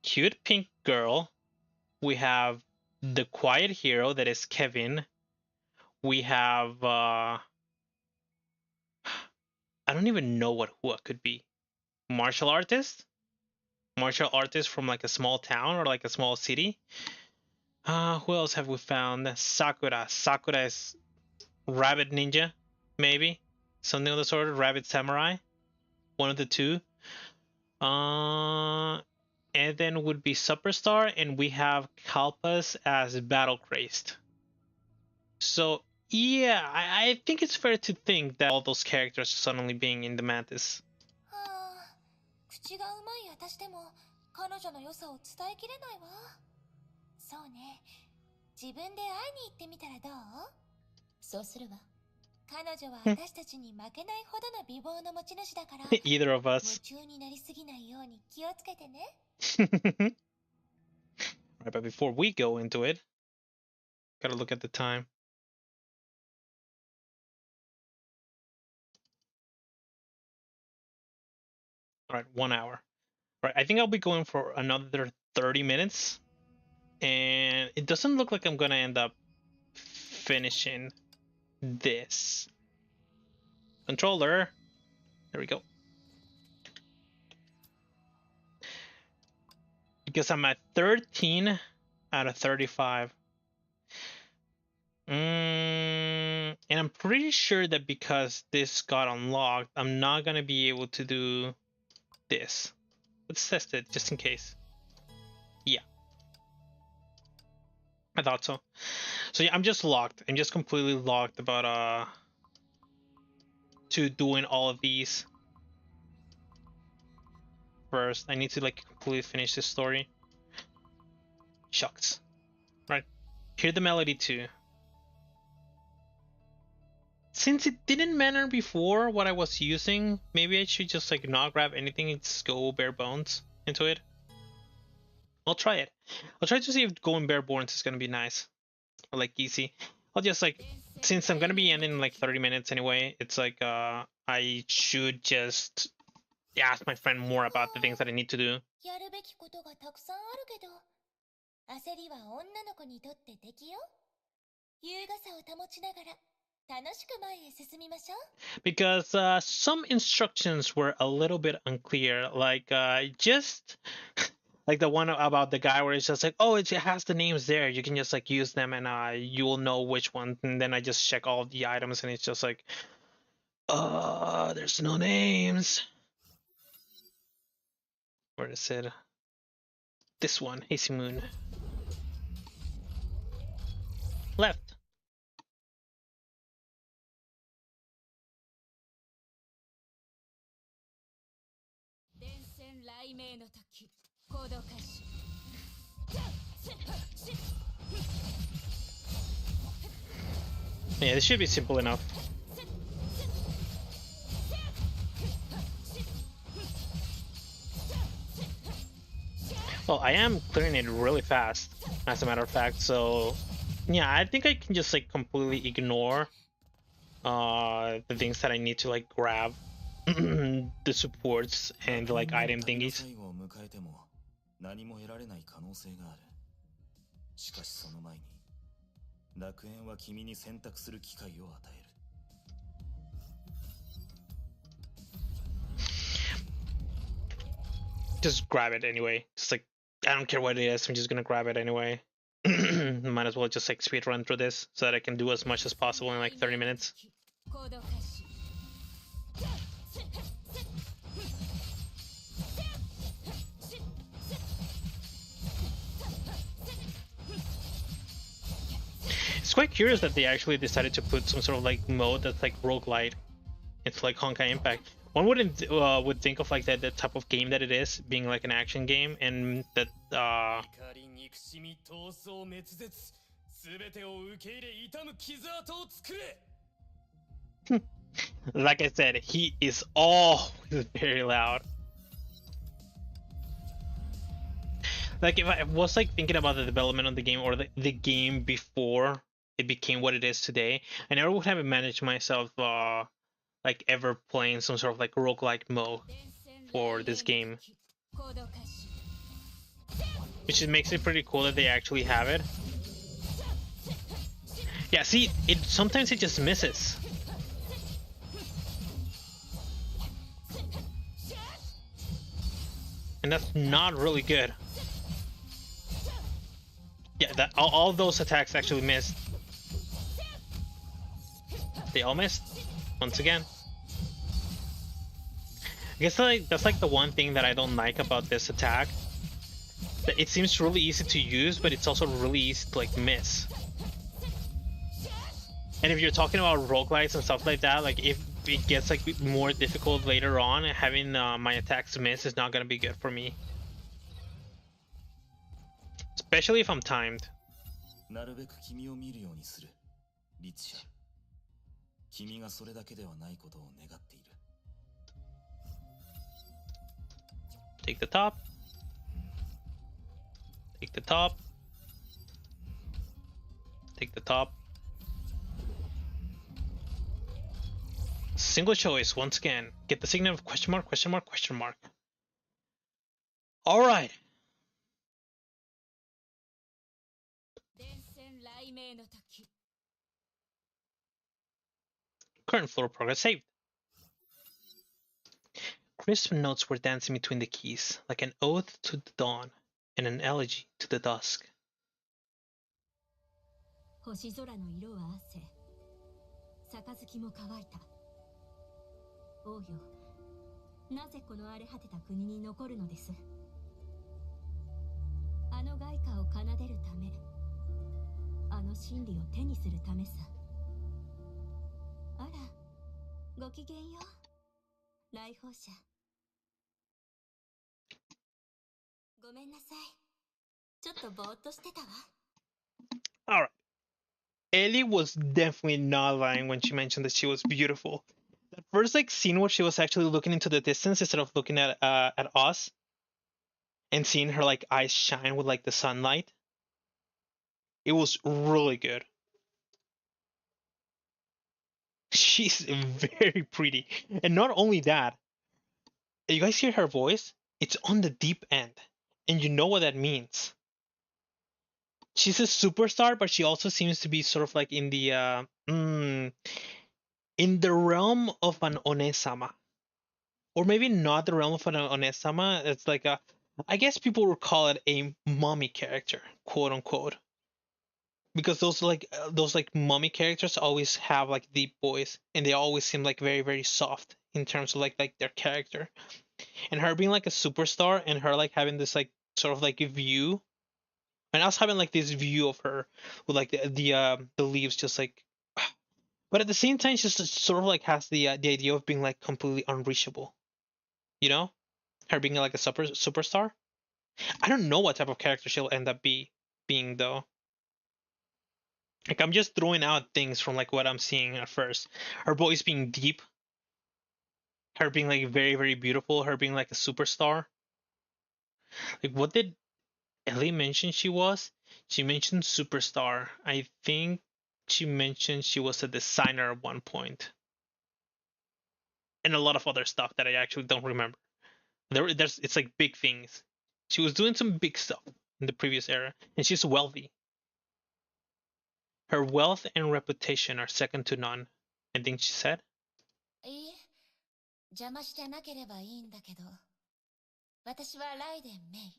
cute pink girl. We have the quiet hero that is Kevin. We have I don't even know what it could be. Martial artist from like a small town or like a small city. Who else have we found? Sakura is rabbit ninja, maybe something of the sort. Rabbit samurai, one of the two. And then would be Superstar, and we have Kalpas as battle crazed. So yeah, I think it's fair to think that all those characters are suddenly being in the Mantis. 口がうまい私でも彼女の良さを伝えきれないわ。そうね。自分で会いに行ってみたらどう？そうするわ。彼女は私たちに負けないほどの美貌の持ち主だから。Either of us. 夢中になりすぎないように気をつけてね。Right, but before we go into it, gotta look at the time. All right, 1 hour. All right, I think I'll be going for another 30 minutes. And it doesn't look like I'm gonna end up finishing this. Controller. There we go. Because I'm at 13 out of 35. And I'm pretty sure that because this got unlocked, I'm not gonna be able to do this. Let's test it just in case. Yeah. I thought so. So yeah, I'm just locked. I'm just completely locked about to doing all of these. First, I need to like completely finish this story. Shucks. Right. Hear the melody too. Since it didn't matter before what I was using, maybe I should just like not grab anything and just go bare bones into it. I'll try it. I'll try to see if going bare bones is gonna be nice. Or like easy. I'll just like, since I'm gonna be ending in like 30 minutes anyway, it's like I should just ask my friend more about the things that I need to do. やるべきことがたくさんあるけど、焦りは女の子にとって敵よ。優雅さを保ちながら楽しく前へ進みましょう。Because some instructions were a little bit unclear, like just like the one about the guy where it's just like, oh, it has the names there, you can just like use them and you will know which one. And then I just check all the items and it's just like, there's no names. Where is it? This one, Hazy Moon. Left. Yeah, this should be simple enough. Well, I am clearing it really fast, as a matter of fact, so yeah, I think I can just like completely ignore the things that I need to like grab the supports and the like item thingies. 何も得られない可能性がある。しかしその前に楽園は君に選択する機会を与える。Just grab it anyway. Just like, I don't care what it is, I'm just gonna grab it anyway. Might as well just like speed run through this so that I can do as much as possible in like 30 minutes. It's quite curious that they actually decided to put some sort of like mode that's like roguelite. It's like Honkai Impact. One wouldn't would think of like that the type of game that it is being like an action game, and that like I said, he is always very loud. Like if I was like thinking about the development of the game or the game before it became what it is today, I never would have imagined myself like ever playing some sort of like roguelike mode for this game. Which makes it pretty cool that they actually have it. Yeah, see, it sometimes it just misses. And that's not really good. Yeah, that all those attacks actually missed. They all missed once again. I guess that's like the one thing that I don't like about this attack. That it seems really easy to use, but it's also really easy to like miss. And if you're talking about roguelites and stuff like that, like if it gets like more difficult later on, having my attacks miss is not gonna be good for me. Especially if I'm timed. Take the top. Take the top. Take the top. Single choice once again. Get the signal of question mark, question mark, question mark. All right. Current floor progress saved. Crisp notes were dancing between the keys, like an ode to the dawn and an elegy to the dusk. 星空の色は汗、杯も乾いた。王よ、なぜこの荒れ果てた国に残るのです？あの外貨を奏でるため、あの真理を手にするためさ。あら、ごきげんよう、来訪者。ごめんなさい。ちょっとぼーっとしてたわ。All right. Ellie was definitely not lying when she mentioned that she was beautiful. That first like scene where she was actually looking into the distance instead of looking at us and seeing her like eyes shine with like the sunlight. It was really good. She's very pretty. And not only that, you guys hear her voice? It's on the deep end. And you know what that means. She's a superstar, but she also seems to be sort of like in the realm of an onesama. Or maybe not the realm of an onesama. It's like I guess people would call it a mommy character, quote unquote. Because those mommy characters always have like deep voice, and they always seem like very, very soft in terms of like their character. And her being like a superstar and her like having this like sort of like view, and us having like this view of her with like the leaves just like, but at the same time she just sort of like has the idea of being like completely unreachable, you know? Her being like a superstar. I don't know what type of character she'll end up being though. Like I'm just throwing out things from like what I'm seeing at first. Her voice being deep, her being like very very beautiful, her being like a superstar. Like what did Ellie mention she was? She mentioned superstar. I think she mentioned she was a designer at one point, and a lot of other stuff that I actually don't remember. There's it's like big things. She was doing some big stuff in the previous era, and she's wealthy. Her wealth and reputation are second to none. I think she said. いいえ、邪魔してなければいいんだけど、私はライデン・メイ。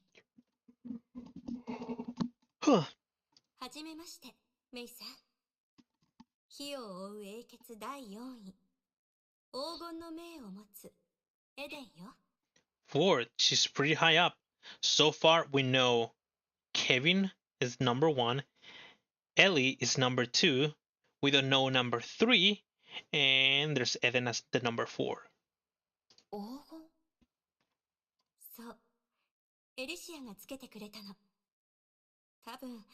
Huh. はじめまして、メイさん。火を追う英傑第4位。黄金の命を持つエデンよ。Fourth, she's pretty high up. So far, we know Kevin is number 1, Ellie is number 2, we don't know number 3, and there's Eden as the number 4. 黄金？そう。エリシアがつけてくれたの。多分、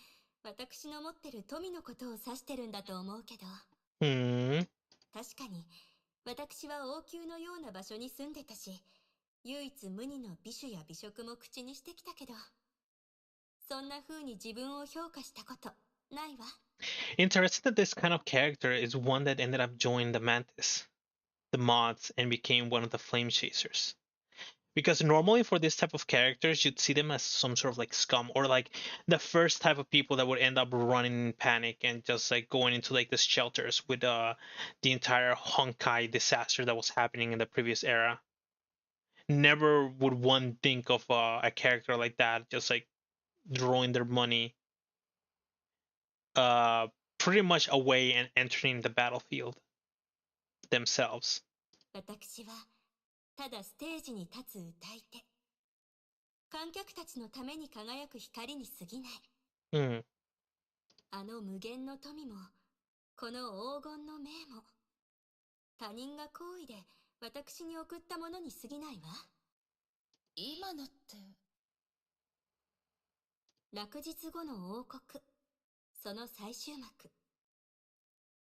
私の持ってる富のことを指してるんだと思うけど。確かに、私は王宮のような場所に住んでたし、唯一無二の美酒や美食も口にしてきたけど、そんな風に自分を評価したことないわ。Interesting that this kind of character is one that ended up joining the Mantis, the mods, and became one of the Flame Chasers. Because normally for this type of characters, you'd see them as some sort of like scum, or like the first type of people that would end up running in panic and just like going into like the shelters with the entire Honkai disaster that was happening in the previous era. Never would one think of a character like that just like throwing their money pretty much away and entering the battlefield themselves. 私はただステージに立つ歌い手。観客たちのために輝く光に過ぎない。あの無限の富も、この黄金の命も、他人が好意で私に送ったものに過ぎないわ。今のって。落日後の王国、その最終幕。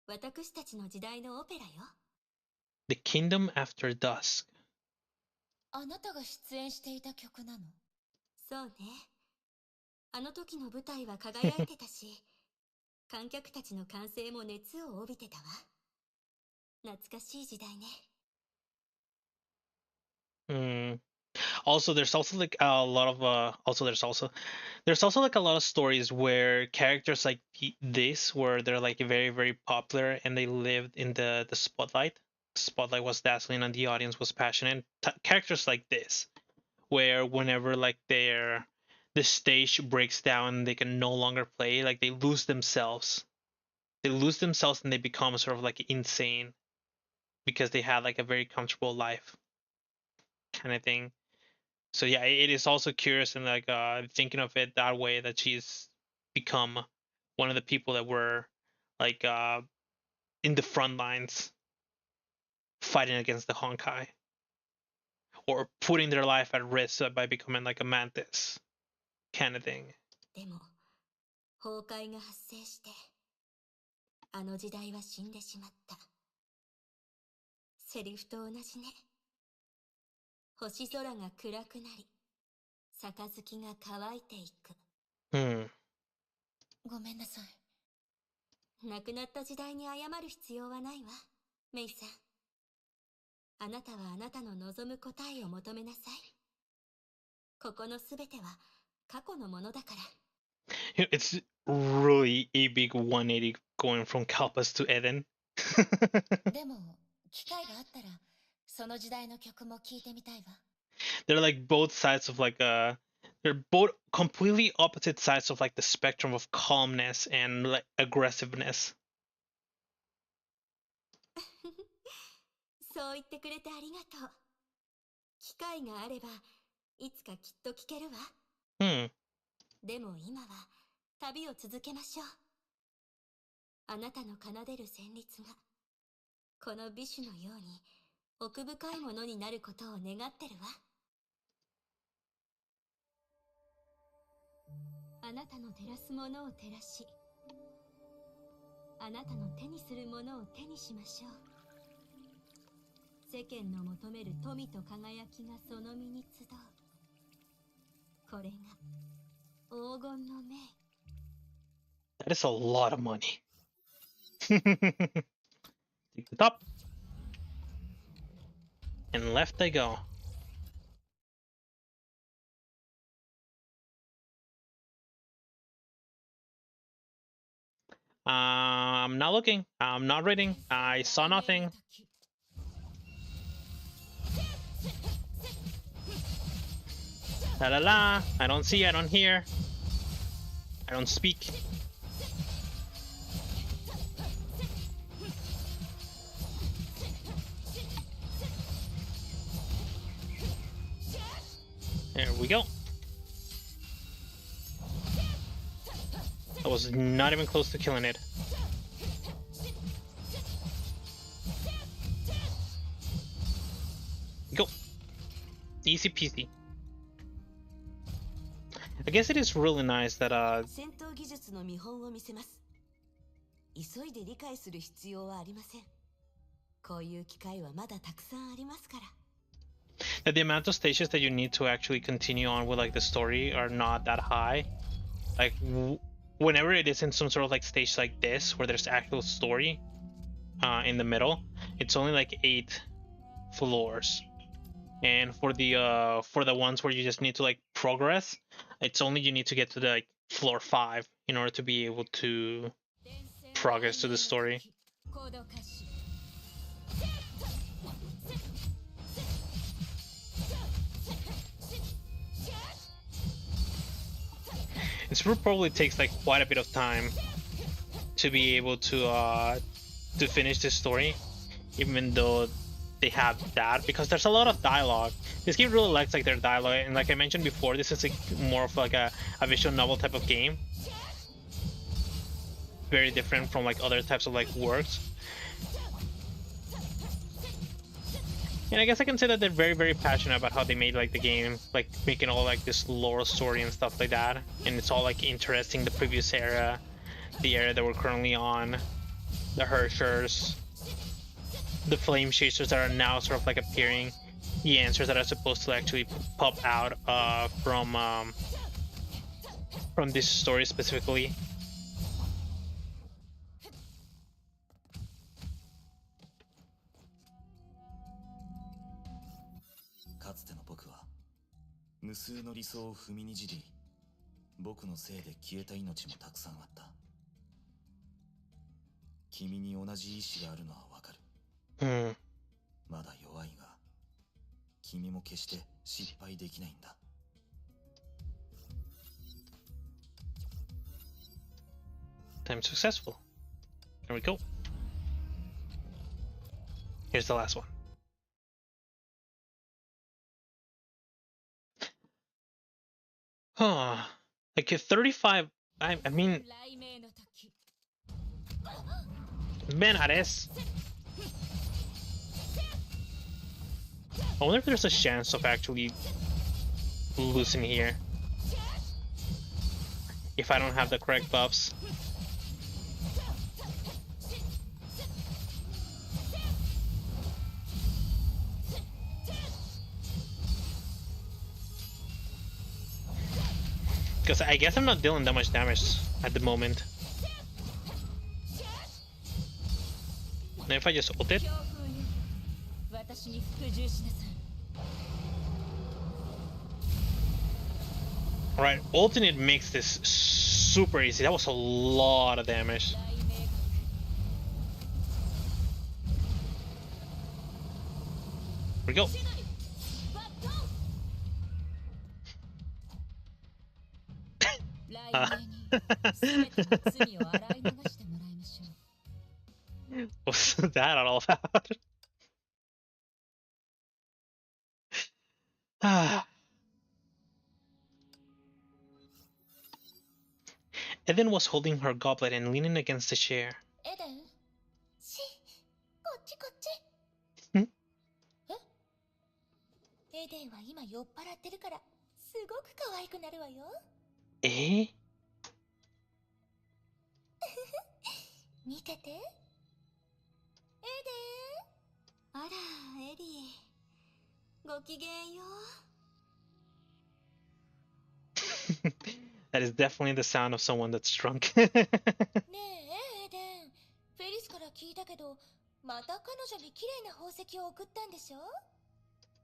私たちの時代のオペラよ。The Kingdom After Dusk. あなたが出演していた曲なの？そうね。あの時の舞台は輝いてたし、観客たちの歓声も熱を帯びてたわ。懐かしい時代ね。Also, there's also like a lot of there's also like a lot of stories where characters like this, where they're like very very popular and they lived in the spotlight. Spotlight was dazzling and the audience was passionate. Characters like this, where whenever like the stage breaks down, they can no longer play. Like they lose themselves. They lose themselves and they become sort of like insane because they had like a very comfortable life, kind of thing. So yeah, it is also curious and like thinking of it that way that she's become one of the people that were like in the front lines fighting against the Honkai or putting their life at risk by becoming like a mantis kind of thing. でも、崩壊が発生して、あの時代は死んでしまった。セリフと同じね。星空が暗くなり、杯が乾いていく。ごめんなさい。亡くなった時代に謝る必要はないわ、メイさん。あなたはあなたの望む答えを求めなさい。ここのすべては過去のものだから。It's really a big 180 going from Kalpas to Eden. でも、機会があったら、その時代の曲も聴いてみたいわ。They're like both sides of like they're both completely opposite sides of like the spectrum of calmness and like aggressiveness. そう言ってくれてありがとう。機会があれば、いつかきっと聞けるわ。でも今は、旅を続けましょう。あなたの奏でる旋律が、この美酒のように奥深いものになることを願ってるわ。あなたの照らすものを照らし、あなたの手にするものを手にしましょう。世間の求める富と輝きがその身に集う。これが黄金の命。 That is a lot of money. Take the top. And left they go. I'm not looking. I'm not reading. I saw nothing. La la la. I don't see. I don't hear. I don't speak. There we go. I was not even close to killing it. Go. Easy peasy. I guess it is really nice that戦闘技術の見本を見せます。急いで理解する必要はありません。こういう機会はまだたくさんありますから。that the amount of stages that you need to actually continue on with like the story are not that high. Like whenever it is in some sort of like stage like this where there's actual story in the middle, it's only like 8 floors. And for the ones where you just need to like progress, it's only you need to get to the like, floor 5 in order to be able to progress to the story. This probably takes like quite a bit of time to be able to finish this story, even though they have that, because there's a lot of dialogue. This game really likes like their dialogue, and like I mentioned before, this is like more of like a visual novel type of game. Very different from like other types of like works. And I guess I can say that they're very, very passionate about how they made like the game, like making all like this lore story and stuff like that. And it's all like interesting, the previous era, the era that we're currently on, the Hershers, the flame chasers that are now sort of like appearing, the answers that are supposed to actually pop out from this story specifically. I'm successful. There we go. Here's the last one. Huh. Like 35. I mean, Benares. I wonder if there's a chance of actually losing here if I don't have the correct buffs. Because I guess I'm not dealing that much damage at the moment. And if I just ult it? Alright, ulting it makes this super easy. That was a lot of damage. Here we go. What's that all about? Eden was holding her goblet and leaning against the chair. Eden? Hmm? Eden は今酔っ払ってるからすごく可愛くなるわよ。Eh? 見てて。エデン。あら、エリー。ごきげんよう。That is definitely the sound of someone that's drunk. ねえ、エデン。フェリスから聞いたけど、また彼女に綺麗な宝石を送ったんでしょ？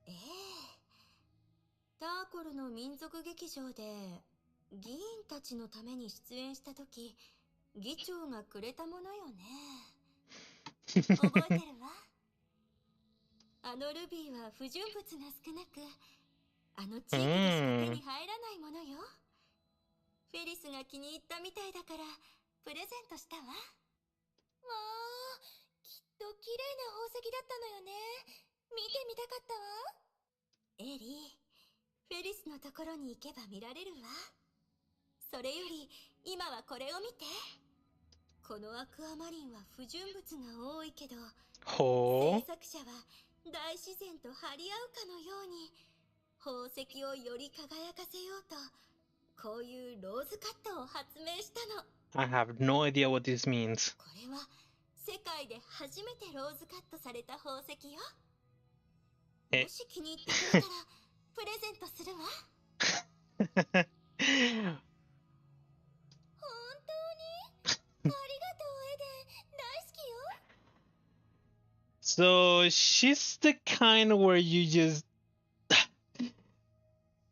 ええ。ターコルの民族劇場で議員たちのために出演した時、議長がくれたものよね。覚えてるわ。あのルビーは不純物が少なく、あの地域でしか手に入らないものよ。フェリスが気に入ったみたいだからプレゼントしたわ。わあ、きっと綺麗な宝石だったのよね。見てみたかったわ。エリー、フェリスのところに行けば見られるわ。それより今はこれを見て。このアクアマリンは不純物が多いけど、制作者は大自然と張り合うかのように宝石をより輝かせようと、こういうローズカットを発明したの。I have no idea what this means. これは世界で初めてローズカットされた宝石よ。もし気に入ってくれたらプレゼントするわ。本当に？ありがとう、エデン。大好きよ。So she's the kind where you just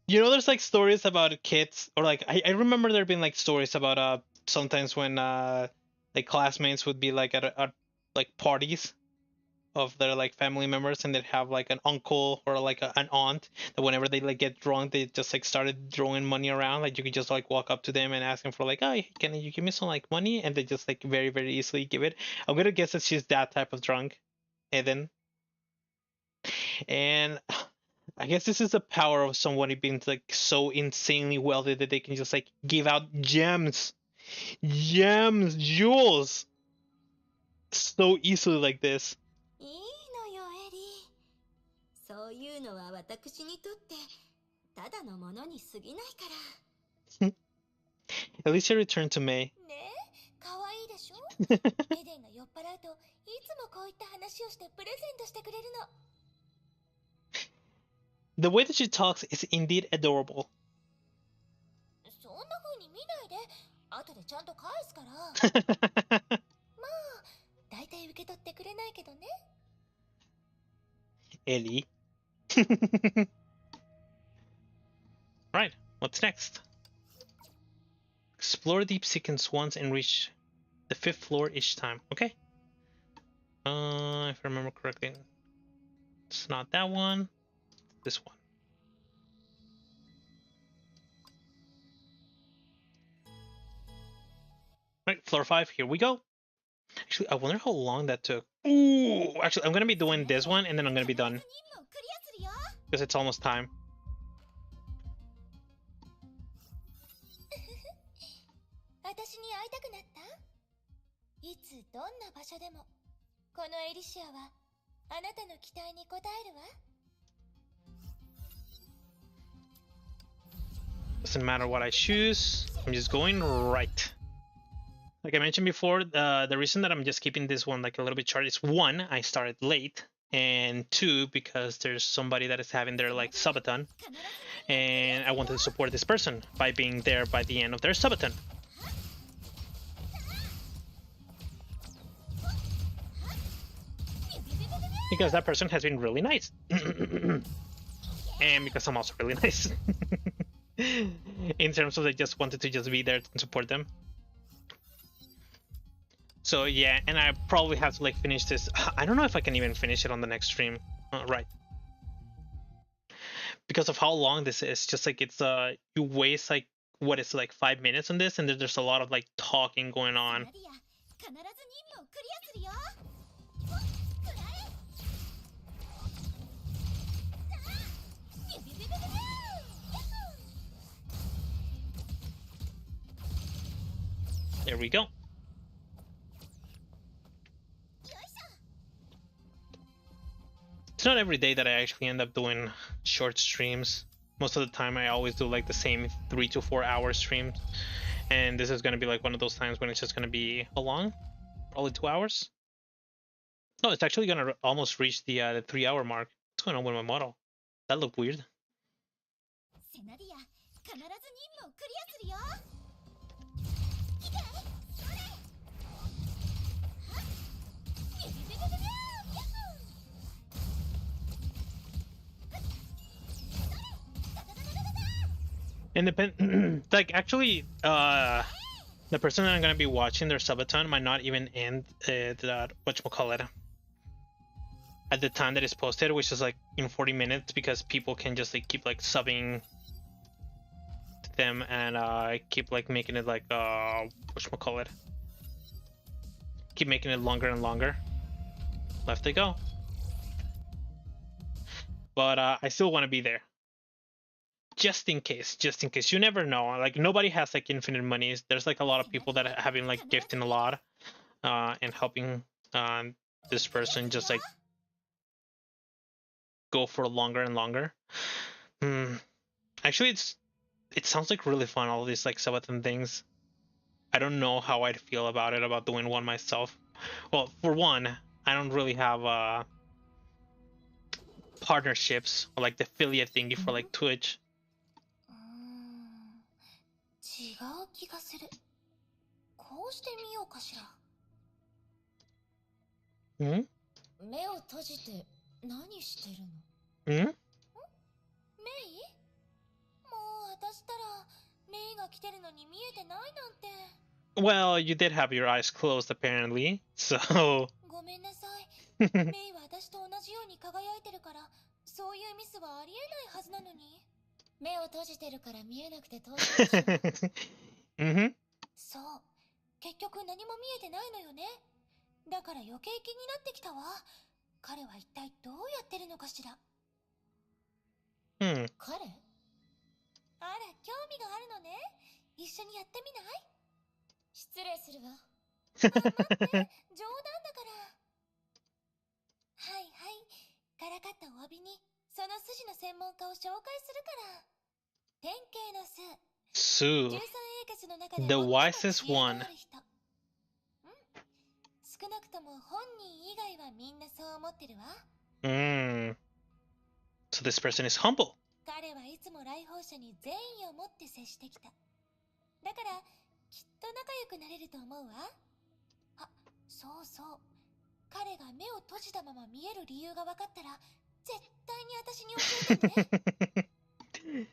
you know, there's like stories about kids, or like I remember there being like stories about sometimes when like classmates would be like at like parties of their like family members, and they'd have like an uncle or like an aunt that whenever they like get drunk, they just like started throwing money around. Like you could just like walk up to them and ask them for like, oh, can you give me some like money? And they just like very, very easily give it. I'm gonna guess that she's that type of drunk, Eden. And I guess this is the power of somebody being like so insanely wealthy that they can just like give out jewels, so easily like this. いいのよ、エリー。そういうのは私にとってただのものに過ぎないから。Elysian returned to Mei. ねえ、かわいいでしょ？エデンが酔っ払うといつもこういった話をしてプレゼントしてくれるの。The way that she talks is indeed adorable. そんな風に見ないで。後でちゃんと返すから。まあ、だいたい受け取ってくれないけどね。Ellie. Right, what's next? Explore deep sequence once and reach the 5th floor each time. Okay. If I remember correctly, it's not that one. This one. Right, floor 5, here we go. Actually, I wonder how long that took. Ooh, actually, I'm gonna be doing this one and then I'm gonna be done. Because it's almost time. 私に会いたくなった？いつどんな場所でもこのエリシアはあなたの期待に応えるわ。Doesn't matter what I choose, I'm just going right. Like I mentioned before, the reason that I'm just keeping this one like a little bit short is 1, I started late, and 2, because there's somebody that is having their like subathon, and I wanted to support this person by being there by the end of their subathon. Because that person has been really nice. And because I'm also really nice. In terms of I just wanted to just be there and support them. So yeah, and I probably have to like finish this. I don't know if I can even finish it on the next stream. Right. Because of how long this is, just like it's you waste like what is like 5 minutes on this, and then there's a lot of like talking going on. There we go. It's not every day that I actually end up doing short streams. Most of the time I always do like the same 3 to 4 hour streams. And this is going to be like one of those times when it's just going to be a long. Probably 2 hours. No, it's actually gonna almost reach the 3 hour mark. What's going on with my model? That looked weird. Like actually, the person that I'm gonna be watching their subathon might not even end that whatchamacallit at the time that it's posted, which is like in 40 minutes, because people can just like keep like subbing to them and keep like making it like whatchamacallit, keep making it longer and longer. Left they go. But I still want to be there. Just in case. You never know. Like nobody has like infinite monies. There's like a lot of people that have been like gifting a lot and helping this person just like go for longer and longer. Actually, it sounds like really fun, all these like subathon things. I don't know how I'd feel about it, about doing one myself. Well, for one, I don't really have partnerships or like the affiliate thingy for like Twitch. 違う気がする。こうしてみようかしら。目を閉じて何してるの？メイ？もう私ったらメイが来てるのに見えてないなんて。Well, you did have your eyes closed apparently, so. ごめんなさい。メイは私と同じように輝いてるから、そういうミスはありえないはずなのに。目を閉じてるから見えなくて当然でしょ。そう。結局何も見えてないのよね。だから余計気になってきたわ。彼は一体どうやってるのかしら。彼？あら、興味があるのね。一緒にやってみない？失礼するわ。待って、冗談だから。はいはい。からかったお詫びに、その筋の専門家を紹介するから。典型のSue, the wisest one. 少なくとも本人以外はみんなそう思ってるわ。So this person is humble. 彼はいつも来訪者に善意を持って接してきた。だからきっと仲良くなれると思うわ。あ、そうそう。彼が目を閉じたまま見える理由が分かったら絶対に私に教えてね。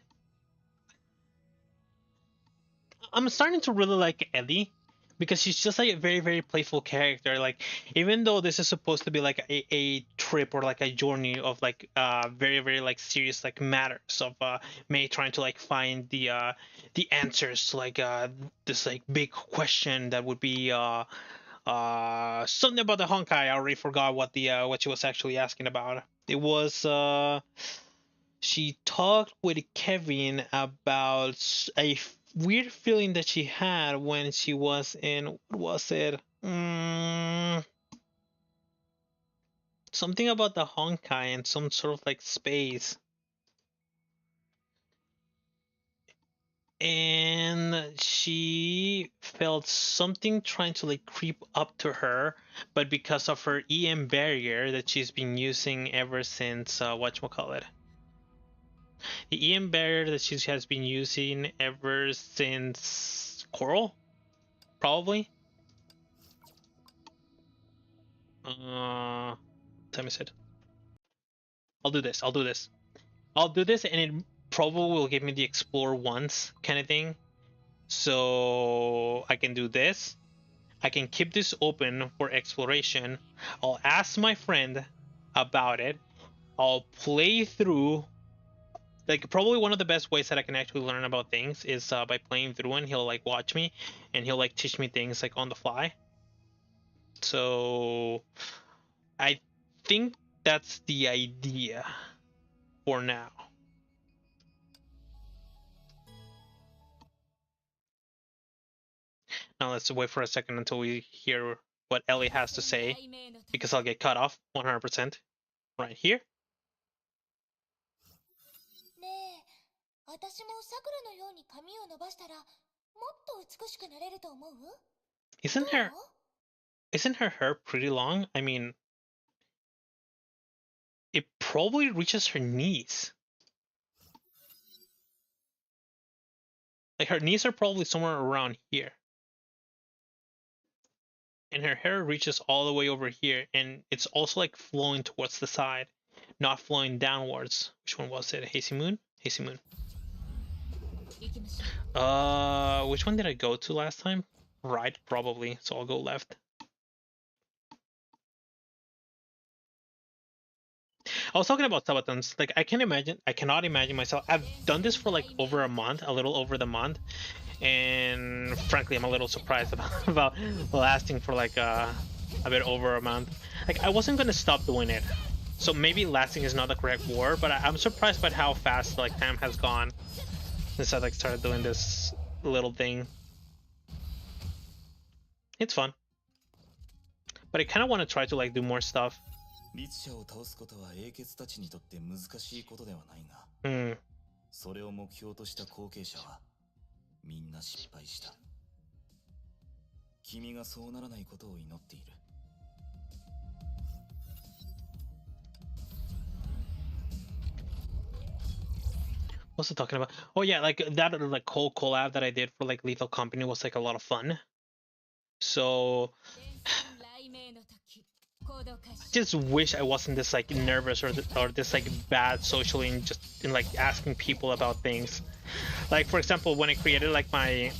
I'm starting to really like Ellie because she's just like a very, very playful character. Like, even though this is supposed to be like a trip or like a journey of like very, very like serious like matters of Mei trying to like find the answers to like this like big question that would be something about the Honkai. I already forgot what she was actually asking about. It was she talked with Kevin about a weird feeling that she had when she was in, what was it? Something about the Honkai and some sort of like space. And she felt something trying to like creep up to her, but because of her EM barrier that she's been using ever since whatchamacallit, the EM barrier that she has been using ever since Coral, probably. Time is it. I'll do this, and it probably will give me the explore once kind of thing. So I can do this. I can keep this open for exploration. I'll ask my friend about it. I'll play through. Like, probably one of the best ways that I can actually learn about things is by playing through, and he'll like watch me and he'll like teach me things like on the fly. So I think that's the idea for now. Now let's wait for a second until we hear what Ellie has to say, because I'll get cut off 100% right here. ねえ、私も桜のように髪を伸ばしたらもっと美しくなれると思う？ Isn't isn't her hair pretty long? I mean, it probably reaches her knees. Like her knees are probably somewhere around here. And her hair reaches all the way over here, and it's also like flowing towards the side, not flowing downwards. Which one was it? Hazy Moon? Hazy Moon. Which one did I go to last time? Right, probably. So I'll go left. I was talking about sabatons. Like I cannot imagine myself. I've done this for like over a month, a little over the month, and frankly, I'm a little surprised about lasting for like a bit over a month. Like I wasn't gonna stop doing it, so maybe lasting is not the correct word, but I'm surprised by how fast like time has gone since I like started doing this little thing. It's fun, but I kind of want to try to like do more stuff. 律者を倒すことは英傑たちにとって難しいことではないが、それを目標とした後継者はみんな失敗した。君がそうならないことを祈っている。What's it talking about? Oh yeah, like that like whole collab that I did for like Lethal Company was like a lot of fun. So I just wish I wasn't this like nervous or this like bad socially and just in like asking people about things. Like for example, when I created like my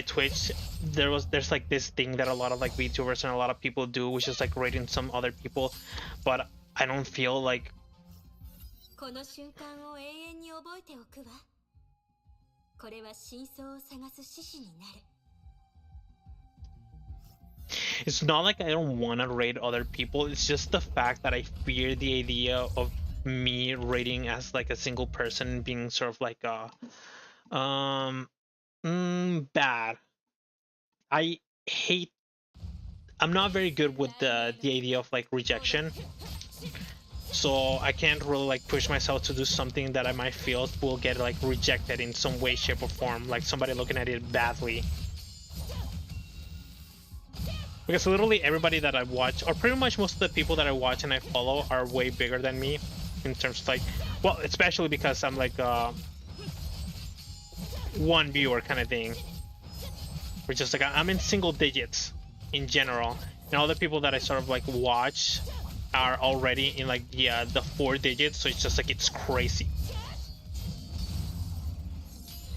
Twitch, there's like this thing that a lot of like Vtubers and a lot of people do, which is like rating some other people, but I don't feel like it's not like I don't want to rate other people. It's just the fact that I fear the idea of me rating as like a single person being sort of like bad. I'm not very good with the idea of like rejection, so I can't really like push myself to do something that I might feel will get like rejected in some way, shape, or form, like somebody looking at it badly. Because literally everybody that I watch, or pretty much most of the people that I watch and I follow, are way bigger than me in terms of like, well, especially because I'm like one viewer kind of thing. We're just like I'm in single digits in general, and all the people that I sort of like watch are already in like the 4 digits, so it's just like it's crazy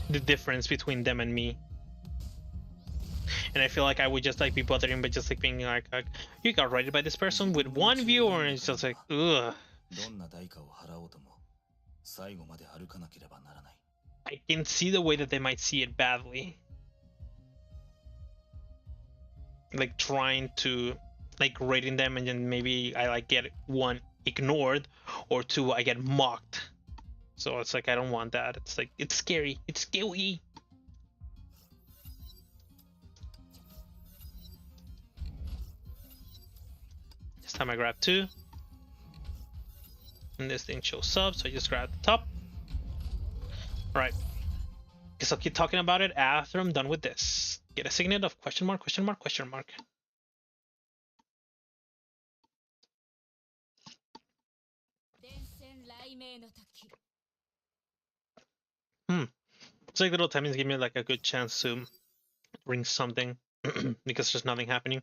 the difference between them and me. And I feel like I would just like be bothering by just like being like you got rated by this person with 1 viewer, and it's just like ugh. I can see the way that they might see it badly, like trying to like rating them, and then maybe I like get 1 ignored, or 2 I get mocked. So it's like I don't want that. It's like it's scary. It's scary. This time I grab 2, and this thing shows up, so I just grab the top. All right, guess I'll keep talking about it after I'm done with this. Get a signet of question mark, question mark, question mark. It's like little timings give me like a good chance to bring something because there's nothing happening.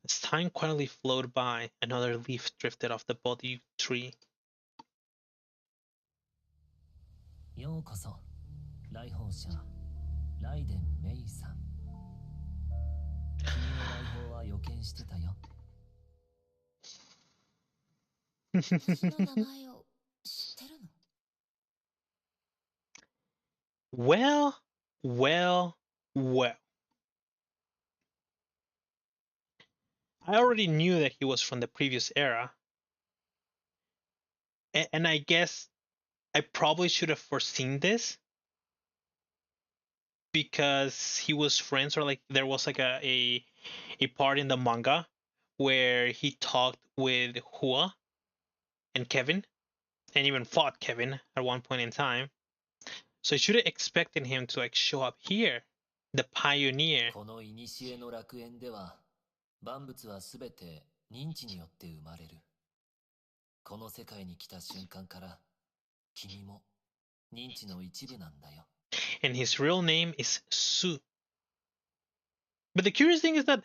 As time quietly flowed by, another leaf drifted off the body tree. ようこそ、来訪者、ライデン・メイさん。君の来訪は予見してたよ。私の名前を知ってるの？ Well, well, well. I already knew that he was from the previous era. And I guess I probably should have foreseen this, because he was friends, or like there was like a part in the manga where he talked with Hua and Kevin, and even fought Kevin at one point in time. So I should have expected him to like show up here, the pioneer. この古の楽園では、万物はすべて認知によって生まれる。この世界に来た瞬間から、君も認知の一部なんだよ。And his real name is Su. But the curious thing is that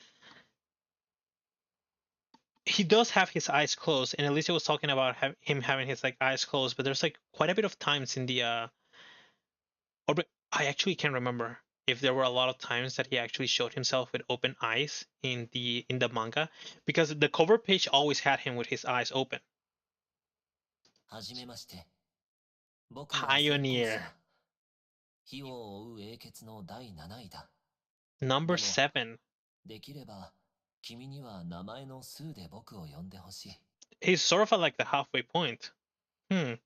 he does have his eyes closed, and Alicia was talking about him having his like eyes closed, but there's like quite a bit of times in the or I actually can't remember if there were a lot of times that he actually showed himself with open eyes in the manga, because the cover page always had him with his eyes open. はじめまして。僕は Pioneer 火を追う英傑の第7位だ。 number 7. できれば君には名前の数で僕を呼んでほしい。 He's sort of at like the halfway point. Yeah,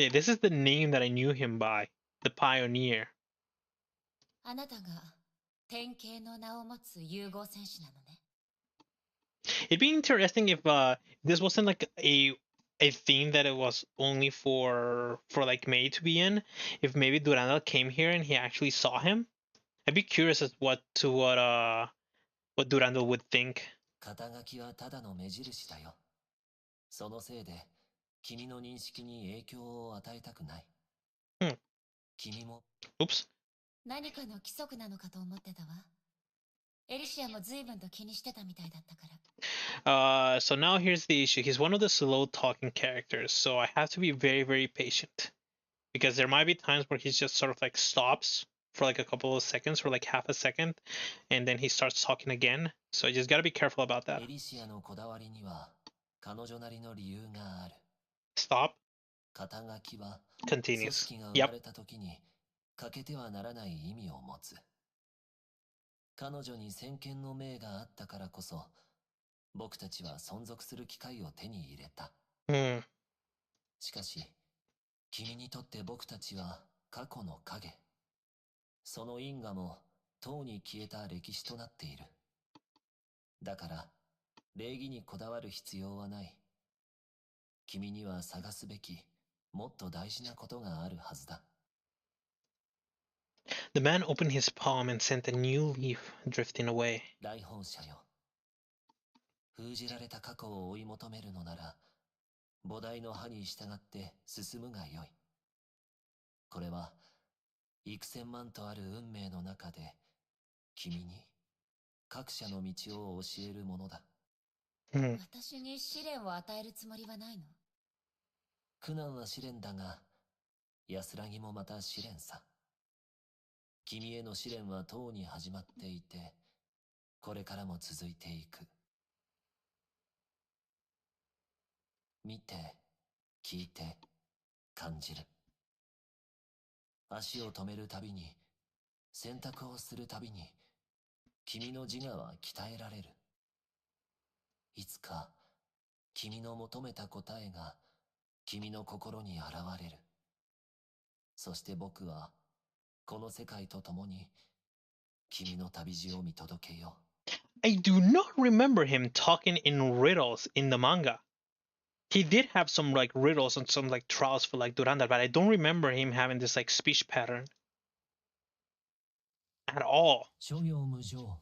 this is the name that I knew him by, the Pioneer. あなたが典型の名を持つ融合戦士なのね。It'd be interesting if this wasn't like a theme that it was only for like Mei to be in. If maybe Durandal came here and he actually saw him, I'd be curious as what Durandal would think. 肩書きはただの目印だよ。そのせいで君の認識に影響を与えたくない。君も。Oops. 何かの規則なのかと思ってたわ。エリシアも随分と気にしてたみたいだったから。So now here's the issue. He's one of the slow talking characters, so I have to be very, very patient. Because there might be times where he's just sort of like stops for like a couple of seconds or like half a second, and then he starts talking again. So you just gotta be careful about that. エリシアのこだわりには彼女なりの理由がある。 Stop. 肩書きは Continues. 組織が生まれた時に欠けてはならない意味を持つ。彼女に先見の明があったからこそ、僕たちは存続する機会を手に入れた。しかし、君にとって僕たちは過去の影。その因果もとうに消えた歴史となっている。だから、礼儀にこだわる必要はない。君には探すべき、もっと大事なことがあるはずだ。The man opened his palm and sent a new leaf drifting away. 来訪者よ。封じられた過去を追い求めるのなら、菩提の葉に従って進むがよい。これは、幾千万とある運命の中で、君に各社の道を教えるものだ。私に試練を与えるつもりはないの？苦難は試練だが、安らぎもまた試練さ。君への試練はとうに始まっていて、これからも続いていく。見て、聞いて、感じる。足を止めるたびに、選択をするたびに、君の自我は鍛えられる。いつか、君の求めた答えが、君の心に現れる。そして僕は、この世界と共に、君の旅路を見届けよう。I do not remember him talking in riddles in the manga. He did have some like riddles and some like trials for like Durandal, but I don't remember him having this like speech pattern at all. 諸行無常、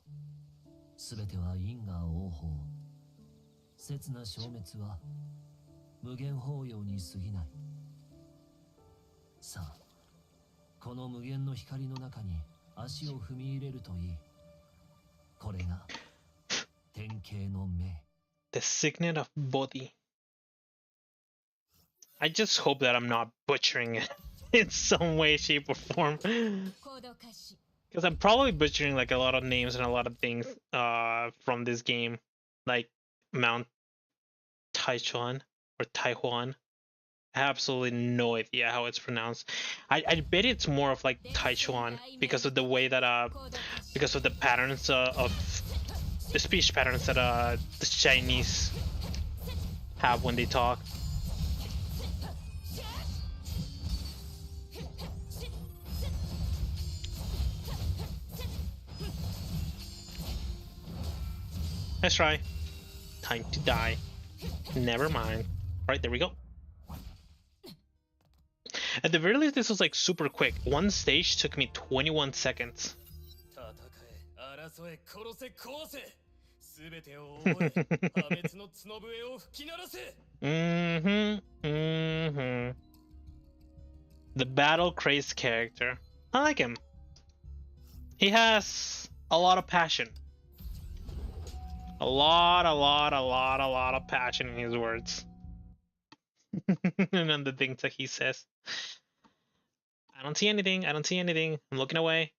すべては因果応報。刹那消滅は無限法要に過ぎない。さあ、この無限の光の中に足を踏み入れるといい。これが典型の目。The signet of body. I just hope that I'm not butchering it in some way, shape, or form. Because I'm probably butchering like a lot of names and a lot of things from this game, like Mount Taichuan or Taihuan. I have absolutely no idea how it's pronounced. I bet it's more of like Taichuan because of the way that because of the patterns of the speech patterns that the Chinese have when they talk. Let's try. Time to die. Never mind. Alright, there we go. At the very least, this was like super quick. One stage took me 21 seconds. The battle crazed character. I like him. He has a lot of passion. A lot of passion in his words. And then the things that he says. I don't see anything. I don't see anything. I'm looking away.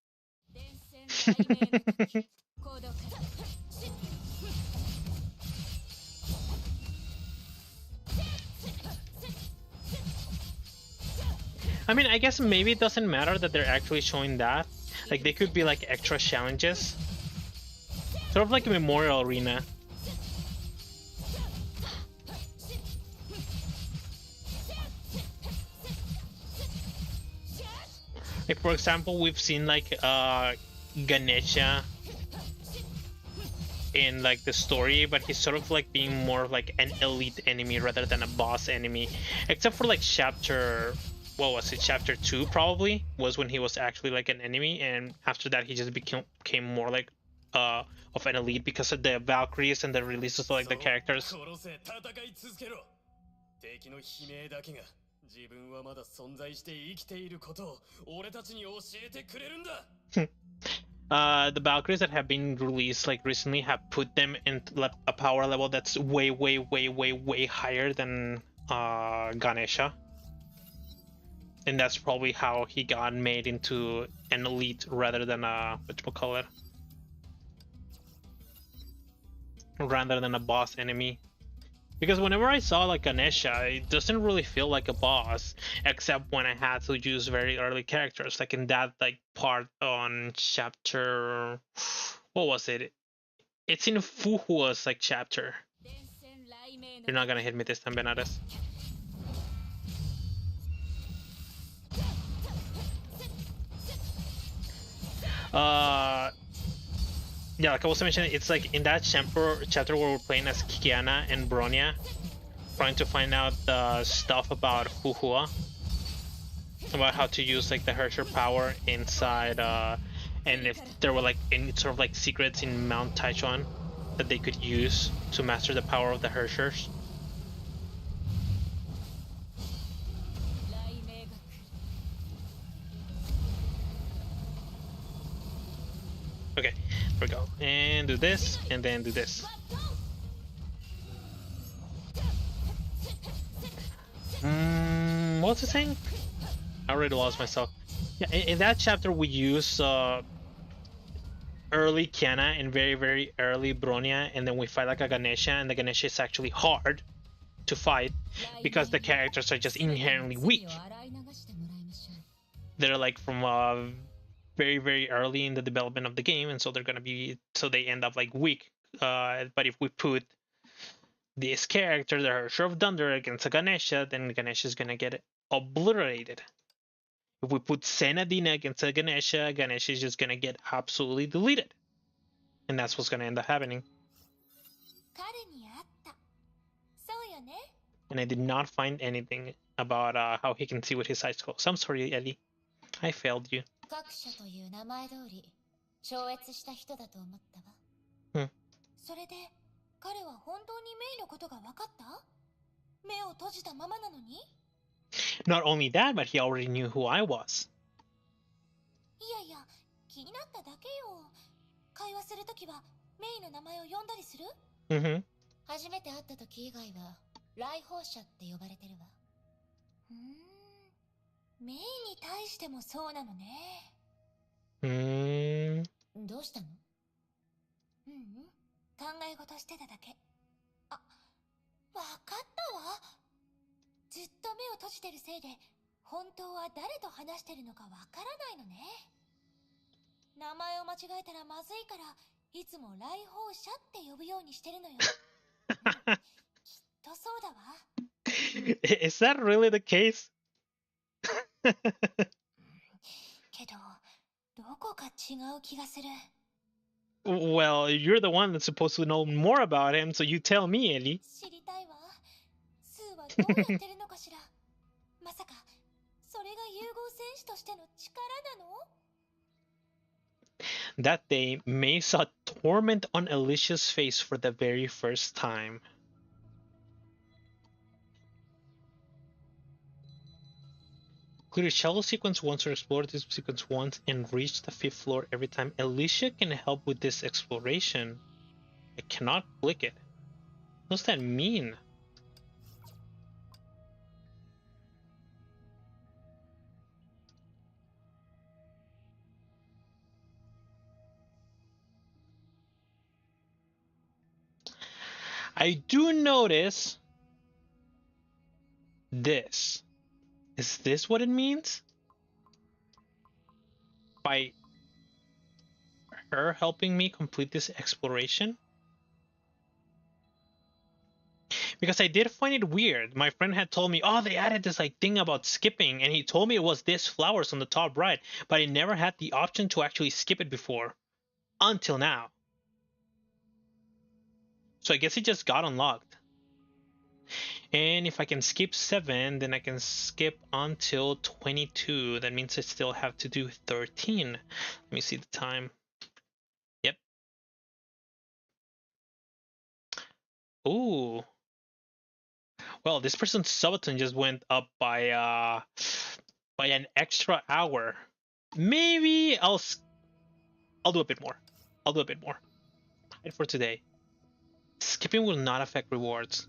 I mean, I guess maybe it doesn't matter that they're actually showing that. Like, they could be like extra challenges. Sort of like a memorial arena. Like, for example, we've seen like Ganesha in like the story, but he's sort of like being more of like an elite enemy rather than a boss enemy. Except for like chapter, what was it, chapter 2 probably was when he was actually like an enemy, and after that he just became more like of an elite because of the Valkyries and the releases of like the characters. The Valkyries that have been released like recently have put them in a power level that's way higher than Ganesha, and that's probably how he got made into an elite rather than a whatchamacallit, rather than a boss enemy. Because whenever I saw like Ganesha, it doesn't really feel like a boss, except when I had to use very early characters, like in that like part on chapter, what was it? It's in Fuhua's like chapter. You're not gonna hit me this time, Benares. Yeah, like I was mentioning, it's like in that chapter where we're playing as Kiana and Bronya, trying to find out the stuff about Fuhua, about how to use like the Herrscher power inside, and if there were like any sort of like secrets in Mount Taichuan that they could use to master the power of the Herrschers. Okay, here we go. And do this, and then do this. What's the saying? I already lost myself. Yeah, in that chapter we use early Kiana and very early Bronya, and then we fight like a Ganesha, and the Ganesha is actually hard to fight because the characters are just inherently weak. They're like from very early in the development of the game, and so they're gonna be, so they end up like weak. But if we put this character, the Herrscher of Thunder, against a Ganesha, then Ganesha is gonna get obliterated. If we put Senadina against a Ganesha, Ganesha is just gonna get absolutely deleted, and that's what's gonna end up happening. And I did not find anything about how he can see with his eyes closed. I'm sorry, Ellie. I failed you. Not only that, but he already knew who I was. Mm-hmm. 初めて会った時以外は来訪者って呼ばれてるわ。メイに対してもそうなのね。どうしたの？考え事してただけ。あ、わかったわ。ずっと目を閉じてるせいで、本当は誰と話してるのかわからないのね。名前を間違えたらまずいから、いつも来訪者って呼ぶようにしてるのよ。Is that really the case? Well, you're the one that's supposed to know more about him, so you tell me, Ellie. That day, Mei saw torment on Alicia's face for the very first time. Clear shallow sequence once or explore this sequence once and reach the 5th floor every time. Alicia can help with this exploration. I cannot click it. What does that mean? I do notice this. Is this what it means? By her helping me complete this exploration? Because I did find it weird. My friend had told me, oh, they added this like thing about skipping, and he told me it was this flowers on the top right, but I never had the option to actually skip it before. Until now. So I guess it just got unlocked. And if I can skip 7, then I can skip until 22. That means I still have to do 13. Let me see the time. Yep. Ooh. Well, this person's subathon just went up by an extra hour. Maybe I'll do a bit more. I'll do a bit more. And for today. Skipping will not affect rewards.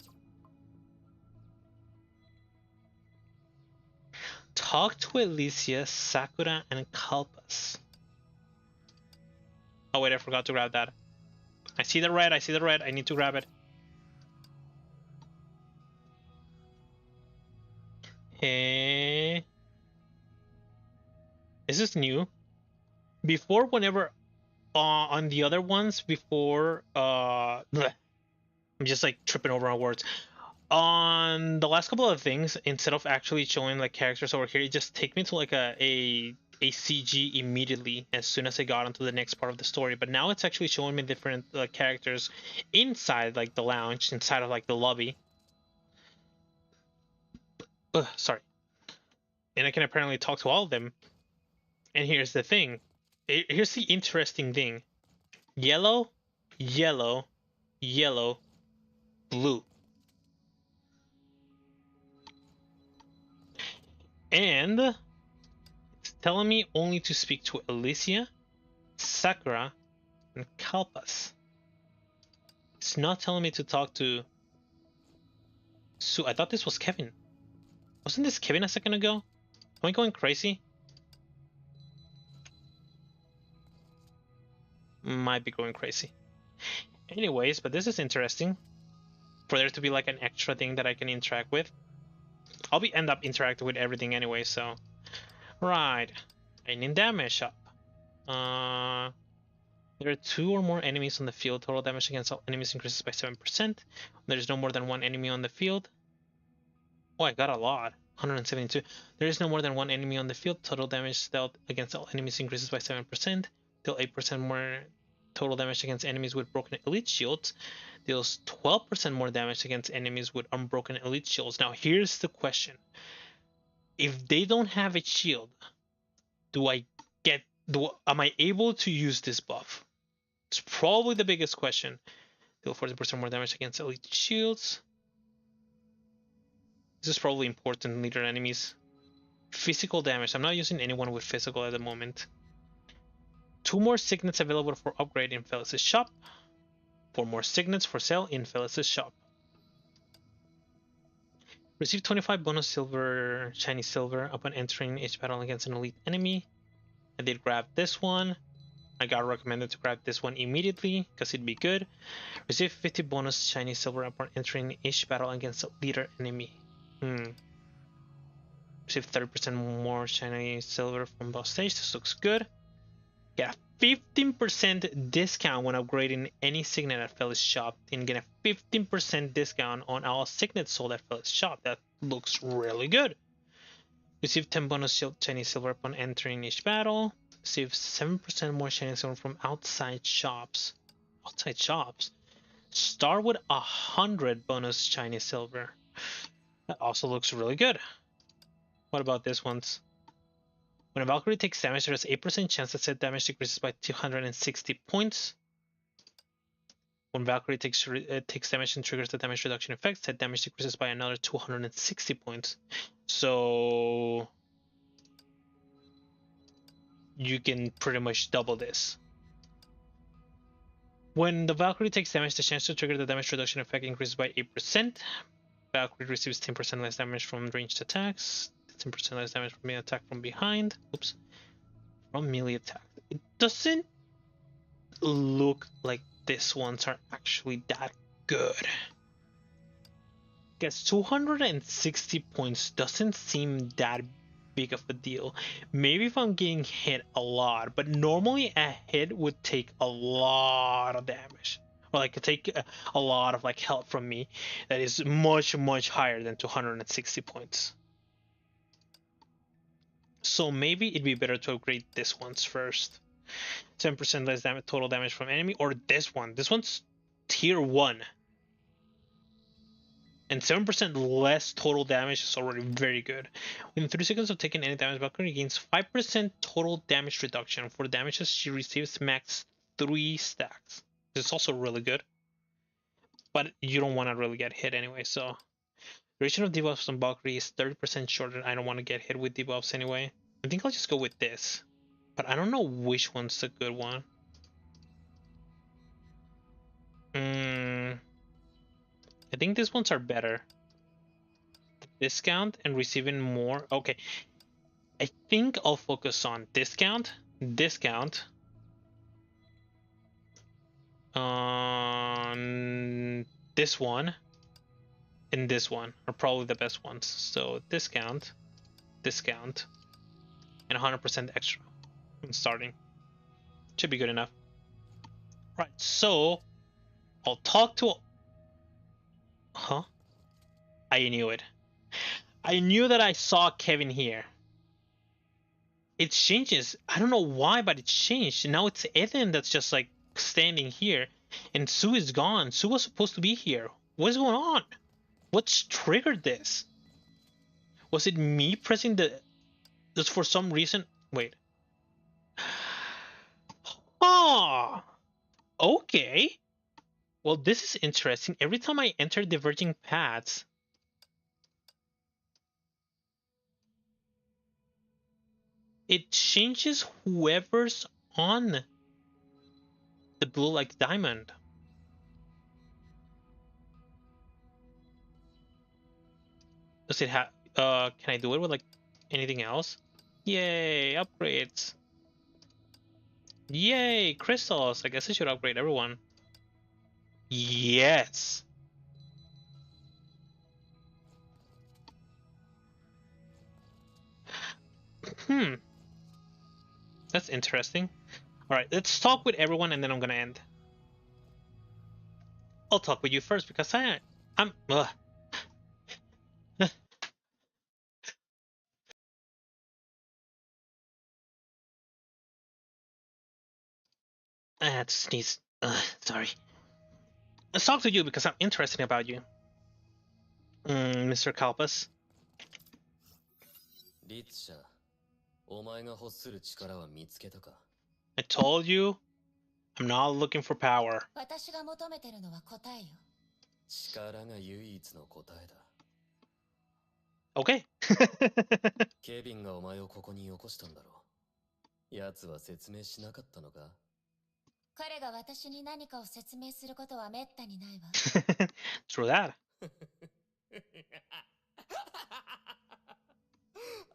Talk to Elysia, Sakura, and Kalpas. Oh wait, I forgot to grab that. I see the red, I need to grab it. Hey. Is this new? Before, whenever on the other ones, before I'm just like tripping over on words. On the last couple of things, instead of actually showing like characters over here, it just take me to like a CG immediately as soon as I got onto the next part of the story. But now it's actually showing me different characters inside like the lounge, inside of like the lobby. Sorry. And I can apparently talk to all of them. And here's the thing. Here's the interesting thing. Yellow, yellow, yellow, blue. And it's telling me only to speak to Elysia, Sakura, and Kalpas. It's not telling me to talk to Sue. I thought this was Kevin. Wasn't this Kevin a second ago? Am I going crazy? Might be going crazy. Anyways, but this is interesting. For there to be like an extra thing that I can interact with. I'll end up interacting with everything anyway, so. Right. I need damage up. There are 2 or more enemies on the field. Total damage against all enemies increases by 7%. There's no more than 1 enemy on the field. Oh, I got a lot. 172. There is no more than 1 enemy on the field. Total damage dealt against all enemies increases by 7%. Deal 8% more total damage against enemies with broken elite shields. Deals 12% more damage against enemies with unbroken elite shields. Now, here's the question. If they don't have a shield, am I able to use this buff? It's probably the biggest question. Deal 40% more damage against elite shields. This is probably important in leader enemies. Physical damage. I'm not using anyone with physical at the moment. 2 more signets available for upgrade in Felis' shop. 4 more signets for sale in Felis' shop. Receive 25 bonus silver, shiny silver upon entering each battle against an elite enemy. I did grab this one. I got recommended to grab this one immediately because it'd be good. Receive 50 bonus shiny silver upon entering each battle against a leader enemy. Receive 30% more shiny silver from boss stage. This looks good. Get a 15% discount when upgrading any signet at Felis shop. And get a 15% discount on all signets sold at Felis shop. That looks really good. Receive 10 bonus shiny silver upon entering each battle. Receive 7% more shiny silver from outside shops. Outside shops? Start with 100 bonus shiny silver. That also looks really good. What about this one's? When a Valkyrie takes damage, there's 8% chance that said damage decreases by 260 points. When Valkyrie takes damage and triggers the damage reduction effect, said damage decreases by another 260 points. So you can pretty much double this. When the Valkyrie takes damage, the chance to trigger the damage reduction effect increases by 8%. Valkyrie receives 10% less damage from ranged attacks, 10% less damage from melee attack from behind. Oops. From melee attack. It doesn't look like these ones are actually that good. Guess 260 points doesn't seem that big of a deal. Maybe if I'm getting hit a lot, but normally a hit would take a lot of damage, or like take a lot of like health from me. That is much higher than 260 points. So maybe it'd be better to upgrade this one's first. 10% less damage, total damage from enemy, or this one. This one's tier 1. And 7% less total damage is already very good. Within 3 seconds of taking any damage, Valkyrie gains 5% total damage reduction. For damages she receives, max 3 stacks. This is also really good. But you don't want to really get hit anyway, so... Duration of debuffs on Valkyrie is 30% shorter. I don't want to get hit with debuffs anyway. I think I'll just go with this. But I don't know which one's the good one. I think these ones are better. Discount and receiving more. Okay. I think I'll focus on discount, on this one, and this one are probably the best ones. So discount, and 100% extra when starting. Should be good enough. Right, so I'll talk to... Huh? I knew it. I knew that I saw Kevin here. It changes. I don't know why, but it changed. Now it's Ethan that's just like standing here. And Sue is gone. Sue was supposed to be here. What's going on? What's triggered this? Was it me pressing the... Just for some reason... Wait. Ah! Okay. Well, this is interesting. Every time I enter diverging paths... It changes whoever's on the blue like diamond. Does it have... can I do it with like anything else? Yay, upgrades. Yay, crystals. I guess I should upgrade everyone. Yes. That's interesting. All right, let's talk with everyone and then I'm gonna end. I'll talk with you first because I'm I had to sneeze. Sorry. Let's talk to you because I'm interested about you. Mr. Kalpas. I told you, I'm not looking for power. Okay. ケビンがお前をここによこしたんだろう。奴は説明しなかったのか？彼が私に何かを説明することはめったにないわ。True that.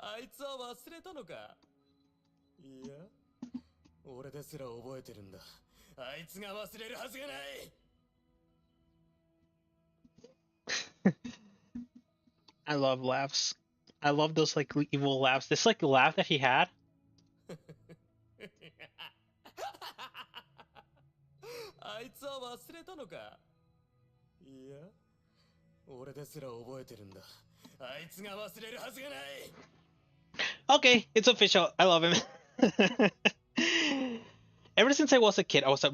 あいつは忘れたのか？いや、俺ですら覚えてるんだ。あいつが忘れるはずがない。I love laughs. I love those like evil laughs. This like laugh that he had. あいつは忘れたのか？いや、俺ですら覚えてるんだ。あいつが忘れるはずがない。Okay, it's official. I love him. Ever since I was a kid, I was I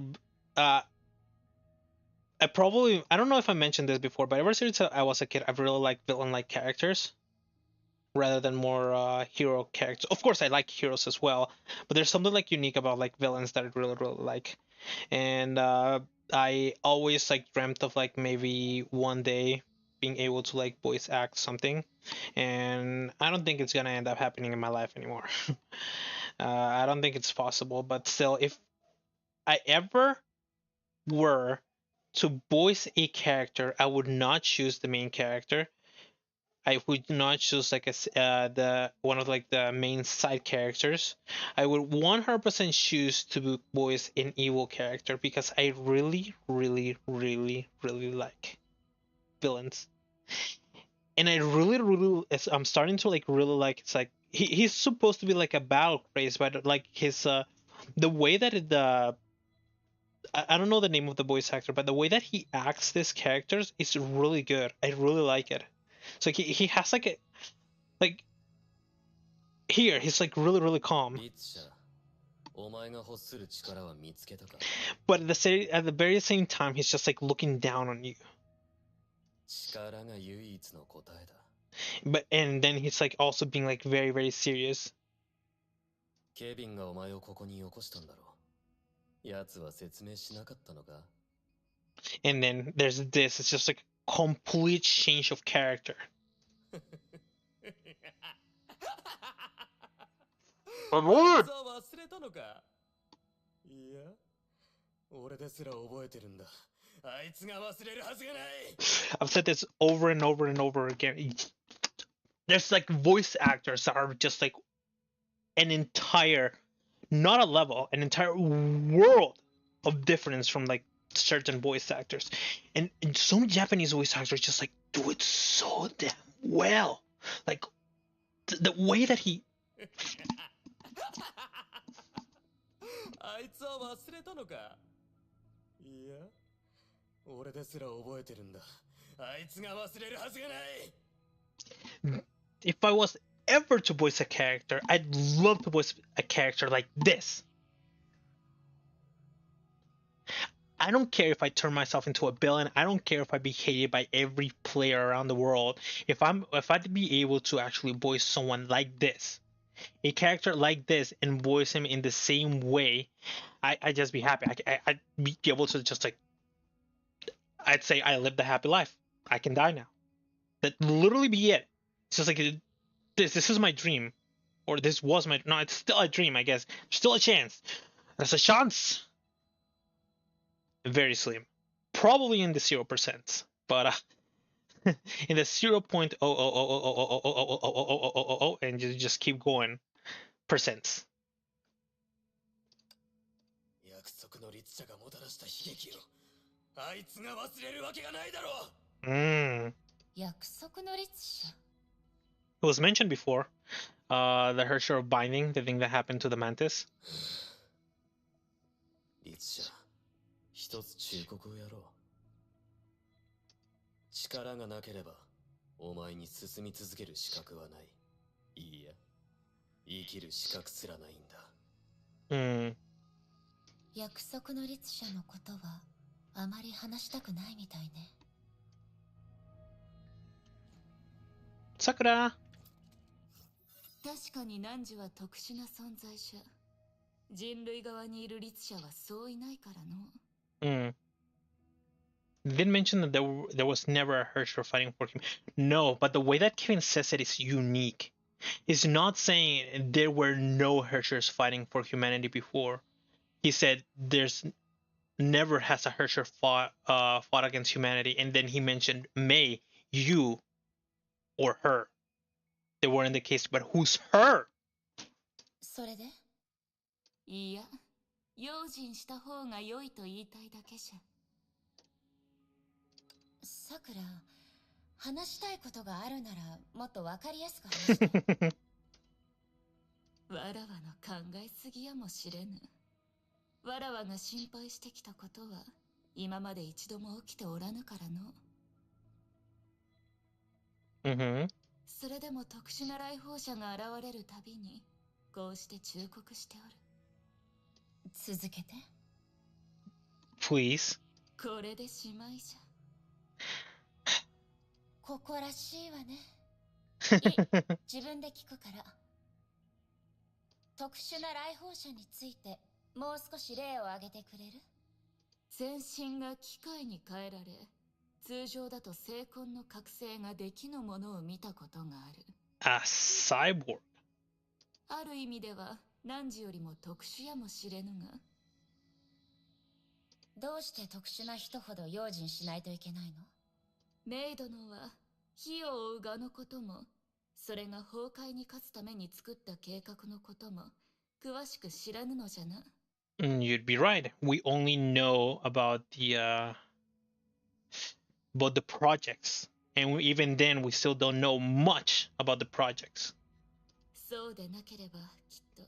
don't know if I mentioned this before, but ever since I was a kid, I've really liked villain-like characters. rather than more hero characters. Of course, I like heroes as well, but there's something like unique about like villains that I really like. And I always like dreamt of like maybe one day being able to like voice act something, and I don't think it's gonna end up happening in my life anymore. I don't think it's possible, but still, if I ever were to voice a character, I would not choose the main character. I would not choose like the one of like the main side characters. I would 100% choose to voice an evil character because I really like villains, and I really I'm starting to like really like. It's like he's supposed to be like a battle craze, but like his the way that I don't know the name of the voice actor, but the way that he acts these characters is really good. I really like it. So he has like a like here he's like really calm, but at the very same time he's just like looking down on you. But and then he's like also being like very serious. And then there's this. It's just like complete change of character. My lord! I've said this over and over again. There's like voice actors that are just like an entire, not a level, an entire world of difference from like certain voice actors. And some Japanese voice actors just like do it so damn well. Like the way that he if I was ever to voice a character, I'd love to voice a character like this. I don't care if I turn myself into a villain. I don't care if I be hated by every player around the world. If I'd be able to actually voice someone like this, a character like this, and voice him in the same way, I'd just be happy. I'd be able to just like, I'd say I lived a happy life. I can die now. That literally be it. It's just like this is my dream, or this was my no. It's still a dream, I guess. Still a chance. There's a chance. Very slim. Probably in the 0%, but in the 0.0000000, and you just keep going percents. It was mentioned before, the Herrscher of Binding, the thing that happened to the Mantis. 力がなければお前に進み続ける資格はない。いいや、生きる資格すらないんだ。約束の律者のことはあまり話したくないみたいね。さくら。確かに汝は特殊な存在者。人類側にいる律者はそういないからの。Didn't mention that there was never a Herrscher fighting for him. No, but the way that Kevin says it is unique. He's not saying there were no Herrschers fighting for humanity before. He said there's never has a Herrscher fought against humanity, and then he mentioned Mei, you, or her. They weren't the case, but who's her? それで？いや、用心した方が良いと言いたいだけじゃ。さくら、話したいことがあるならもっとわかりやすく話して。わらわの考えすぎやもしれぬ。わらわが心配してきたことは今まで一度も起きておらぬからの。それでも特殊な来訪者が現れるたびにこうして忠告しておる。続けて。Please. これでしまいじゃ。ここらしいわね。自分で聞くから。特殊な来訪者についてもう少し例を挙げてくれる？全身が機械に変えられ、通常だと精魂の覚醒ができぬものを見たことがある。A cyborg. ある意味では汝よりも特殊やもしれぬが。どうして特殊な人ほど用心しないといけないの？メイ殿は火を追う蛾のことも、それが崩壊に勝つために作った計画のことも詳しく知らぬのじゃな。You'd be right. We only know about the projects, and even then, we still don't know much about the projects. そうでなければきっと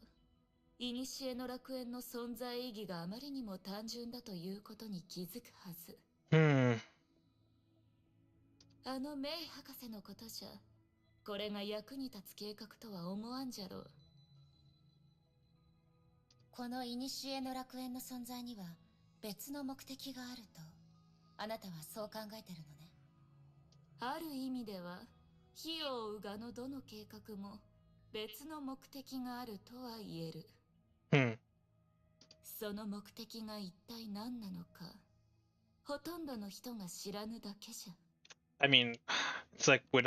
古の楽園の存在意義があまりにも単純だということに気づくはず。あのメイ博士のことじゃ、これが役に立つ計画とは思わんじゃろう。この古の楽園の存在には別の目的があると、あなたはそう考えてるのね。ある意味では、火を追う蛾のどの計画も別の目的があるとは言える。その目的が一体何なのか、ほとんどの人が知らぬだけじゃ。I mean, it's like with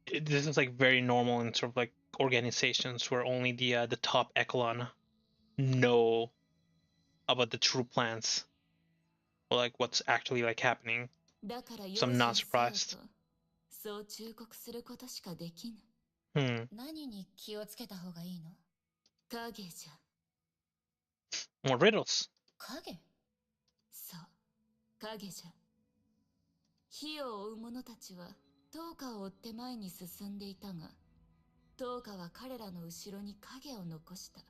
this is like very normal in sort of like organizations where only the top echelon know about the true plans or like what's actually like happening. だから So I'm not surprised. そう忠告することしかできぬ。何に気をつけた方がいいの？影じゃ。More riddles. 影？そう、影じゃ。火を追う者たちは灯火を追って前に進んでいたが、灯火は彼らの後ろに影を残した。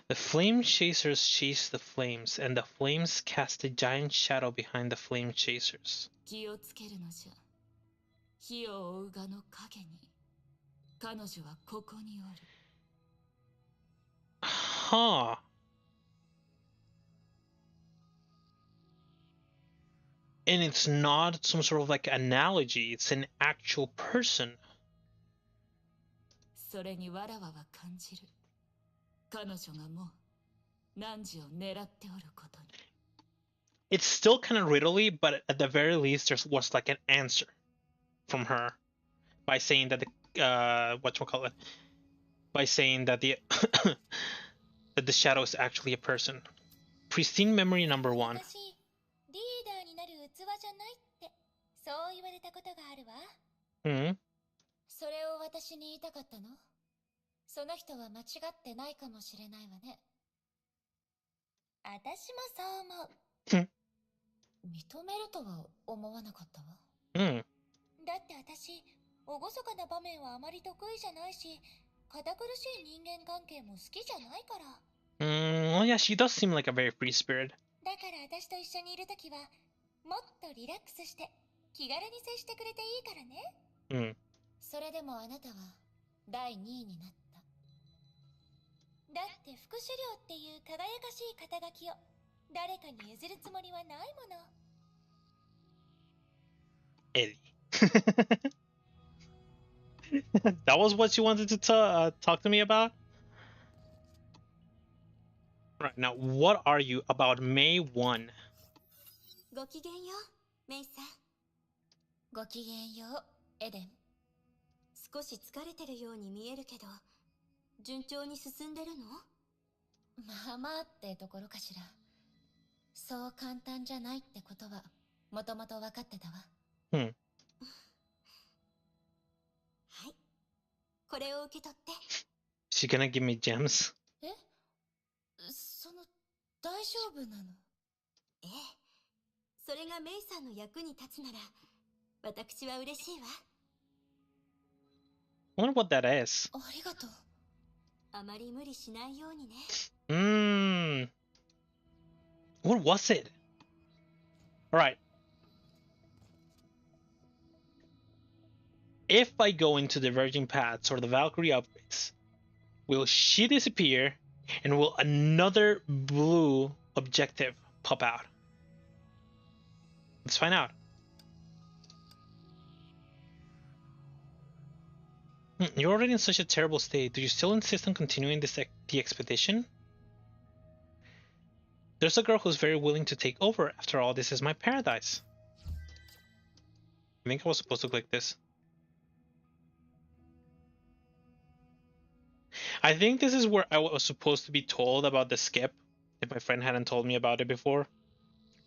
The flame chasers chase the flames, and the flames cast a giant shadow behind the flame chasers. 気をつけるのじゃ。火を追う蛾の影に、彼女はここにおる。Huh. And it's not some sort of like analogy, it's an actual person. それにわらわは感じる。彼女がもう汝を狙っておることに。It's still kind of riddly, but at the very least there was like an answer from her by saying that the whatchamacallit, by saying that the that the shadow is actually a person. Pristine memory number 1. 私、リーダーになる器じゃないって、そう言われたことがあるわ。それを私に言いたかったの？その人は間違ってないかもしれないわね。私もそう思う。認めるとは思わなかったわ。だって私、厳かな場面はあまり得意じゃないし、堅苦しい人間関係も好きじゃないから。Well, yeah, she does seem like a very free spirit. だから私と一緒にいるときは、もっとリラックスして、気軽に接してくれていいからね。それでもあなたは、第2位になった。だって副首領っていう輝かしい肩書きを誰かに譲るつもりはないもの。Ellie. That was what you wanted to talk to me about? Right, now what are you about May 1? ごきげんよう、メイさん。ごきげんよう、エデン。少し疲れてるように見えるけど、順調に進んでるの？まあまあってところかしら。そう簡単じゃないってことはもともと分かってたわ。はい、これを受け取って。She gonna give me gems? え？大丈夫なの？ええ、それがメイさんの役に立つなら私は嬉しいわ。I wonder what that is. ありがとう。あまり無理しないようにね。What was it? Alright. If I go into the Virgin Paths or the Valkyrie upgrades, will she disappear and will another blue objective pop out? Let's find out. You're already in such a terrible state. Do you still insist on continuing the expedition? There's a girl who's very willing to take over. After all, this is my paradise. I think I was supposed to click this. I think this is where I was supposed to be told about the skip, if my friend hadn't told me about it before,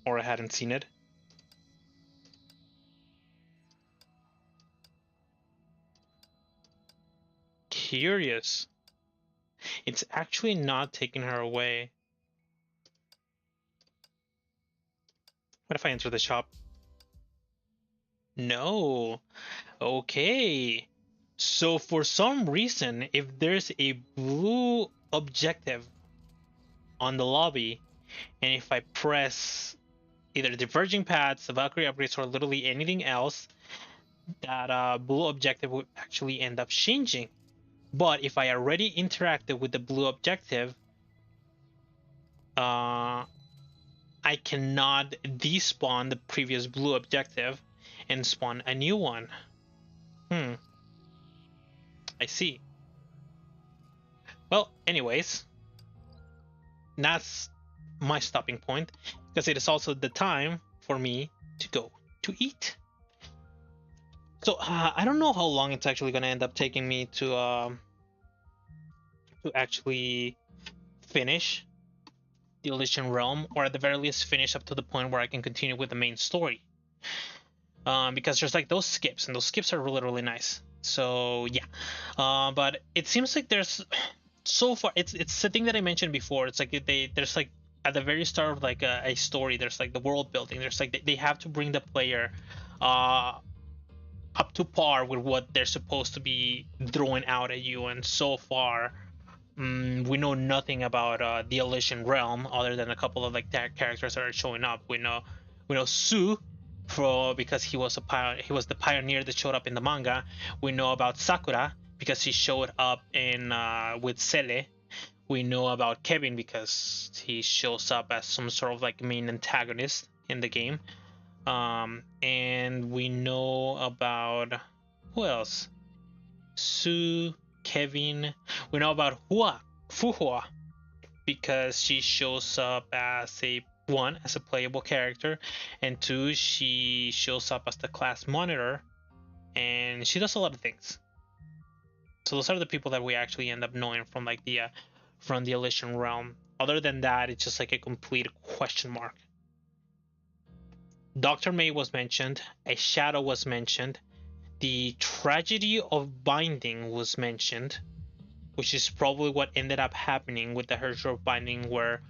or I hadn't seen it. Curious. It's actually not taking her away. What if I enter the shop? No. Okay. So for some reason, if there's a blue objective on the lobby, and if I press either diverging paths, the Valkyrie upgrades, or literally anything else, that blue objective would actually end up changing. But if I already interacted with the blue objective, I cannot despawn the previous blue objective and spawn a new one. I see. Well, anyways, that's my stopping point, because it is also the time for me to go to eat. So I don't know how long it's actually going to end up taking me to actually finish the Elysian Realm, or at the very least finish up to the point where I can continue with the main story. Because there's like those skips, and those skips are really, really nice. So yeah, but it seems like there's so far it's the thing that I mentioned before. It's like there's like at the very start of like a story, there's like the world building. There's like they have to bring the player up to par with what they're supposed to be throwing out at you, and so far we know nothing about the Elysian Realm other than a couple of like characters that are showing up. We know Sue, because he was the pioneer that showed up in the manga. We know about Sakura because he showed up in with Cele. We know about Kevin because he shows up as some sort of like main antagonist in the game. And we know about who else? Sue, Kevin. We know about Fuhua, because she shows up as as a playable character, and two, she shows up as the class monitor, and she does a lot of things. So those are the people that we actually end up knowing from like the Elysian Realm. Other than that, it's just like a complete question mark. Dr. Mei was mentioned, a shadow was mentioned, the tragedy of binding was mentioned, which is probably what ended up happening with the Hershey binding, where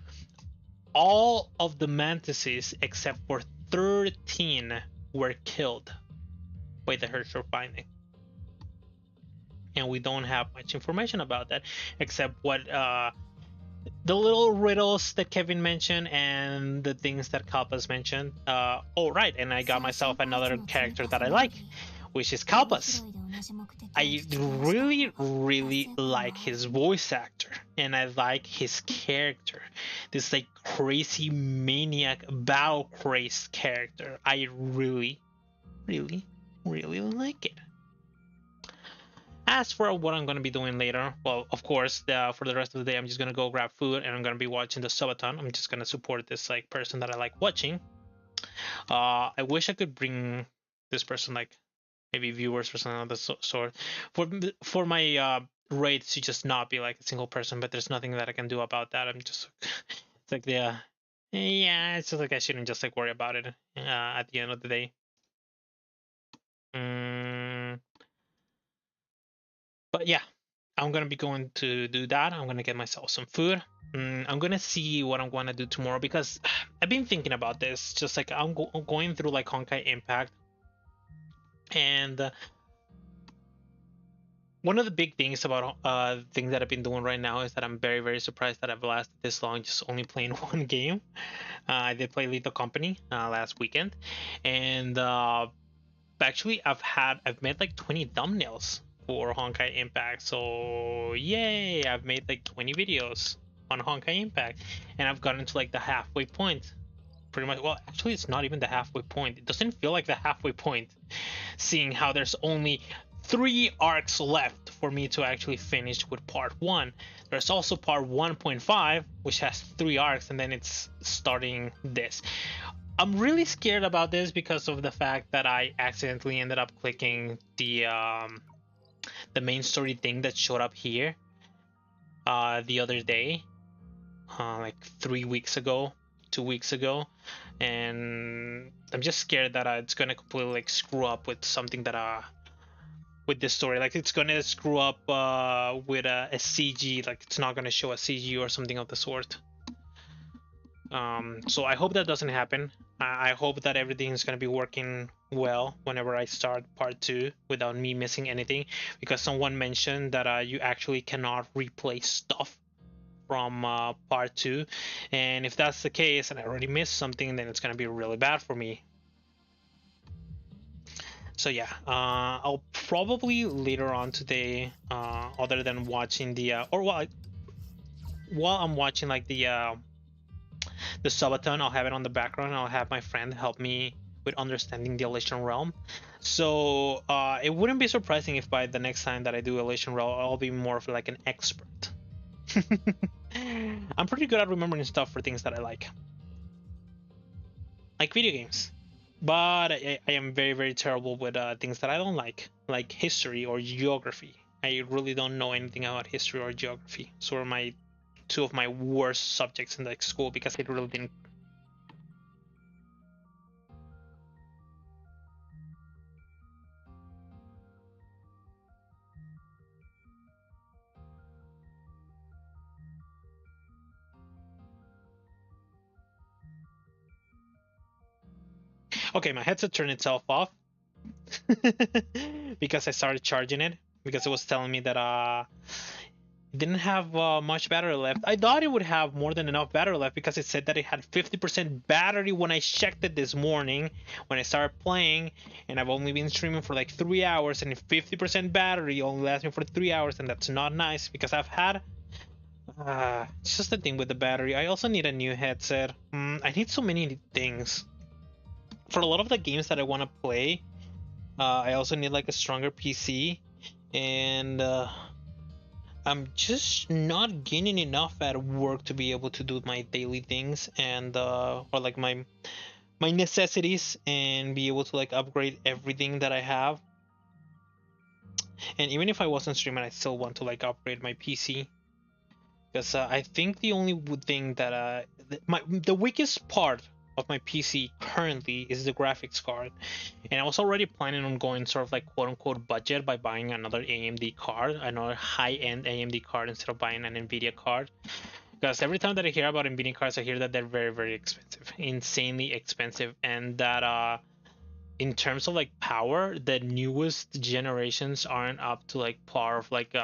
all of the mantises except for 13 were killed by the Hershey binding. And we don't have much information about that, except what the little riddles that Kevin mentioned and the things that Kalpas mentioned. Oh, right, and I got myself another character that I like, which is Kalpas. I really, really like his voice actor, and I like his character. This like crazy maniac, bow crazed character. I really, really, really like it. As for what I'm going to be doing later, well, of course, for the rest of the day, I'm just going to go grab food, and I'm going to be watching the subathon. I'm just going to support this like person that I like watching. I wish I could bring this person, like maybe viewers or something of the sort, for my rates to just not be like a single person, but there's nothing that I can do about that. I'm just it's like yeah, it's just like I shouldn't just like worry about it at the end of the day. But yeah, I'm gonna be going to do that. I'm gonna get myself some food. I'm gonna see what I'm gonna do tomorrow, because I've been thinking about this. Just like I'm going through like Honkai Impact, and one of the big things about things that I've been doing right now is that I'm very, very surprised that I've lasted this long just only playing one game. I did play Lethal Company last weekend, and actually I've made like 20 thumbnails for Honkai Impact. So yay, I've made like 20 videos on Honkai Impact, and I've gotten to like the halfway point. Pretty much. Well, actually, it's not even the halfway point. It doesn't feel like the halfway point, seeing how there's only 3 arcs left for me to actually finish with part 1. There's also part 1.5, which has 3 arcs, and then it's starting this. I'm really scared about this because of the fact that I accidentally ended up clicking the main story thing that showed up here the other day, like 3 weeks ago, 2 weeks ago, and I'm just scared that it's gonna completely like screw up with something that with this story. Like it's gonna screw up with a CG, like it's not gonna show a CG or something of the sort. So I hope that doesn't happen. I hope that everything is going to be working well whenever I start part 2 without me missing anything, because someone mentioned that you actually cannot replay stuff from part 2, and if that's the case and I already missed something, then it's going to be really bad for me. So yeah, I'll probably later on today, other than watching the while I'm watching like the subathon, I'll have it on the background, and I'll have my friend help me with understanding the Elysian Realm. So it wouldn't be surprising if by the next time that I do Elysian Realm, I'll be more of like an expert. I'm pretty good at remembering stuff for things that I like video games. But I am very, very terrible with things that I don't like history or geography. I really don't know anything about history or geography. So are my two of my worst subjects in like school, because I really didn't. Okay, my headset turned itself off because I started charging it, because it was telling me that it didn't have much battery left. I thought it would have more than enough battery left, because it said that it had 50% battery when I checked it this morning when I started playing, and I've only been streaming for like 3 hours, and if 50% battery only lasts me for 3 hours, and that's not nice, because I've had it's just the thing with the battery. I also need a new headset. I need so many things for a lot of the games that I want to play. I also need like a stronger PC, and I'm just not gaining enough at work to be able to do my daily things, and or like my necessities, and be able to like upgrade everything that I have. And even if I wasn't streaming, I still want to like upgrade my PC, because I think the only thing that the weakest part of my PC currently is the graphics card, and I was already planning on going sort of like quote unquote budget by buying another AMD card, another high-end AMD card, instead of buying an Nvidia card. Because every time that I hear about Nvidia cards, I hear that they're very, very expensive, insanely expensive, and that in terms of like power, the newest generations aren't up to like par of like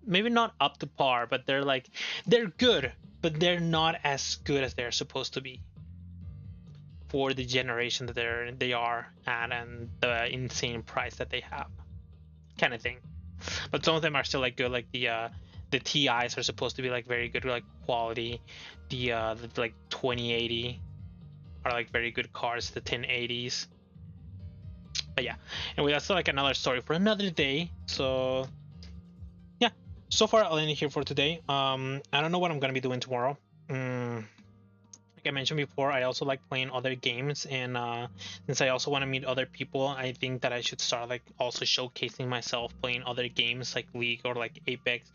maybe not up to par, but they're good, but they're not as good as they're supposed to be for the generation that they are at, and the insane price that they have, kind of thing. But some of them are still like good, like the TIs are supposed to be like very good, like quality. The like 2080 are like very good cards, the 1080s. But yeah, anyway, that's like another story for another day. So yeah, so far I'll end it here for today. I don't know what I'm gonna be doing tomorrow. Like I mentioned before, I also like playing other games, and since I also want to meet other people, I think that I should start like also showcasing myself playing other games like League or like Apex,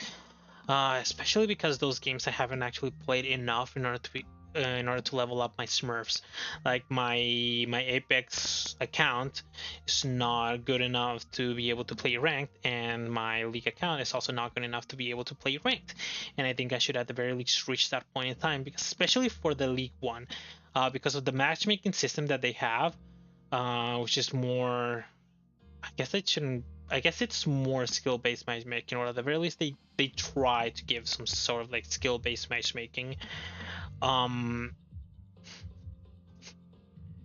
especially because those games I haven't actually played enough in order to level up my Smurfs. Like my Apex account is not good enough to be able to play ranked, and my League account is also not good enough to be able to play ranked. And I think I should at the very least reach that point in time, because especially for the League one, because of the matchmaking system that they have, which is more, I guess it's more skill-based matchmaking, or at the very least they try to give some sort of like skill-based matchmaking.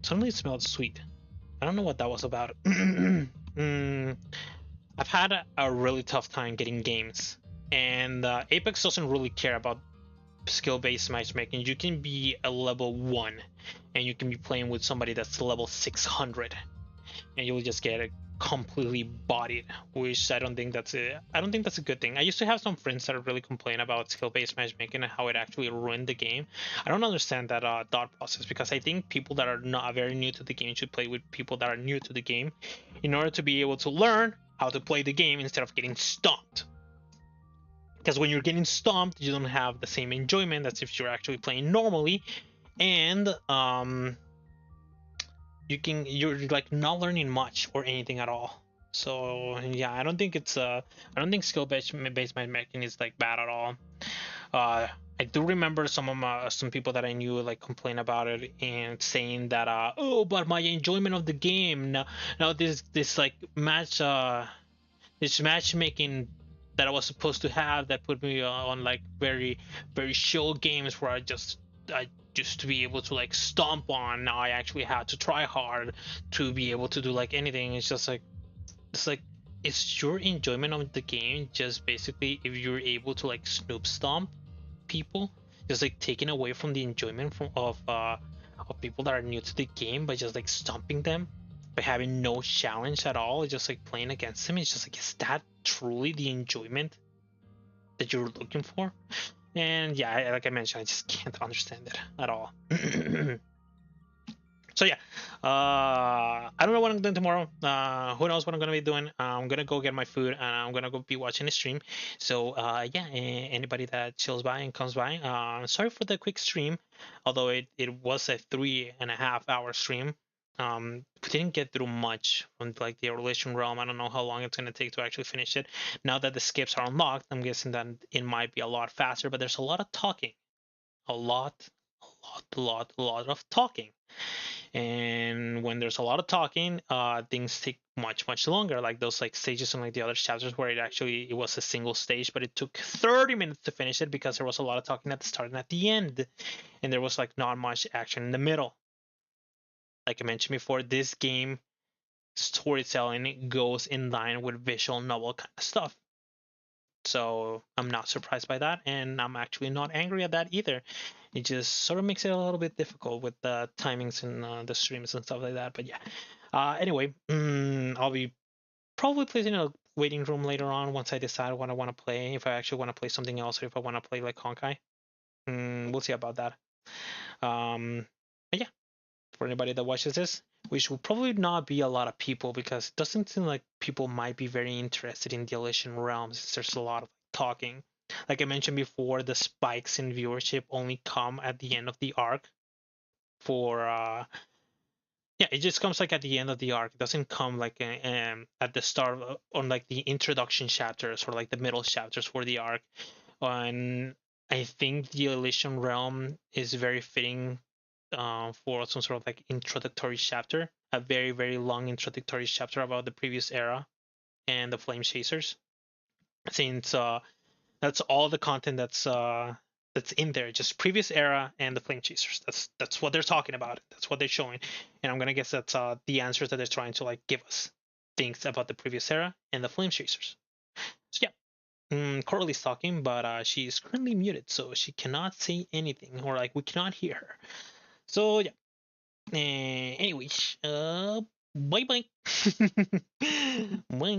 Suddenly it smelled sweet. I don't know what that was about. I've had a really tough time getting games, and Apex doesn't really care about skill-based matchmaking. You can be a level 1 and you can be playing with somebody that's level 600, and you'll just get completely bodied, which I don't think that's a good thing. I used to have some friends that really complain about skill-based matchmaking and how it actually ruined the game. I don't understand that thought process, because I think people that are not very new to the game should play with people that are new to the game in order to be able to learn how to play the game instead of getting stomped. Because when you're getting stomped, you don't have the same enjoyment as if you're actually playing normally, and you're like not learning much or anything at all. So yeah, I don't think skill based matchmaking is like bad at all. I do remember some people that I knew like complain about it and saying that oh, but my enjoyment of the game now this like this matchmaking that I was supposed to have that put me on like very very chill games where I just to be able to like stomp on. Now I actually had to try hard to be able to do like anything. It's like it's your enjoyment of the game just basically if you're able to like snoop stomp people, just like taking away from the enjoyment of people that are new to the game by just like stomping them by having no challenge at all, just like playing against them. It's just like, is that truly the enjoyment that you're looking for? And yeah, like I mentioned, I just can't understand it at all. So yeah, I don't know what I'm doing tomorrow. Who knows what I'm gonna be doing? I'm gonna go get my food and I'm gonna go be watching the stream. So yeah, anybody that chills by and comes by, sorry for the quick stream, although it was a 3.5 hour stream. We didn't get through much on like the Elysian Realm. I don't know how long it's gonna take to actually finish it. Now that the skips are unlocked, I'm guessing that it might be a lot faster. But there's a lot of talking, a lot of talking, and when there's a lot of talking, things take much longer, like those like stages and like the other chapters where it was a single stage but it took 30 minutes to finish it because there was a lot of talking at the start and at the end, and there was like not much action in the middle. Like I mentioned before, this game storytelling goes in line with visual novel kind of stuff. So I'm not surprised by that, and I'm actually not angry at that either. It just sort of makes it a little bit difficult with the timings and the streams and stuff like that. But yeah. Anyway, I'll be probably placing a waiting room later on once I decide what I want to play. If I actually want to play something else, or if I want to play like Honkai, we'll see about that. But yeah, for anybody that watches this, which will probably not be a lot of people because it doesn't seem like people might be very interested in the Elysian Realm since there's a lot of talking. Like I mentioned before, the spikes in viewership only come at the end of the arc. Yeah, it just comes like at the end of the arc. It doesn't come like at the start on like the introduction chapters or like the middle chapters for the arc. And I think the Elysian Realm is very fitting for some sort of like introductory chapter, a very very long introductory chapter about the previous era and the Flame Chasers, since that's all the content that's in there, just previous era and the Flame Chasers. That's what they're talking about. That's what they're showing, and I'm gonna guess that's the answers that they're trying to like give us, things about the previous era and the Flame Chasers. So yeah, Corley's talking, but she's currently muted, so she cannot say anything, or like we cannot hear her. So yeah. Anyways, bye bye. Bye.